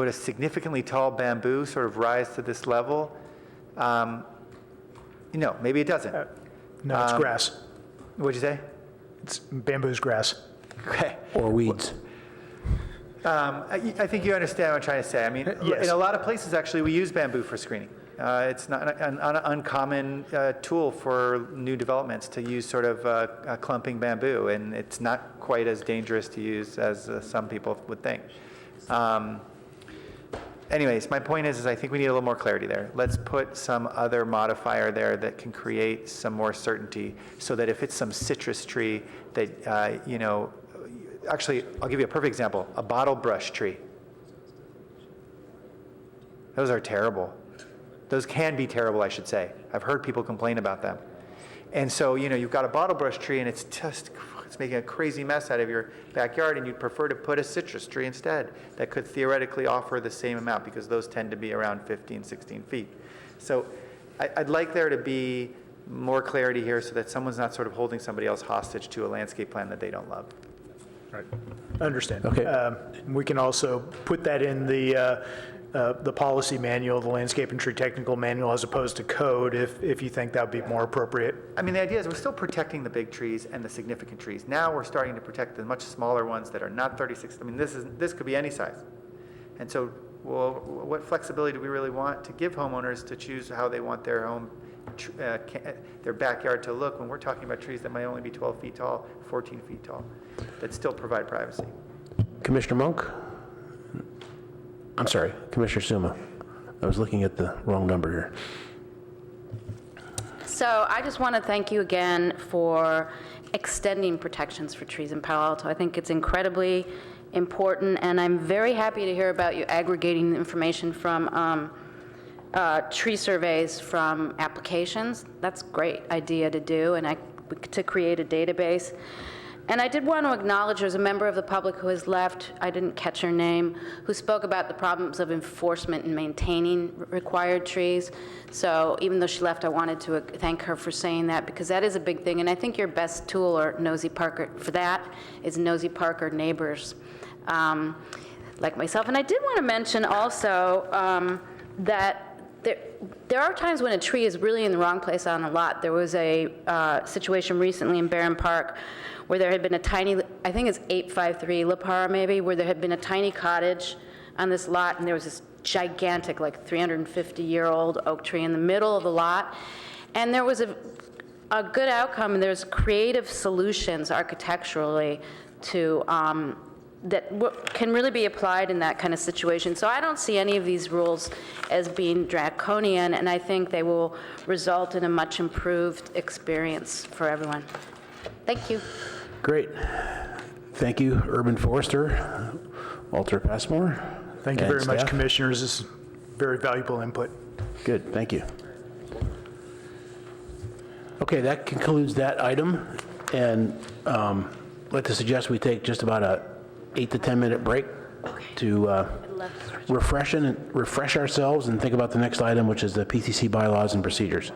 a significantly tall bamboo sort of rise to this level? Maybe it doesn't. No, it's grass. What'd you say? It's bamboo's grass. Okay. Or weeds. I think you understand what I'm trying to say. I mean, yes. In a lot of places, actually, we use bamboo for screening. It's not an uncommon tool for new developments to use sort of clumping bamboo, and it's not quite as dangerous to use as some people would think. Anyways, my point is I think we need a little more clarity there. Let's put some other modifier there that can create some more certainty, so that if it's some citrus tree that, actually, I'll give you a perfect example, a bottle brush tree. Those are terrible. Those can be terrible, I should say. I've heard people complain about them. And so, you've got a bottle brush tree and it's making a crazy mess out of your backyard, and you'd prefer to put a citrus tree instead that could theoretically offer the same amount, because those tend to be around 15, 16 feet. So I'd like there to be more clarity here so that someone's not sort of holding somebody else hostage to a landscape plan that they don't love. Right. I understand. Okay. We can also put that in the policy manual, the landscape and tree technical manual, as opposed to code, if you think that would be more appropriate. I mean, the idea is we're still protecting the big trees and the significant trees. Now we're starting to protect the much smaller ones that are not 36. I mean, this could be any size. And so, well, what flexibility do we really want to give homeowners to choose how they want their home, their backyard to look, when we're talking about trees that might only be 12 feet tall, 14 feet tall, that still provide privacy? Commissioner Monk? I'm sorry, Commissioner Suma. I was looking at the wrong number here. So I just want to thank you again for extending protections for trees in Palo Alto. I think it's incredibly important, and I'm very happy to hear about you aggregating information from tree surveys from applications. That's a great idea to do, and to create a database. And I did want to acknowledge there's a member of the public who has left, I didn't catch her name, who spoke about the problems of enforcement and maintaining required trees. So even though she left, I wanted to thank her for saying that, because that is a big thing. And I think your best tool, or Nosy Parker, for that is Nosy Parker neighbors like myself. And I did want to mention also that there are times when a tree is really in the wrong place on a lot. There was a situation recently in Barron Park where there had been a tiny, I think it's 853 La Parra maybe, where there had been a tiny cottage on this lot, and there was this gigantic, like 350-year-old oak tree in the middle of the lot. And there was a good outcome, and there's creative solutions architecturally to that can really be applied in that kind of situation. So I don't see any of these rules as being draconian, and I think they will result in a much improved experience for everyone. Thank you. Great. Thank you, Urban Forester, Walter Passmore. Thank you and very much, staff. Commissioners. This is very valuable input. Good, thank you. Okay, that concludes that item, and I'd like to suggest we take just about a 8 to 10 minute break to refresh ourselves and think about the next item, which is the PTC bylaws and procedures.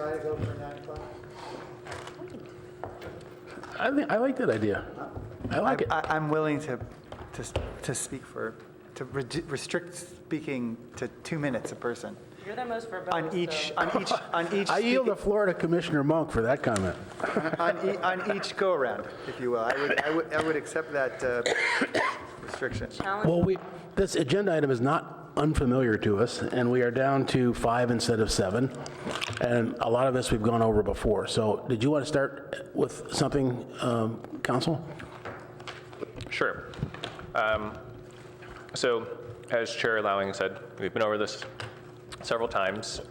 try to go for 9 o'clock? I like that idea. I like it. I'm willing to speak to restrict speaking to 2 minutes a person. You're the most verbose. On each I yield the floor to Commissioner Monk for that comment. on each go-around, if you will. I would accept that restriction. Well, this agenda item is not unfamiliar to us, and we are down to 5 instead of 7, and a lot of this we've gone over before. So did you want to start with something, Council? Sure. So, as Chair Lowing said, we've been over this several times,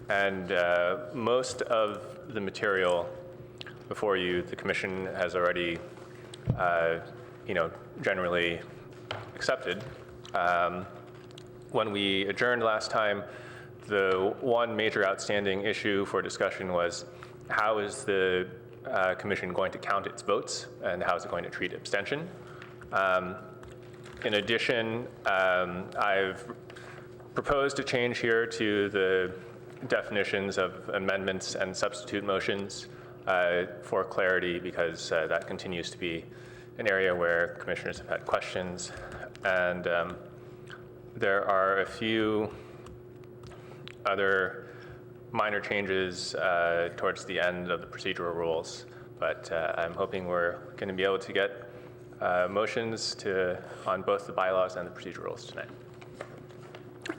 and most of the material before you, the Commission has already, generally accepted. When we adjourned last time, the one major outstanding issue for discussion was how is the Commission going to count its votes and how is it going to treat abstention? In addition, I've proposed a change here to the definitions of amendments and substitute motions for clarity, because that continues to be an area where commissioners have had questions. And there are a few other minor changes towards the end of the procedural rules, but I'm hoping we're going to be able to get motions on both the bylaws and the procedural rules tonight.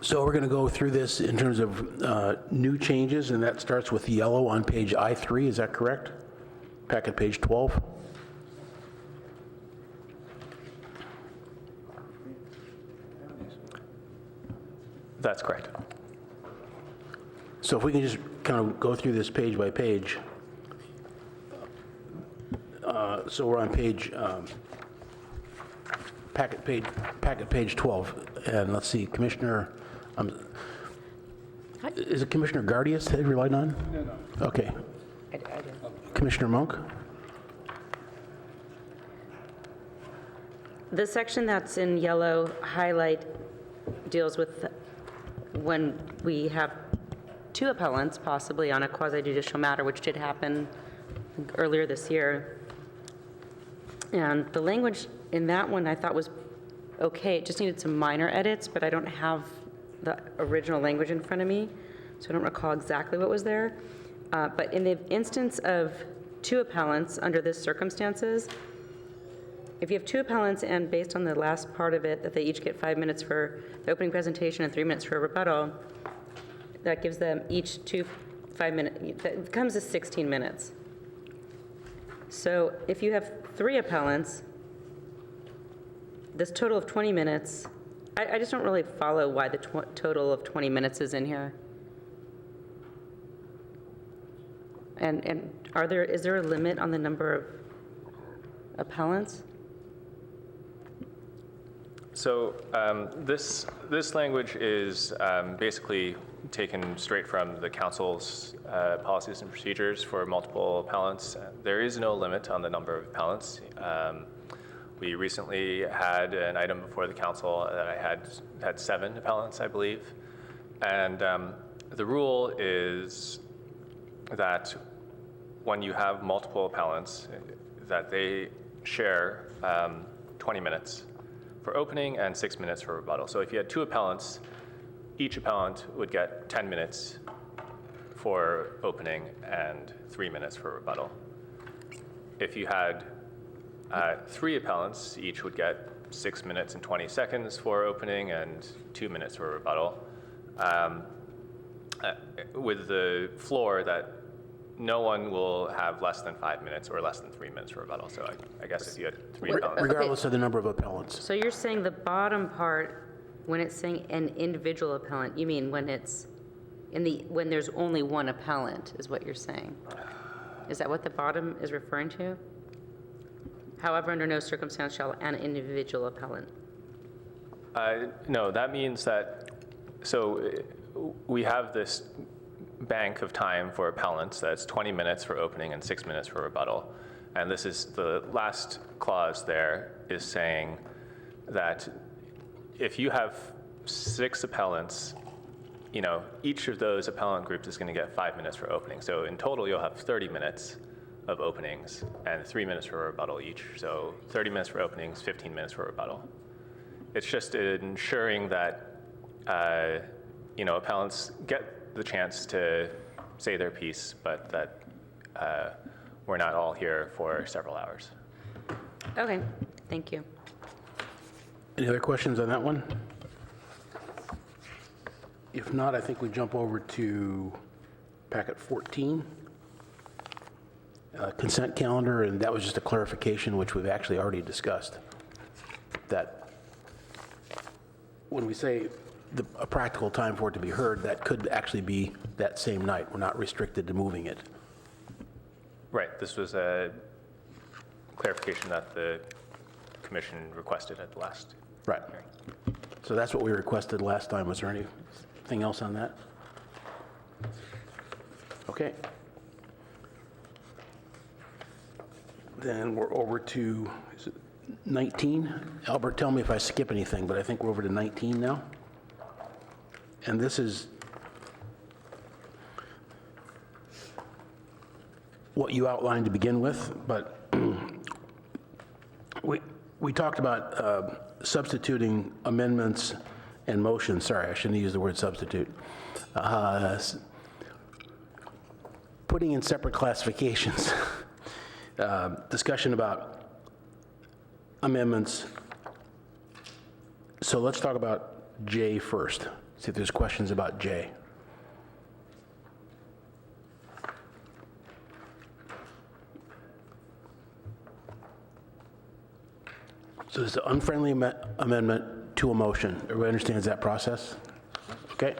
So we're going to go through this in terms of new changes, and that starts with yellow on page I3, is that correct? Packet page 12. That's correct. So if we can just kind of go through this page by page. So we're on packet page 12, and let's see, Commissioner, is it Commissioner Gardius that you relied on? No. Okay. I do. Commissioner Monk? The section that's in yellow highlight deals with when we have 2 appellants possibly on a quasi-judicial matter, which did happen earlier this year. And the language in that one I thought was okay. It just needed some minor edits, but I don't have the original language in front of me, so I don't recall exactly what was there. But in the instance of 2 appellants under this circumstances, if you have 2 appellants and based on the last part of it, that they each get 5 minutes for the opening presentation and 3 minutes for a rebuttal, that gives them each 5 minutes, that comes to 16 minutes. So if you have 3 appellants, this total of 20 minutes, I just don't really follow why the total of 20 minutes is in here. And is there a limit on the number of appellants? So this language is basically taken straight from the council's policies and procedures for multiple appellants. There is no limit on the number of appellants. We recently had an item before the council that I had 7 appellants, I believe. And the rule is that when you have multiple appellants, that they share 20 minutes for opening and 6 minutes for rebuttal. So if you had 2 appellants, each appellant would get 10 minutes for opening and 3 minutes for rebuttal. If you had 3 appellants, each would get 6 minutes and 20 seconds for opening and 2 minutes for rebuttal, with the floor that no one will have less than 5 minutes or less than 3 minutes for rebuttal. So I guess if you had 3 appellants. Regardless of the number of appellants. So you're saying the bottom part, when it's saying an individual appellant, you mean when it's when there's only one appellant, is what you're saying? Is that what the bottom is referring to? However, under no circumstance shall an individual appellant. No, that means that, so we have this bank of time for appellants that's 20 minutes for opening and 6 minutes for rebuttal. And this is the last clause there is saying that if you have 6 appellants each of those appellant groups is going to get 5 minutes for opening. So in total, you'll have 30 minutes of openings and 3 minutes for rebuttal each. So 30 minutes for openings, 15 minutes for rebuttal. It's just ensuring that, appellants get the chance to say their piece, but that we're not all here for several hours. Okay, thank you. Any other questions on that one? If not, I think we jump over to packet 14, consent calendar, and that was just a clarification, which we've actually already discussed. That when we say a practical time for it to be heard, that could actually be that same night. We're not restricted to moving it. Right, this was a clarification that the commission requested at the last Right. hearing. So that's what we requested last time. Was there anything else on that? Okay. Then we're over to, is it 19? Albert, tell me if I skip anything, but I think we're over to 19 now. And this is what you outlined to begin with, but we talked about substituting amendments and motions. Sorry, I shouldn't use the word substitute. Putting in separate classifications. Discussion about amendments. So let's talk about J first. See if there's questions about J. So this is an unfriendly amendment to a motion. Everybody understands that process? Okay.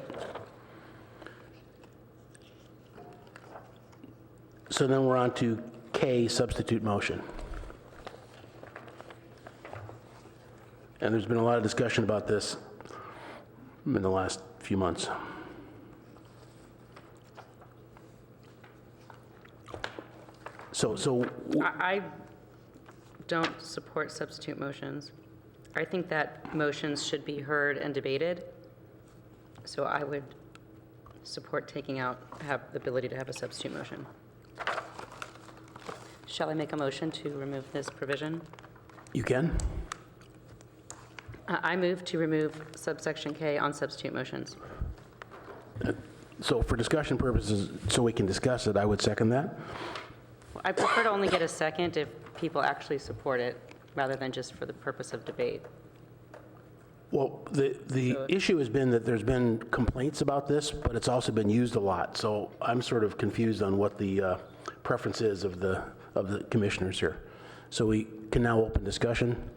So then we're on to K, substitute motion. And there's been a lot of discussion about this in the last few months. So I don't support substitute motions. I think that motions should be heard and debated. So I would support have the ability to have a substitute motion. Shall I make a motion to remove this provision? you can? I move to remove subsection K on substitute motions. So for discussion purposes, so we can discuss it, I would second that. I prefer to only get a second if people actually support it, rather than just for the purpose of debate. Well, the issue has been that there's been complaints about this, but it's also been used a lot. So I'm sort of confused on what the preference is of the commissioners here. So we can now open discussion.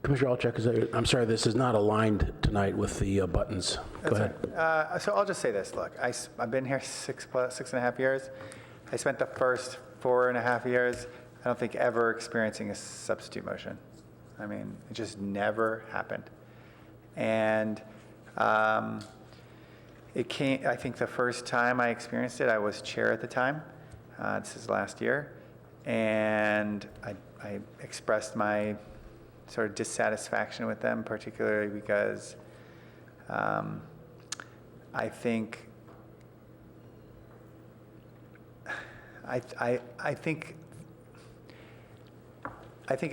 Commissioner Alchek, I'm sorry, this is not aligned tonight with the buttons. Go ahead. So I'll just say this, look, I've been here 6.5 years. I spent the first 4.5 years, I don't think ever experiencing a substitute motion. I mean, it just never happened. And it came, I think the first time I experienced it, I was chair at the time. This is last year. And I expressed my sort of dissatisfaction with them, particularly because I think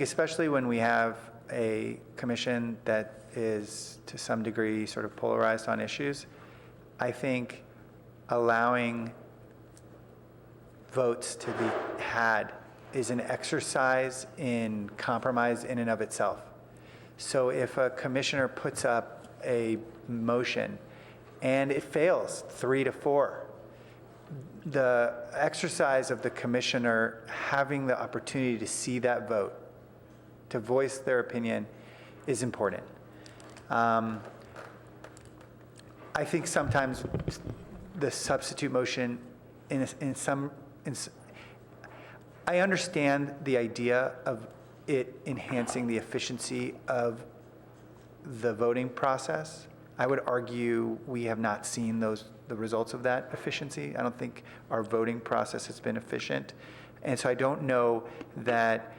especially when we have a commission that is to some degree sort of polarized on issues, I think allowing votes to be had is an exercise in compromise in and of itself. So if a commissioner puts up a motion and it fails 3-4, the exercise of the commissioner having the opportunity to see that vote, to voice their opinion, is important. I think sometimes the substitute motion I understand the idea of it enhancing the efficiency of the voting process. I would argue we have not seen the results of that efficiency. I don't think our voting process has been efficient. And so I don't know that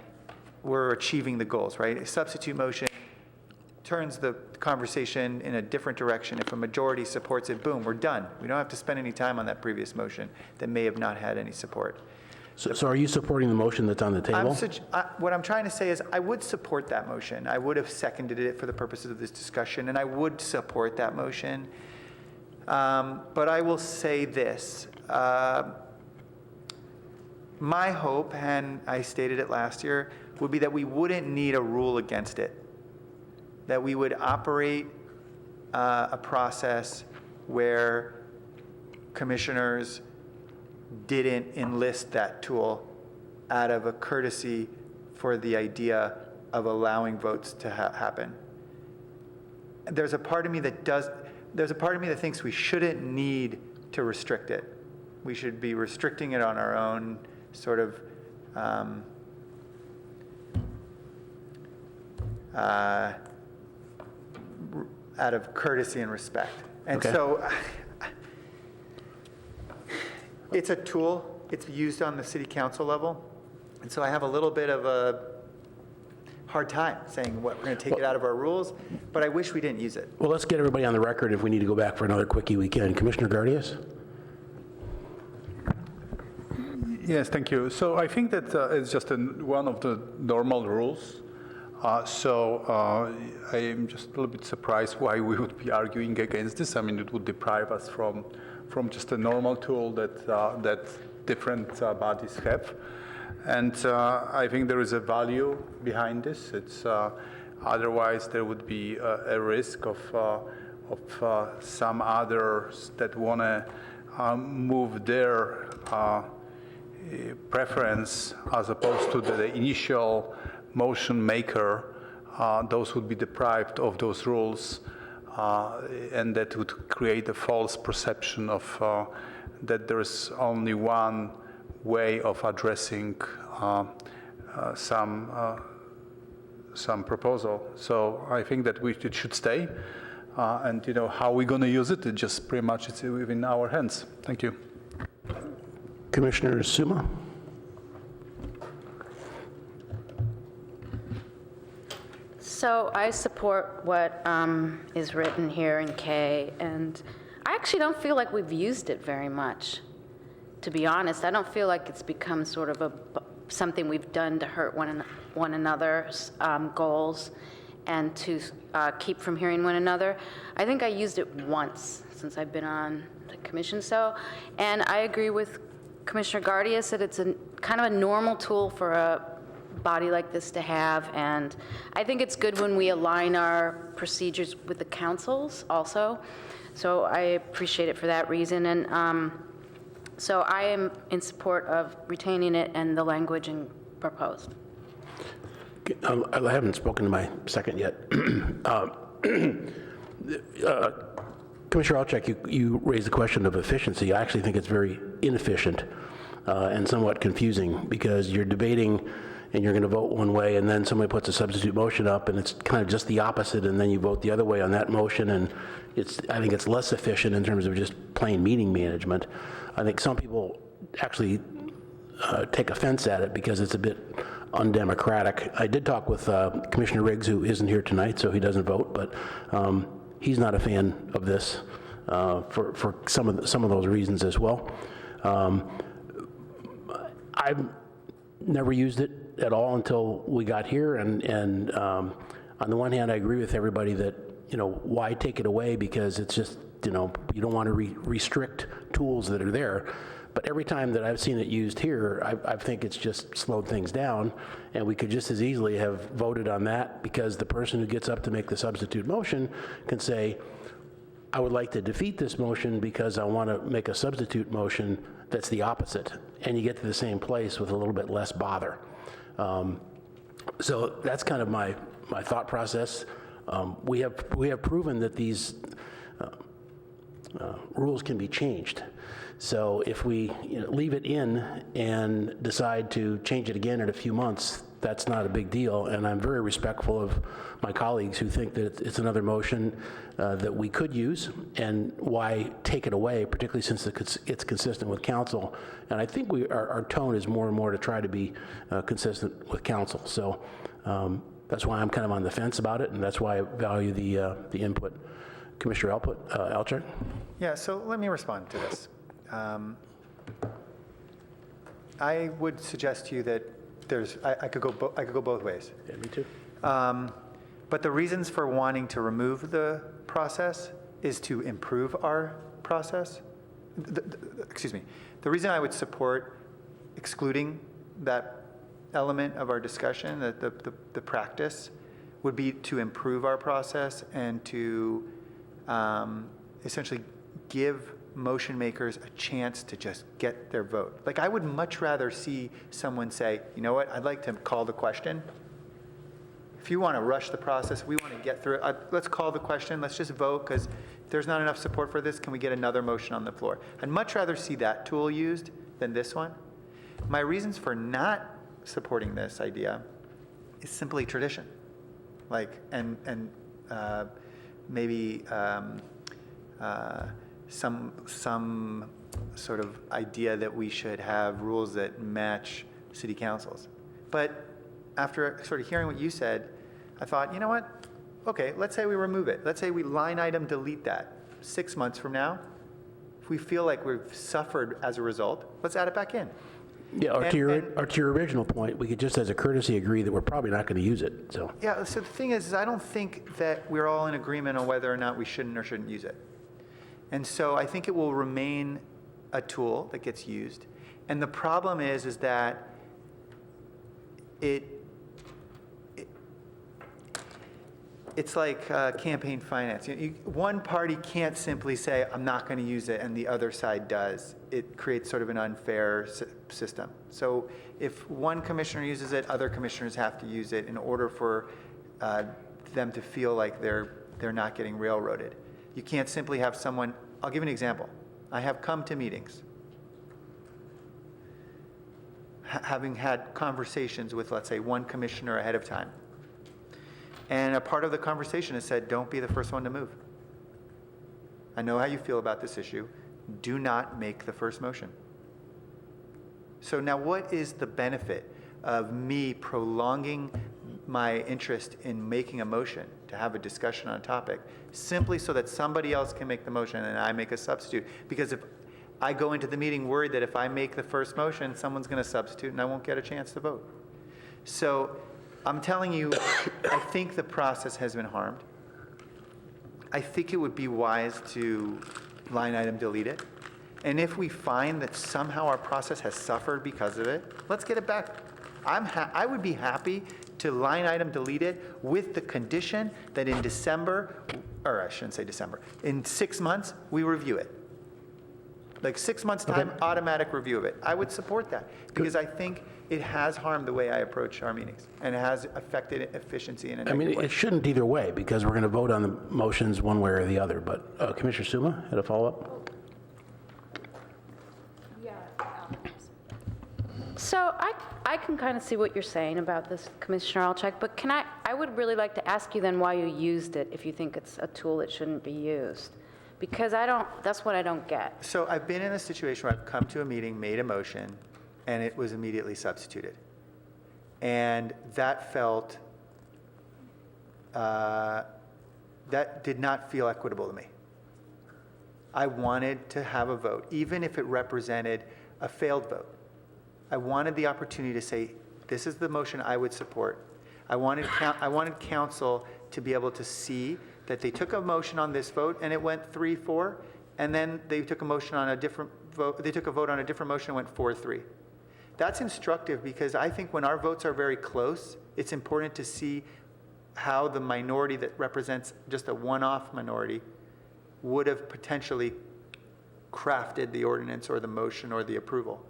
we're achieving the goals, right? A substitute motion turns the conversation in a different direction. If a majority supports it, boom, we're done. We don't have to spend any time on that previous motion that may have not had any support. So are you supporting the motion that's on the table? What I'm trying to say is I would support that motion. I would have seconded it for the purposes of this discussion, and I would support that motion. But I will say this. My hope, and I stated it last year, would be that we wouldn't need a rule against it. That we would operate a process where commissioners didn't enlist that tool out of a courtesy for the idea of allowing votes to happen. There's a part of me that thinks we shouldn't need to restrict it. We should be restricting it on our own sort of out of courtesy and respect. And so it's a tool. It's used on the city council level. And so I have a little bit of a hard time saying what we're going to take it out of our rules, but I wish we didn't use it. Well, let's get everybody on the record if we need to go back for another quickie weekend. Commissioner Gardias? Yes, thank you. So I think that it's just one of the normal rules. I am just a little bit surprised why we would be arguing against this. I mean, it would deprive us from just a normal tool that different bodies have. And I think there is a value behind this. It's otherwise there would be a risk of some others that want to move their preference as opposed to the initial motion maker. Those would be deprived of those rules, and that would create a false perception of that there is only one way of addressing some proposal. So I think that it should stay, and how we're going to use it, it just pretty much it's within our hands. Thank you. Commissioner Suma? So I support what is written here in K, and I actually don't feel like we've used it very much. To be honest, I don't feel like it's become sort of something we've done to hurt one another's goals and to keep from hearing one another. I think I used it once since I've been on the commission. And I agree with Commissioner Gardias that it's kind of a normal tool for a body like this to have, and I think it's good when we align our procedures with the councils also. So I appreciate it for that reason, and so I am in support of retaining it and the language proposed. I haven't spoken to my second yet. Commissioner Alchek, you raised the question of efficiency. I actually think it's very inefficient and somewhat confusing, because you're debating and you're going to vote one way, and then somebody puts a substitute motion up, and it's kind of just the opposite, and then you vote the other way on that motion, and I think it's less efficient in terms of just plain meeting management. I think some people actually take offense at it because it's a bit undemocratic. I did talk with Commissioner Riggs, who isn't here tonight, so he doesn't vote, but he's not a fan of this for some of those reasons as well. I've never used it at all until we got here, and on the one hand, I agree with everybody that, why take it away, because it's just, you don't want to restrict tools that are there. But every time that I've seen it used here, I think it's just slowed things down, and we could just as easily have voted on that, because the person who gets up to make the substitute motion can say, I would like to defeat this motion because I want to make a substitute motion that's the opposite, and you get to the same place with a little bit less bother. So that's kind of my thought process. We have proven that these rules can be changed. So if we leave it in and decide to change it again in a few months, that's not a big deal. And I'm very respectful of my colleagues who think that it's another motion that we could use, and why take it away, particularly since it's consistent with council. And I think our tone is more and more to try to be consistent with council. So That's why I'm kind of on the fence about it, and that's why I value the input. Commissioner Alchuk? Yeah, so let me respond to this. I would suggest to you that I could go both ways. Yeah, me too. But the reasons for wanting to remove the process is to improve our process. Excuse me. The reason I would support excluding that element of our discussion, the practice, would be to improve our process and to essentially give motion makers a chance to just get their vote. Like, I would much rather see someone say, you know what, I'd like to call the question. If you want to rush the process, we want to get through it, let's call the question, let's just vote, because if there's not enough support for this, can we get another motion on the floor? I'd much rather see that tool used than this one. My reasons for not supporting this idea is simply tradition. Like, and maybe some sort of idea that we should have rules that match city councils. But after sort of hearing what you said, I thought, you know what? Okay, let's say we remove it. Let's say we line item delete that. 6 months from now, if we feel like we've suffered as a result, let's add it back in. Yeah, or to your original point, we could just as a courtesy agree that we're probably not going to use it, so. Yeah, so the thing is I don't think that we're all in agreement on whether or not we shouldn't or shouldn't use it. And so I think it will remain a tool that gets used. And the problem is that it's like campaign finance. One party can't simply say, I'm not going to use it, and the other side does. It creates sort of an unfair system. So if one commissioner uses it, other commissioners have to use it in order for them to feel like they're not getting railroaded. You can't simply have someone, I'll give you an example. I have come to meetings having had conversations with, let's say, one commissioner ahead of time. And a part of the conversation has said, don't be the first one to move. I know how you feel about this issue. Do not make the first motion. So now what is the benefit of me prolonging my interest in making a motion to have a discussion on a topic simply so that somebody else can make the motion and I make a substitute? Because if I go into the meeting worried that if I make the first motion, someone's going to substitute and I won't get a chance to vote. So I'm telling you, I think the process has been harmed. I think it would be wise to line item delete it. And if we find that somehow our process has suffered because of it, let's get it back. I would be happy to line item delete it with the condition that in December, or I shouldn't say December, in 6 months, we review it. Like 6 months time, automatic review of it. I would support that because I think it has harmed the way I approach our meetings and it has affected efficiency in a negative way. It shouldn't either way because we're going to vote on the motions one way or the other. But Commissioner Suma had a follow-up? So I can kind of see what you're saying about this, Commissioner Alchuk, but I would really like to ask you then why you used it if you think it's a tool that shouldn't be used. Because that's what I don't get. So I've been in a situation where I've come to a meeting, made a motion, and it was immediately substituted. And that felt, that did not feel equitable to me. I wanted to have a vote, even if it represented a failed vote. I wanted the opportunity to say, this is the motion I would support. I wanted council to be able to see that they took a motion on this vote and it went 3-4, and then they took a motion on a different vote, they took a vote on a different motion and went 4-3. That's instructive because I think when our votes are very close, it's important to see how the minority that represents just a one-off minority would have potentially crafted the ordinance or the motion or the approval.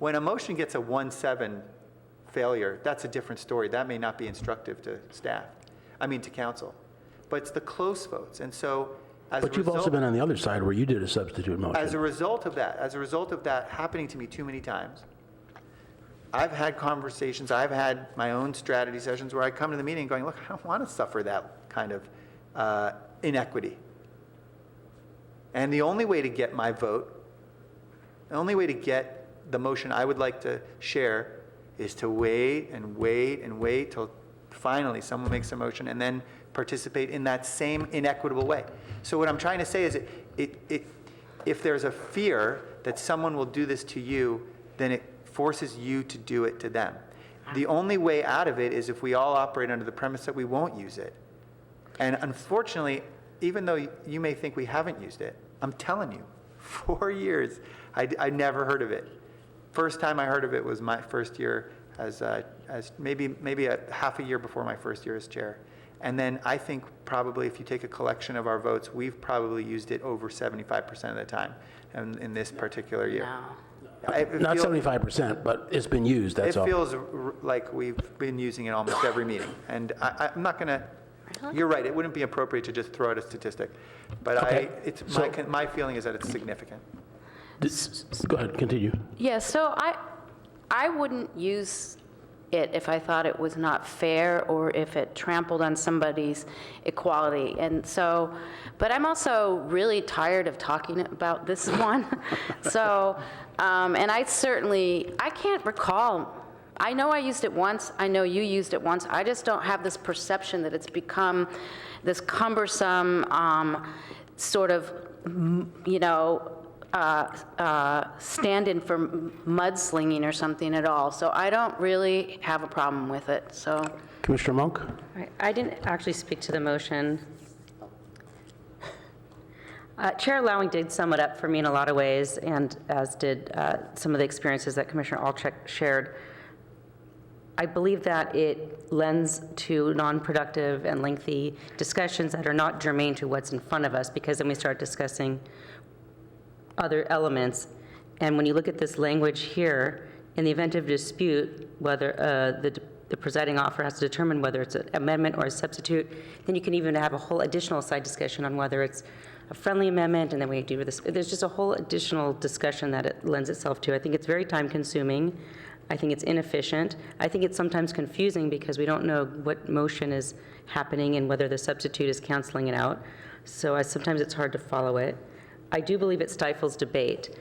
When a motion gets a 1-7 failure, that's a different story. That may not be instructive to to council. But it's the close votes. And so But you've also been on the other side where you did a substitute motion. As a result of that happening to me too many times, I've had conversations, I've had my own strategy sessions where I come to the meeting going, look, I don't want to suffer that kind of inequity. And the only way to get my vote, the only way to get the motion I would like to share is to wait and wait and wait till finally, someone makes a motion and then participate in that same inequitable way. So what I'm trying to say is if there's a fear that someone will do this to you, then it forces you to do it to them. The only way out of it is if we all operate under the premise that we won't use it. And unfortunately, even though you may think we haven't used it, I'm telling you, 4 years, I never heard of it. First time I heard of it was my first year as maybe a half a year before my first year as chair. And then I think probably if you take a collection of our votes, we've probably used it over 75% of the time in this particular year. Not 75%, but it's been used, that's all. It feels like we've been using it almost every meeting. And I'm not going to, you're right, it wouldn't be appropriate to just throw out a statistic. But Okay. My feeling is that it's significant. Go ahead, continue. Yeah, so I wouldn't use it if I thought it was not fair or if it trampled on somebody's equality. And so, but I'm also really tired of talking about this one. So, and I can't recall. I know I used it once. I know you used it once. I just don't have this perception that it's become this cumbersome sort of, stand-in for mudslinging or something at all. So I don't really have a problem with it, so. Commissioner Monk? I didn't actually speak to the motion. Chair Lowing did sum it up for me in a lot of ways, and as did some of the experiences that Commissioner Alcheck shared. I believe that it lends to non-productive and lengthy discussions that are not germane to what's in front of us, because then we start discussing other elements. And when you look at this language here, in the event of dispute, whether the presiding officer has to determine whether it's an amendment or a substitute, then you can even have a whole additional side discussion on whether it's a friendly amendment, and then we do this. There's just a whole additional discussion that it lends itself to. I think it's very time-consuming. I think it's inefficient. I think it's sometimes confusing because we don't know what motion is happening and whether the substitute is canceling it out. So sometimes it's hard to follow it. I do believe it stifles debate.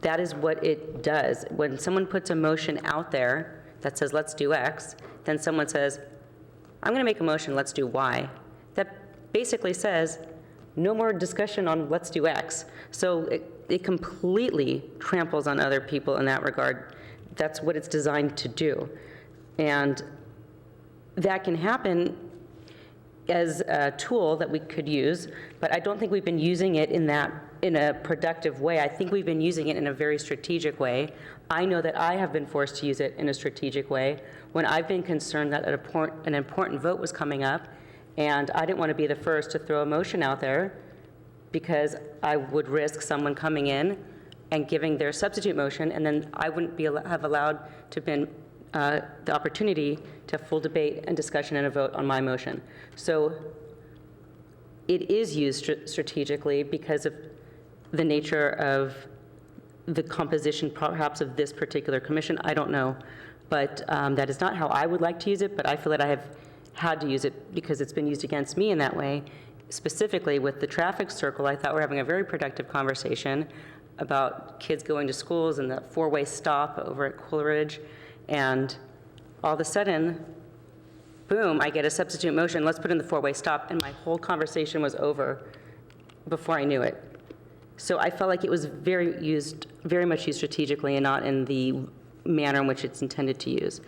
That is what it does. When someone puts a motion out there that says, let's do X, then someone says, I'm going to make a motion, let's do Y. That basically says, no more discussion on let's do X. So it completely tramples on other people in that regard. That's what it's designed to do. And that can happen as a tool that we could use, but I don't think we've been using it in a productive way. I think we've been using it in a very strategic way. I know that I have been forced to use it in a strategic way when I've been concerned that an important vote was coming up, and I didn't want to be the first to throw a motion out there because I would risk someone coming in and giving their substitute motion, and then I wouldn't have allowed to been the opportunity to have full debate and discussion and a vote on my motion. So it is used strategically because of the nature of the composition perhaps of this particular commission. I don't know, but that is not how I would like to use it, but I feel that I have had to use it because it's been used against me in that way. Specifically with the traffic circle, I thought we were having a very productive conversation about kids going to schools and the four-way stop over at Coleridge. And all of a sudden, boom, I get a substitute motion, let's put in the four-way stop, and my whole conversation was over before I knew it. So I felt like it was very much used strategically and not in the manner in which it's intended to use.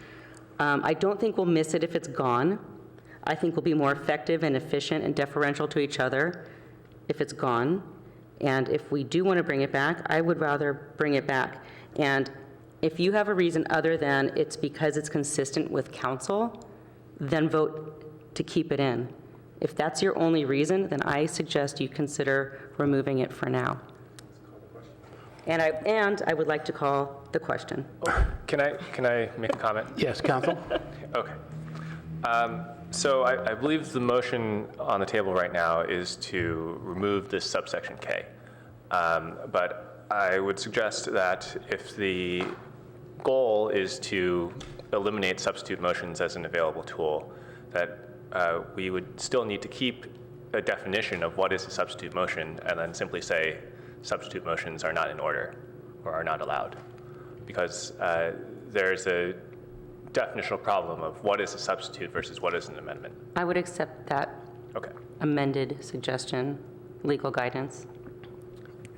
I don't think we'll miss it if it's gone. I think we'll be more effective and efficient and deferential to each other if it's gone. And if we do want to bring it back, I would rather bring it back. And if you have a reason other than it's because it's consistent with council, then vote to keep it in. If that's your only reason, then I suggest you consider removing it for now. And I would like to call the question. Can I make a comment? Yes, counsel. Okay. So I believe the motion on the table right now is to remove this subsection K. But I would suggest that if the goal is to eliminate substitute motions as an available tool, that we would still need to keep a definition of what is a substitute motion and then simply say substitute motions are not in order or are not allowed. Because there's a definitional problem of what is a substitute versus what is an amendment. I would accept that Okay. amended suggestion, legal guidance.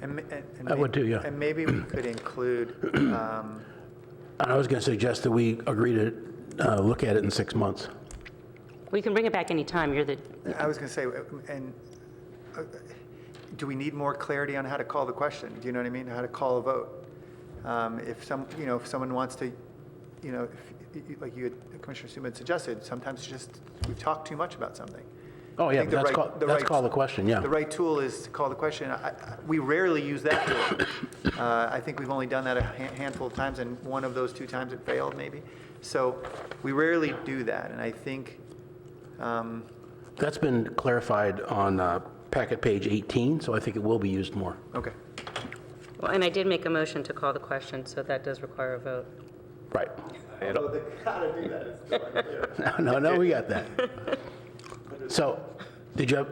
I would too, yeah. And maybe we could include, I was going to suggest that we agree to look at it in 6 months. We can bring it back anytime. You're the, I was going to say, and do we need more clarity on how to call the question? Do you know what I mean? How to call a vote? If someone wants to, like Commissioner Suman suggested, sometimes just we've talked too much about something. Oh, yeah, that's call the question, yeah. The right tool is to call the question. We rarely use that tool. I think we've only done that a handful of times, and one of those 2 times it failed, maybe. So we rarely do that, and I think... That's been clarified on packet page 18, so I think it will be used more. Okay. well, and I did make a motion to call the question, so that does require a vote. Right. Although they gotta do that, it's still unclear. No, we got that. So,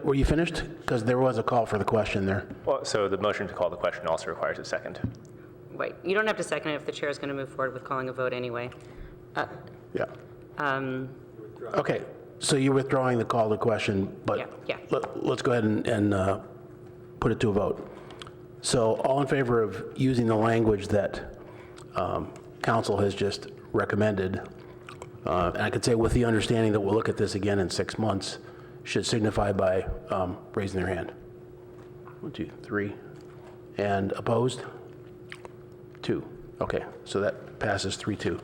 were you finished? Because there was a call for the question there. Well, so the motion to call the question also requires a second. Wait, you don't have to second it if the chair is going to move forward with calling a vote anyway. Yeah. Okay, so you're withdrawing the call to question, but Yeah. let's go ahead and put it to a vote. So all in favor of using the language that council has just recommended, and I could say with the understanding that we'll look at this again in 6 months, should signify by raising their hand. 1, 2, 3. And opposed? 2. Okay, so that passes 3-2.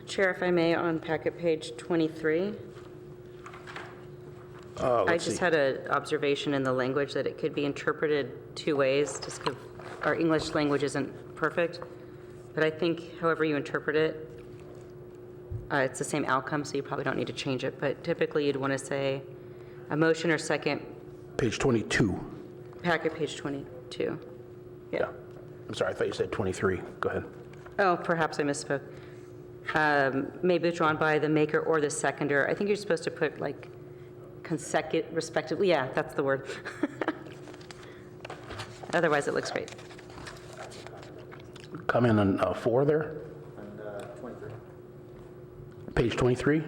Chair, if I may, on packet page 23, I just had an observation in the language that it could be interpreted 2 ways, just because our English language isn't perfect. But I think however you interpret it, it's the same outcome, so you probably don't need to change it. But typically, you'd want to say a motion or second. Page 22. Packet page 22. Yeah. I'm sorry, I thought you said 23. Go ahead. Oh, perhaps I misspoke. May be withdrawn by the maker or the seconder. I think you're supposed to put like consecutive, respectively. Yeah, that's the word. Otherwise, it looks great. Comment on 4 there? And 23. Page 23?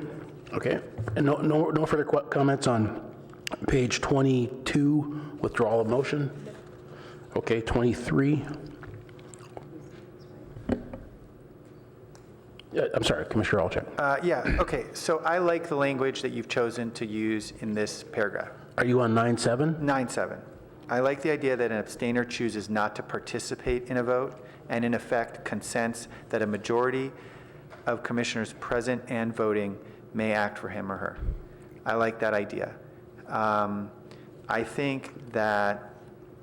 Okay. And no further comments on page 22, withdrawal of motion? Okay, 23. I'm sorry, Commissioner Alchek. Yeah, okay, so I like the language that you've chosen to use in this paragraph. Are you on 9-7? 9-7. I like the idea that an abstainer chooses not to participate in a vote and in effect consents that a majority of commissioners present and voting may act for him or her. I like that idea. I think that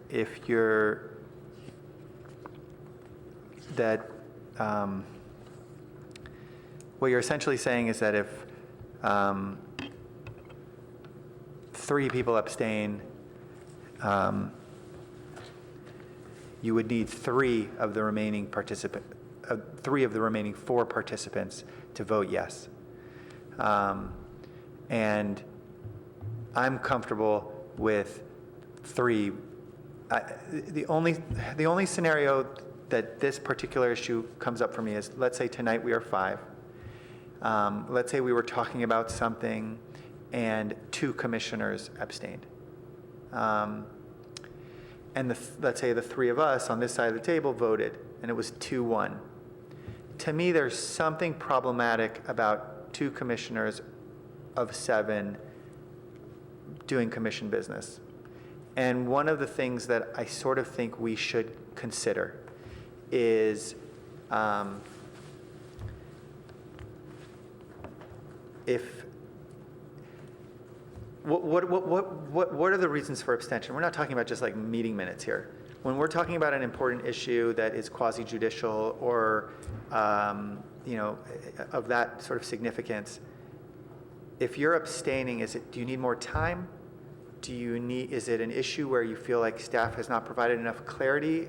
if you're, what you're essentially saying is that if 3 people abstain, you would need 3 of the remaining 4 participants to vote yes. And I'm comfortable with 3. The only scenario that this particular issue comes up for me is, let's say tonight we are 5. Let's say we were talking about something and 2 commissioners abstained. And let's say the 3 of us on this side of the table voted, and it was 2-1. To me, there's something problematic about 2 commissioners of 7 doing commission business. And one of the things that I sort of think we should consider is what are the reasons for abstention? We're not talking about just like meeting minutes here. When we're talking about an important issue that is quasi-judicial or of that sort of significance, if you're abstaining, do you need more time? Is it an issue where you feel like staff has not provided enough clarity?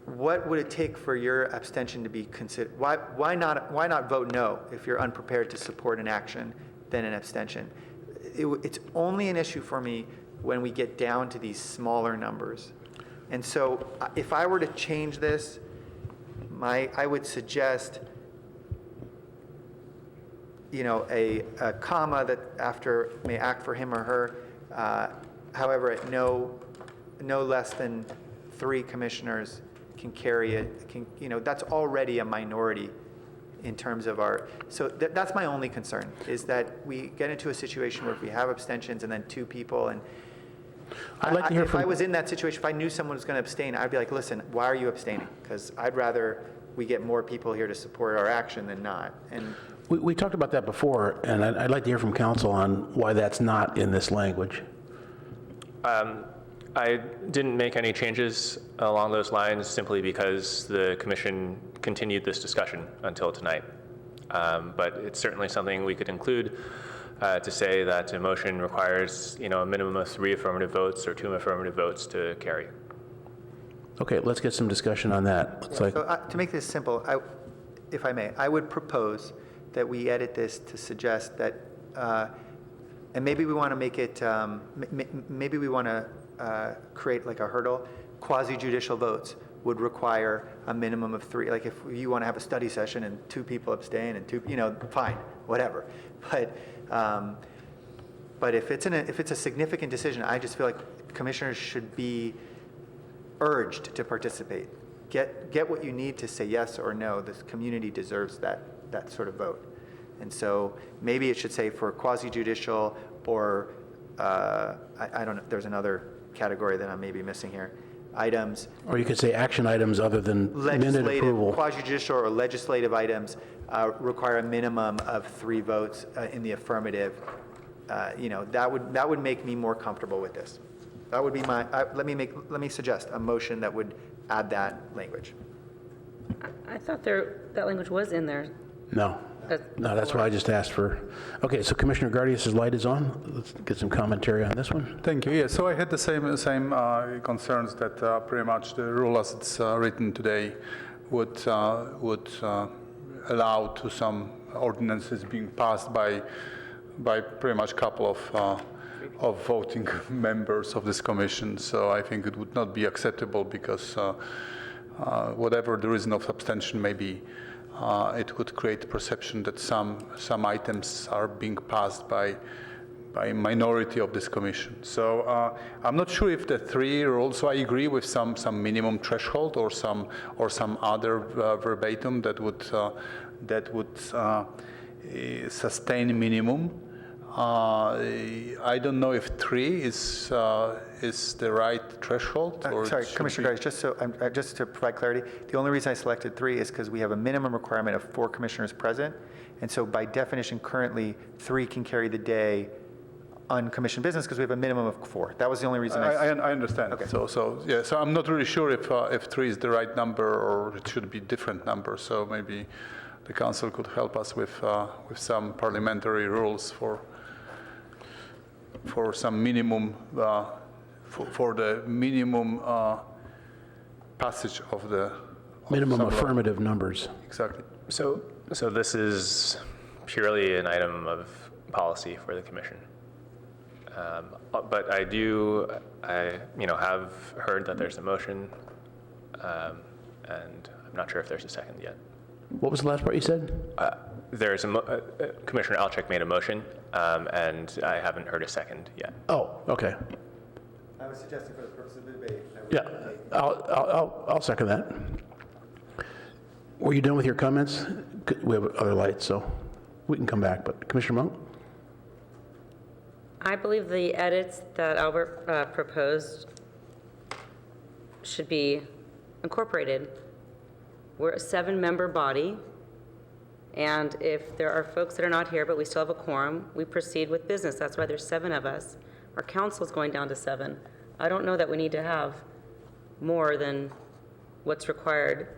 What would it take for your abstention to be considered? Why not vote no if you're unprepared to support an action than an abstention. It's only an issue for me when we get down to these smaller numbers. And so if I were to change this, I would suggest, a comma that after may act for him or her, however, at no less than 3 commissioners can carry it, that's already a minority in terms of our, so that's my only concern, is that we get into a situation where if we have abstentions and then 2 people, and I'd like to hear if I was in that situation, if I knew someone was going to abstain, I'd be like, listen, why are you abstaining? Because I'd rather we get more people here to support our action than not. And We talked about that before, and I'd like to hear from council on why that's not in this language. I didn't make any changes along those lines simply because the commission continued this discussion until tonight. But it's certainly something we could include to say that a motion requires, a minimum of 3 affirmative votes or 2 affirmative votes to carry. Okay, let's get some discussion on that. so to make this simple, if I may, I would propose that we edit this to suggest that, and maybe we want to make it, maybe we want to create like a hurdle. Quasi-judicial votes would require a minimum of 3. Like if you want to have a study session and 2 people abstain and 2, fine, whatever. But if it's a significant decision, I just feel like commissioners should be urged to participate. Get what you need to say yes or no. The community deserves that sort of vote. And so maybe it should say for quasi-judicial or I don't know, there's another category that I'm maybe missing here. Items. Or you could say action items other than minute approval. Quasi-judicial or legislative items require a minimum of 3 votes in the affirmative. That would make me more comfortable with this. That would be my. Let me suggest a motion that would add that language. I thought that language was in there. No. No, that's what I just asked for. Okay, so Commissioner Gardias' light is on. Let's get some commentary on this one. Thank you. Yeah, so I had the same concerns that pretty much the rule as it's written today would allow to some ordinances being passed by pretty much a couple of voting members of this commission. So I think it would not be acceptable because whatever the reason of abstention may be, it would create the perception that some items are being passed by a minority of this commission. So I'm not sure if the 3 rules. So I agree with some minimum threshold or some other verbatim that would sustain minimum. I don't know if 3 is the right threshold. Or sorry, Commissioner Gardias, just to provide clarity, the only reason I selected 3 is because we have a minimum requirement of 4 commissioners present, and so by definition, currently 3 can carry the day on commission business because we have a minimum of 4. That was the only reason. I understand. Okay. So I'm not really sure if 3 is the right number or it should be different number. So maybe the council could help us with some parliamentary rules for some minimum, for the minimum passage of the... Minimum affirmative numbers. Exactly. So this is purely an item of policy for the commission. But I have heard that there's a motion, and I'm not sure if there's a second yet. What was the last part you said? There's Commissioner Alchek made a motion, and I haven't heard a second yet. Oh, okay. I was suggesting for the purpose of the debate. Yeah, I'll second that. Were you done with your comments? We have other lights, so we can come back, but Commissioner Monk? I believe the edits that Albert proposed should be incorporated. We're a 7-member body, and if there are folks that are not here, but we still have a quorum, we proceed with business. That's why there's 7 of us. Our council's going down to 7. I don't know that we need to have more than what's required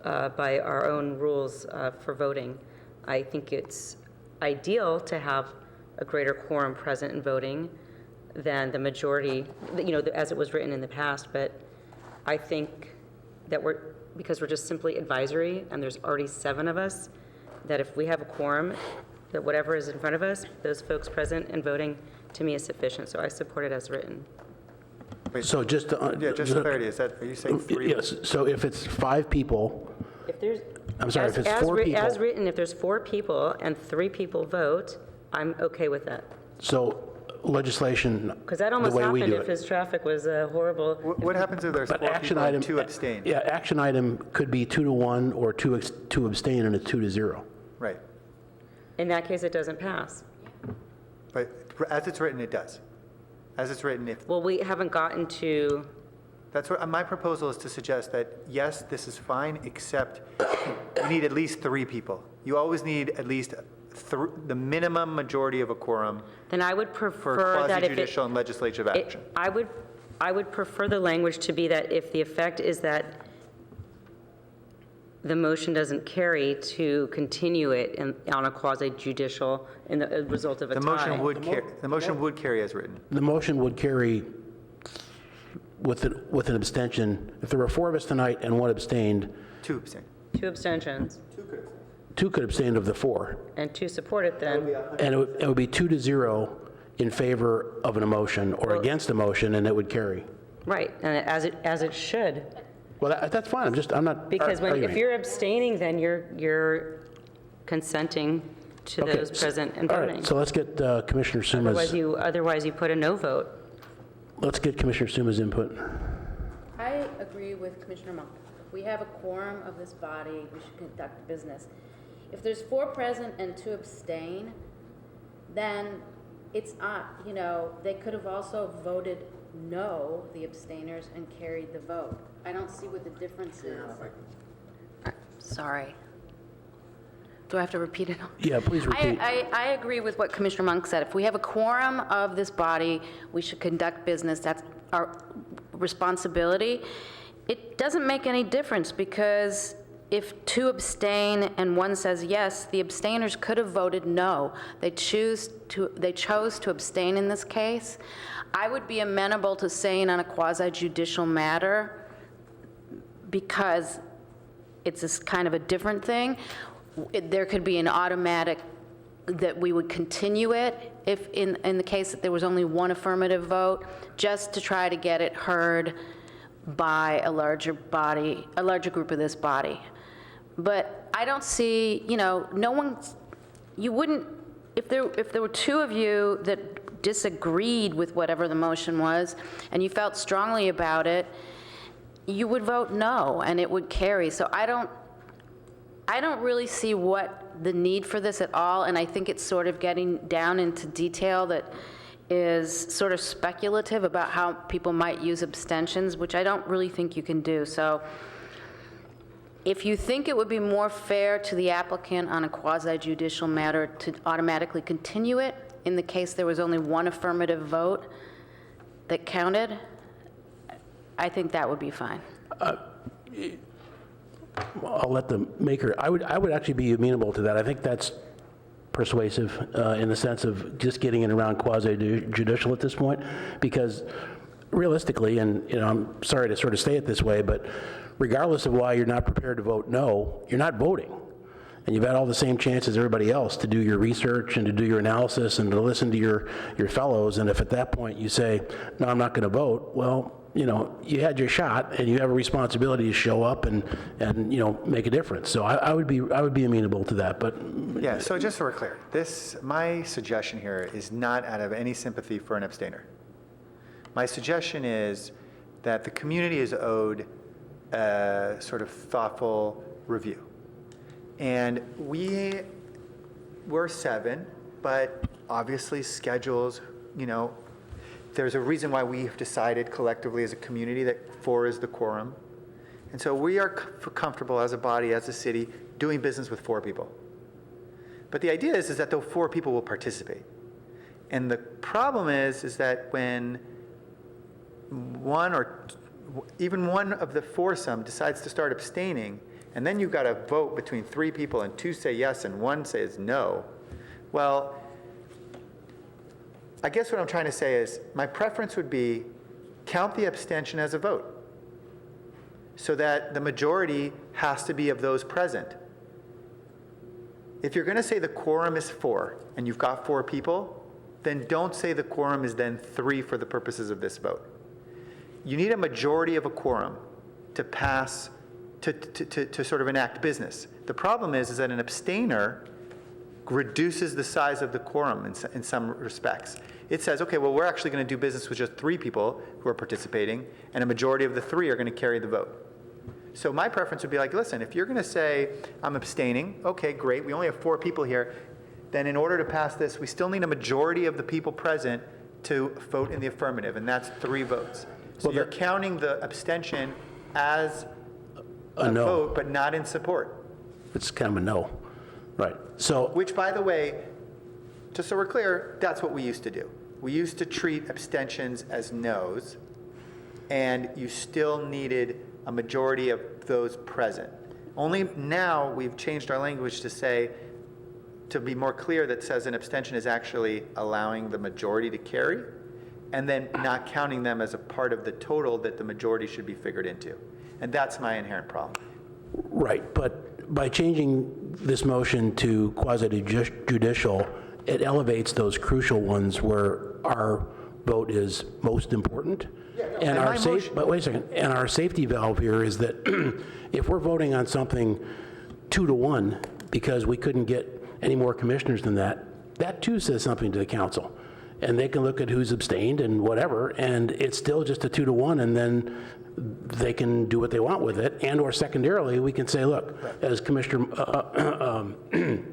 by our own rules for voting. I think it's ideal to have a greater quorum present in voting than the majority, as it was written in the past, but I think that because we're just simply advisory and there's already 7 of us, that if we have a quorum that whatever is in front of us, those folks present and voting, to me is sufficient, so I support it as written. So just to... Yeah, just for clarity, are you saying 3? Yes, so if it's 5 people, If there's, I'm sorry, if it's as 4 people... As written, if there's 4 people and 3 people vote, I'm okay with that. So legislation, Because that the almost way we happened do if it. his traffic was horrible. What happens if there's 4 But action people item... and 2 abstain? Yeah, action item could be 2-1 or 2 abstain and a 2-0. Right. In that case, it doesn't pass. But as it's written, it does. As it's written, if, Well, we haven't gotten to, that's what, my proposal is to suggest that, yes, this is fine, except you need at least 3 people. You always need at least the minimum majority of a quorum then I would for prefer that if it... quasi-judicial and legislative action. I would prefer the language to be that if the effect is that the motion doesn't carry, to continue it on a quasi-judicial in the result of a tie. The motion would carry as written. The motion would carry with an abstention. If there were 4 of us tonight and 1 abstained, 2 abstain. 2 abstentions 2 could abstain of the 4. and 2 support it then. And it would be 2-0 in favor of an motion or against a motion, and it would carry. Right, and as it should. Well, that's fine. I'm not Because arguing. if you're abstaining, then you're consenting to Okay, those present and all voting. right, so let's get Commissioner Suma's... Otherwise you put a no vote. Let's get Commissioner Suma's input. I agree with Commissioner Monk. We have a quorum of this body, we should conduct business. If there's 4 present and 2 abstain, then it's, they could have also voted no, the abstainers, and carried the vote. I don't see what the difference is. Sorry. Do I have to repeat it? Yeah, please repeat. I agree with what Commissioner Monk said. If we have a quorum of this body, we should conduct business. That's our responsibility. It doesn't make any difference because if 2 abstain and 1 says yes, the abstainers could have voted no. They chose to abstain in this case. I would be amenable to saying on a quasi-judicial matter, because it's this kind of a different thing, there could be an automatic that we would continue it if in the case that there was only 1 affirmative vote, just to try to get it heard by a larger body, a larger group of this body. But I don't see, no one, you wouldn't, if there were 2 of you that disagreed with whatever the motion was, and you felt strongly about it, you would vote no, and it would carry. So I don't really see what the need for this at all, and I think it's sort of getting down into detail that is sort of speculative about how people might use abstentions, which I don't really think you can do. So if you think it would be more fair to the applicant on a quasi-judicial matter to automatically continue it in the case there was only 1 affirmative vote that counted, I think that would be fine. I'll let the maker... I would actually be amenable to that. I think that's persuasive in the sense of just getting it around quasi-judicial at this point, because realistically, and I'm sorry to sort of say it this way, but regardless of why you're not prepared to vote no, you're not voting. And you've had all the same chance as everybody else to do your research and to do your analysis and to listen to your fellows. And if at that point you say, no, I'm not going to vote, well, you had your shot and you have a responsibility to show up and make a difference. So I would be amenable to that, but... Yeah, so just so we're clear, my suggestion here is not out of any sympathy for an abstainer. My suggestion is that the community is owed a sort of thoughtful review. And we were 7, but obviously schedules, there's a reason why we have decided collectively as a community that 4 is the quorum. And so we are comfortable as a body, as a city, doing business with 4 people. But the idea is that those 4 people will participate. And the problem is that when 1 or even 1 of the foursome decides to start abstaining, and then you've got a vote between 3 people and 2 say yes and 1 says no, well, I guess what I'm trying to say is my preference would be count the abstention as a vote so that the majority has to be of those present. If you're going to say the quorum is 4 and you've got 4 people, then don't say the quorum is then 3 for the purposes of this vote. You need a majority of a quorum to pass, to sort of enact business. The problem is that an abstainer reduces the size of the quorum in some respects. It says, okay, well, we're actually going to do business with just 3 people who are participating, and a majority of the 3 are going to carry the vote. So my preference would be like, listen, if you're going to say, I'm abstaining, okay, great, we only have 4 people here, then in order to pass this, we still need a majority of the people present to vote in the affirmative, and that's 3 votes. So you're counting the abstention as a no vote, but not in support. It's kind of a no. Right. So, which, by the way, just so we're clear, that's what we used to do. We used to treat abstentions as no's, and you still needed a majority of those present. Only now we've changed our language to say, to be more clear, that says an abstention is actually allowing the majority to carry, and then not counting them as a part of the total that the majority should be figured into. And that's my inherent problem. right, but by changing this motion to quasi-judicial, it elevates those crucial ones where our vote is most important. And our but wait a second, and our safety valve here is that if we're voting on something 2-to-1 because we couldn't get any more commissioners than that, that too says something to the council. And they can look at who's abstained and whatever, and it's still just a 2-to-1, and then they can do what they want with it. And or secondarily, we can say, look, as Commissioner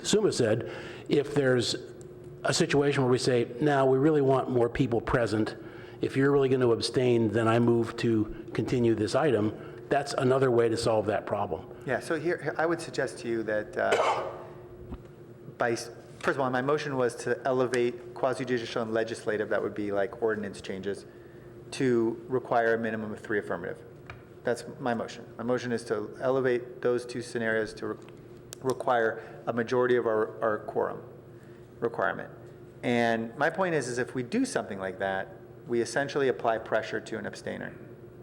Suma said, if there's a situation where we say, now we really want more people present, if you're really going to abstain, then I move to continue this item. That's another way to solve that problem. Yeah, so here I would suggest to you that first of all, my motion was to elevate quasi-judicial and legislative, that would be like ordinance changes, to require a minimum of 3 affirmative. That's my motion. My motion is to elevate those 2 scenarios to require a majority of our quorum requirement. And my point is if we do something like that, we essentially apply pressure to an abstainer.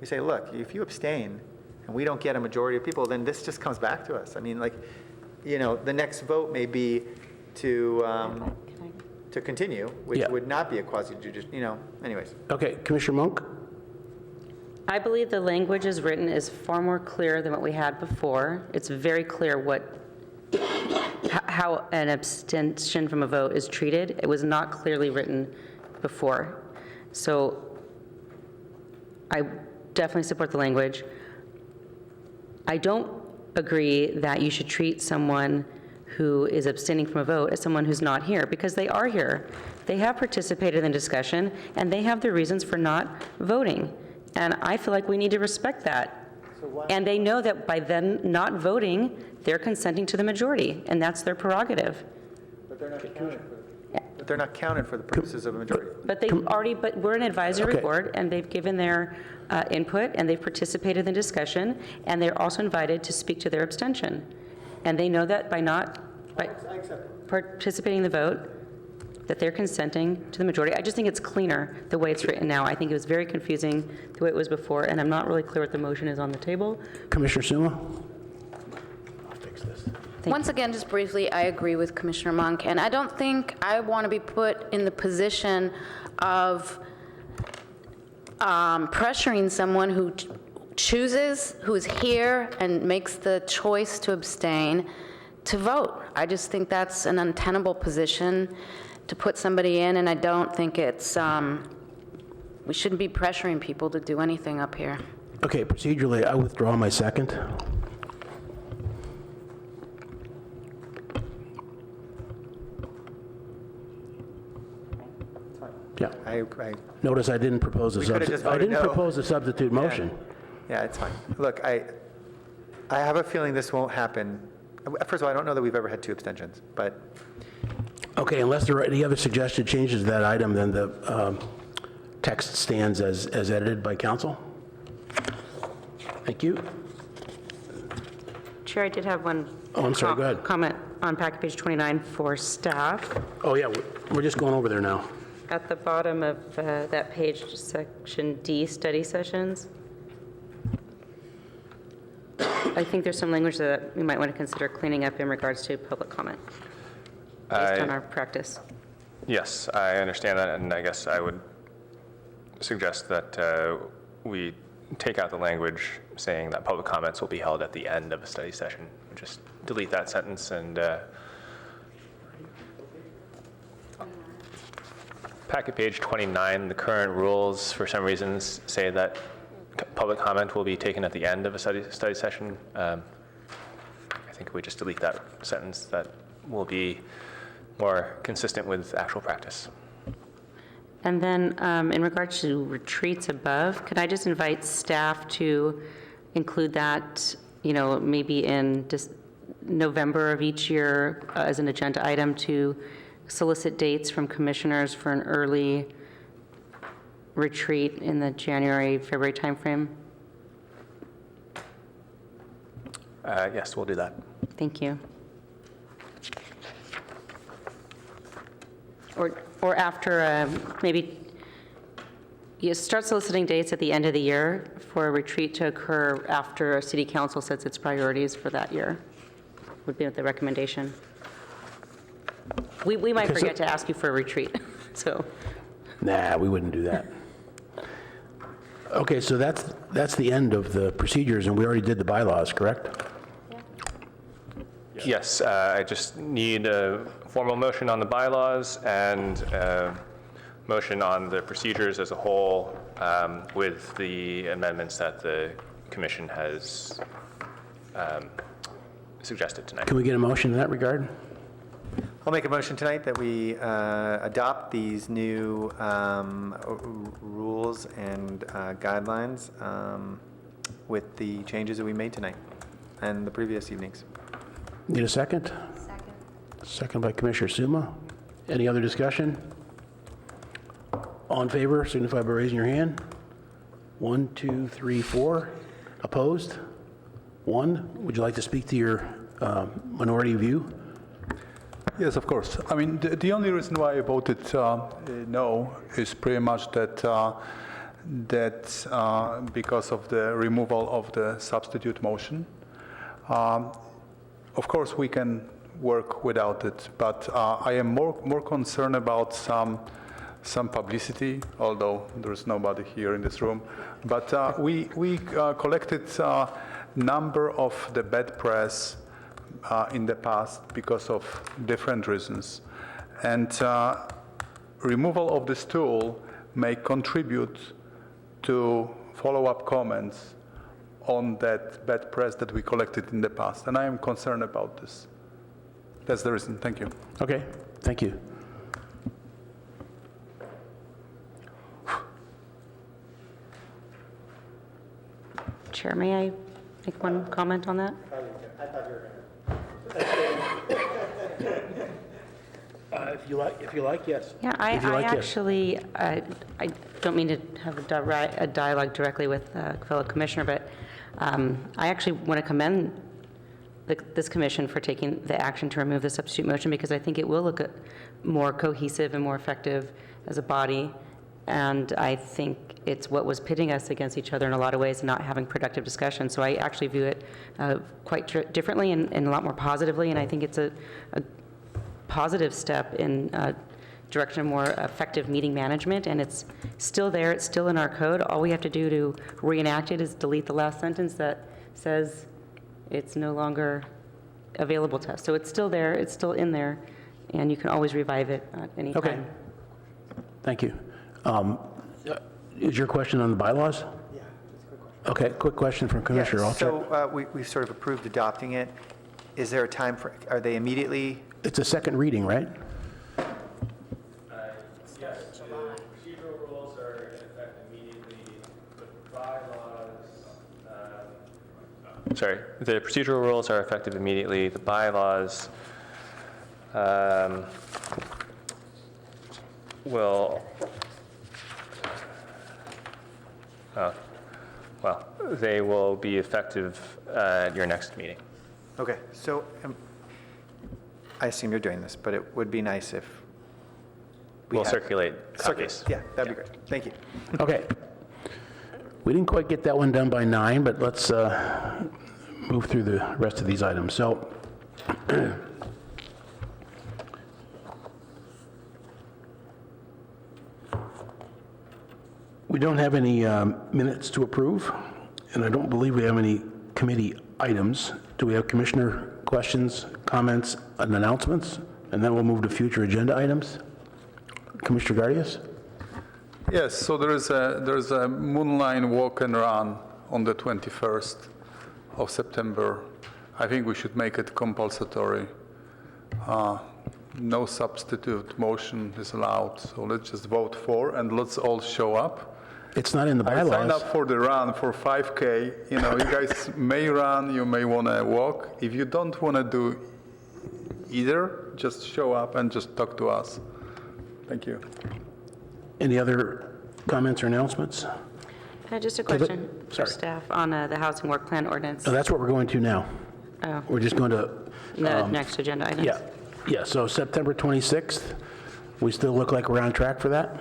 We say, look, if you abstain and we don't get a majority of people, then this just comes back to us. I mean, like, you know, the next vote may be to continue, which would not be a quasi-judicial, you know, anyways. Okay, Commissioner Monk? I believe the language as written is far more clear than what we had before. It's very clear how an abstention from a vote is treated. It was not clearly written before. So I definitely support the language. I don't agree that you should treat someone who is abstaining from a vote as someone who's not here, because they are here. They have participated in the discussion, and they have their reasons for not voting. And I feel like we need to respect that. And they know that by them not voting, they're consenting to the majority, and that's their prerogative. But they're not counted but they're not counted for the purposes of a majority. But we're an advisory board, and they've given their input, and they've participated in the discussion, and they're also invited to speak to their abstention. And they know that by participating in the vote, that they're consenting to the majority. I just think it's cleaner the way it's written now. I think it was very confusing the way it was before, and I'm not really clear what the motion is on the table. Commissioner Suma? I'll fix this. Once again, just briefly, I agree with Commissioner Monk, and I don't think I want to be put in the position of pressuring someone who chooses, who is here and makes the choice to abstain, to vote. I just think that's an untenable position to put somebody in, and I don't think it's, we shouldn't be pressuring people to do anything up here. Okay, procedurally, I withdraw my second. Yeah. I Notice I didn't propose a substitute motion. Yeah, it's fine. Look, I have a feeling this won't happen. First of all, I don't know that we've ever had 2 abstentions, but... Okay, unless there are any other suggested changes to that item, then the text stands as edited by council. Thank you. Chair, I did have one I'm sorry, go ahead. Comment on packet page 29 for staff. Oh, yeah, we're just going over there now. At the bottom of that page, section D, study sessions. I think there's some language that we might want to consider cleaning up in regards to public comment. based on our practice. Yes, I understand that, and I guess I would suggest that we take out the language saying that public comments will be held at the end of a study session. Just delete that sentence and packet page 29, the current rules for some reasons say that public comment will be taken at the end of a study session. I think we just delete that sentence. That will be more consistent with actual practice. And then in regards to retreats above, could I just invite staff to include that, maybe in November of each year as an agenda item to solicit dates from commissioners for an early retreat in the January, February timeframe? Yes, we'll do that. Thank you. Or after, maybe you start soliciting dates at the end of the year for a retreat to occur after City Council sets its priorities for that year, would be the recommendation. We might forget to ask you for a retreat, so. Nah, we wouldn't do that. Okay, so that's the end of the procedures, and we already did the bylaws, correct? Yes, I just need a formal motion on the bylaws and a motion on the procedures as a whole with the amendments that the commission has suggested tonight. Can we get a motion in that regard? I'll make a motion tonight that we adopt these new rules and guidelines with the changes that we made tonight and the previous evenings. Need a second? Second. Second by Commissioner Suma. Any other discussion? All in favor, signify by raising your hand. 1, 2, 3, 4. Opposed? 1. Would you like to speak to your minority view? Yes, of course. I mean, the only reason why I voted no is pretty much that because of the removal of the substitute motion. Of course, we can work without it, but I am more concerned about some publicity, although there's nobody here in this room. But we collected number of the bad press in the past because of different reasons. And removal of this tool may contribute to follow-up comments on that bad press that we collected in the past. And I am concerned about this. That's the reason. Thank you. Okay, thank you. Chair, may I make one comment on that? If you like, yes. Yeah, I actually, I don't mean to have a dialogue directly with a fellow commissioner, but I actually want to commend this commission for taking the action to remove the substitute motion, because I think it will look more cohesive and more effective as a body. And I think it's what was pitting us against each other in a lot of ways and not having productive discussion. So I actually view it quite differently and a lot more positively. And I think it's a positive step in direction of more effective meeting management. And it's still there. It's still in our code. All we have to do to reenact it is delete the last sentence that says it's no longer available to us. So it's still there. It's still in there. And you can always revive it at any time. Okay. Thank you. Is your question on the bylaws? Yeah, that's a quick question. Okay, quick question from Commissioner Alto. So we've sort of approved adopting it. Is there a time for, are they immediately? It's a second reading, right? Yes, the procedural rules are in effect immediately. The bylaws, sorry, the procedural rules are effective immediately. The bylaws will, well, they will be effective at your next meeting. Okay, so I assume you're doing this, but it would be nice if We'll circulate copies. Yeah, that'd be great. Thank you. Okay. We didn't quite get that one done by 9, but let's move through the rest of these items. So We don't have any minutes to approve, and I don't believe we have any committee items. Do we have commissioner questions, comments, and announcements? And then we'll move to future agenda items. Commissioner Gardias? Yes, so there's a Moonline Walk and Run on the 21st of September. I think we should make it compulsory. No substitute motion is allowed, so let's just vote for, and let's all show up. It's not in the bylaws. I signed up for the run for 5K. You know, you guys may run, you may want to walk. If you don't want to do either, just show up and just talk to us. Thank you. Any other comments or announcements? Just a question for Sorry. staff on the housing work plan ordinance. No, that's what we're going to now. Oh, We're just going to, the next agenda items. yeah, so September 26th, we still look like we're on track for that?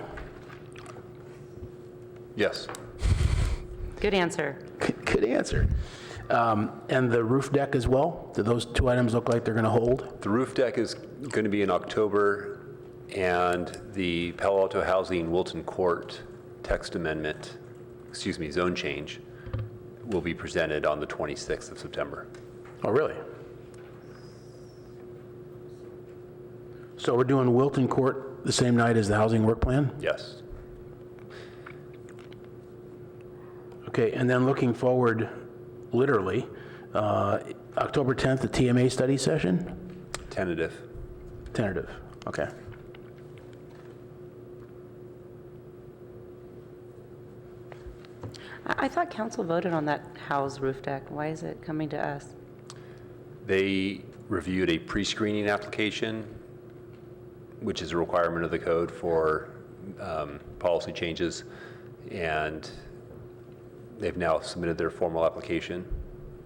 Yes. Good answer. Good answer. And the roof deck as well? Do those two items look like they're going to hold? The roof deck is going to be in October, and the Palo Alto Housing Wilton Court text amendment, zone change, will be presented on the 26th of September. Oh, really? So we're doing Wilton Court the same night as the housing work plan? Yes. Okay, and then looking forward, literally, October 10th, the TMA study session? Tentative. Tentative, okay. I thought council voted on that house roof deck. Why is it coming to us? They reviewed a pre-screening application, which is a requirement of the code for policy changes, and they've now submitted their formal application,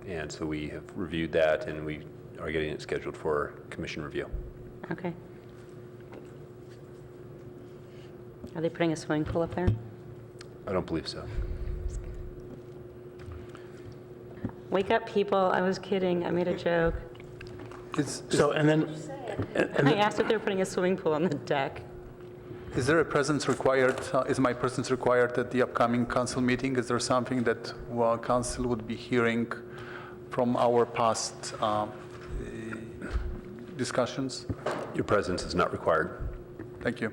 and so we have reviewed that, and we are getting it scheduled for commission review. Okay. Are they putting a swimming pool up there? I don't believe so. Wake up, people. I was kidding. I made a joke. So, and then, I asked if they were putting a swimming pool on the deck. Is there a presence required, is my presence required at the upcoming council meeting? Is there something that council would be hearing from our past discussions? Your presence is not required. Thank you.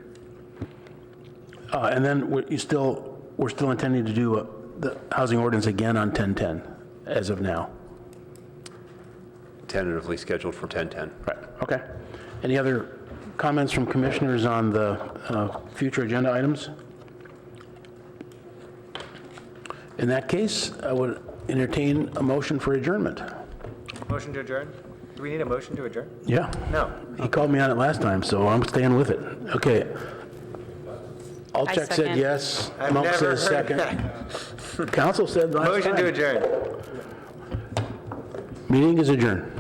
and then we're still intending to do the housing ordinance again on 1010 as of now? Tentatively scheduled for 10:10. Right, okay. Any other comments from commissioners on the future agenda items? In that case, I would entertain a motion for adjournment. Motion to adjourn? Do we need a motion to adjourn? Yeah. No. He called me on it last time, so I'm staying with it. Okay. Alcheck said second. yes. I've Monk never says heard second. Council said last time. Motion to adjourn. Meeting is adjourned.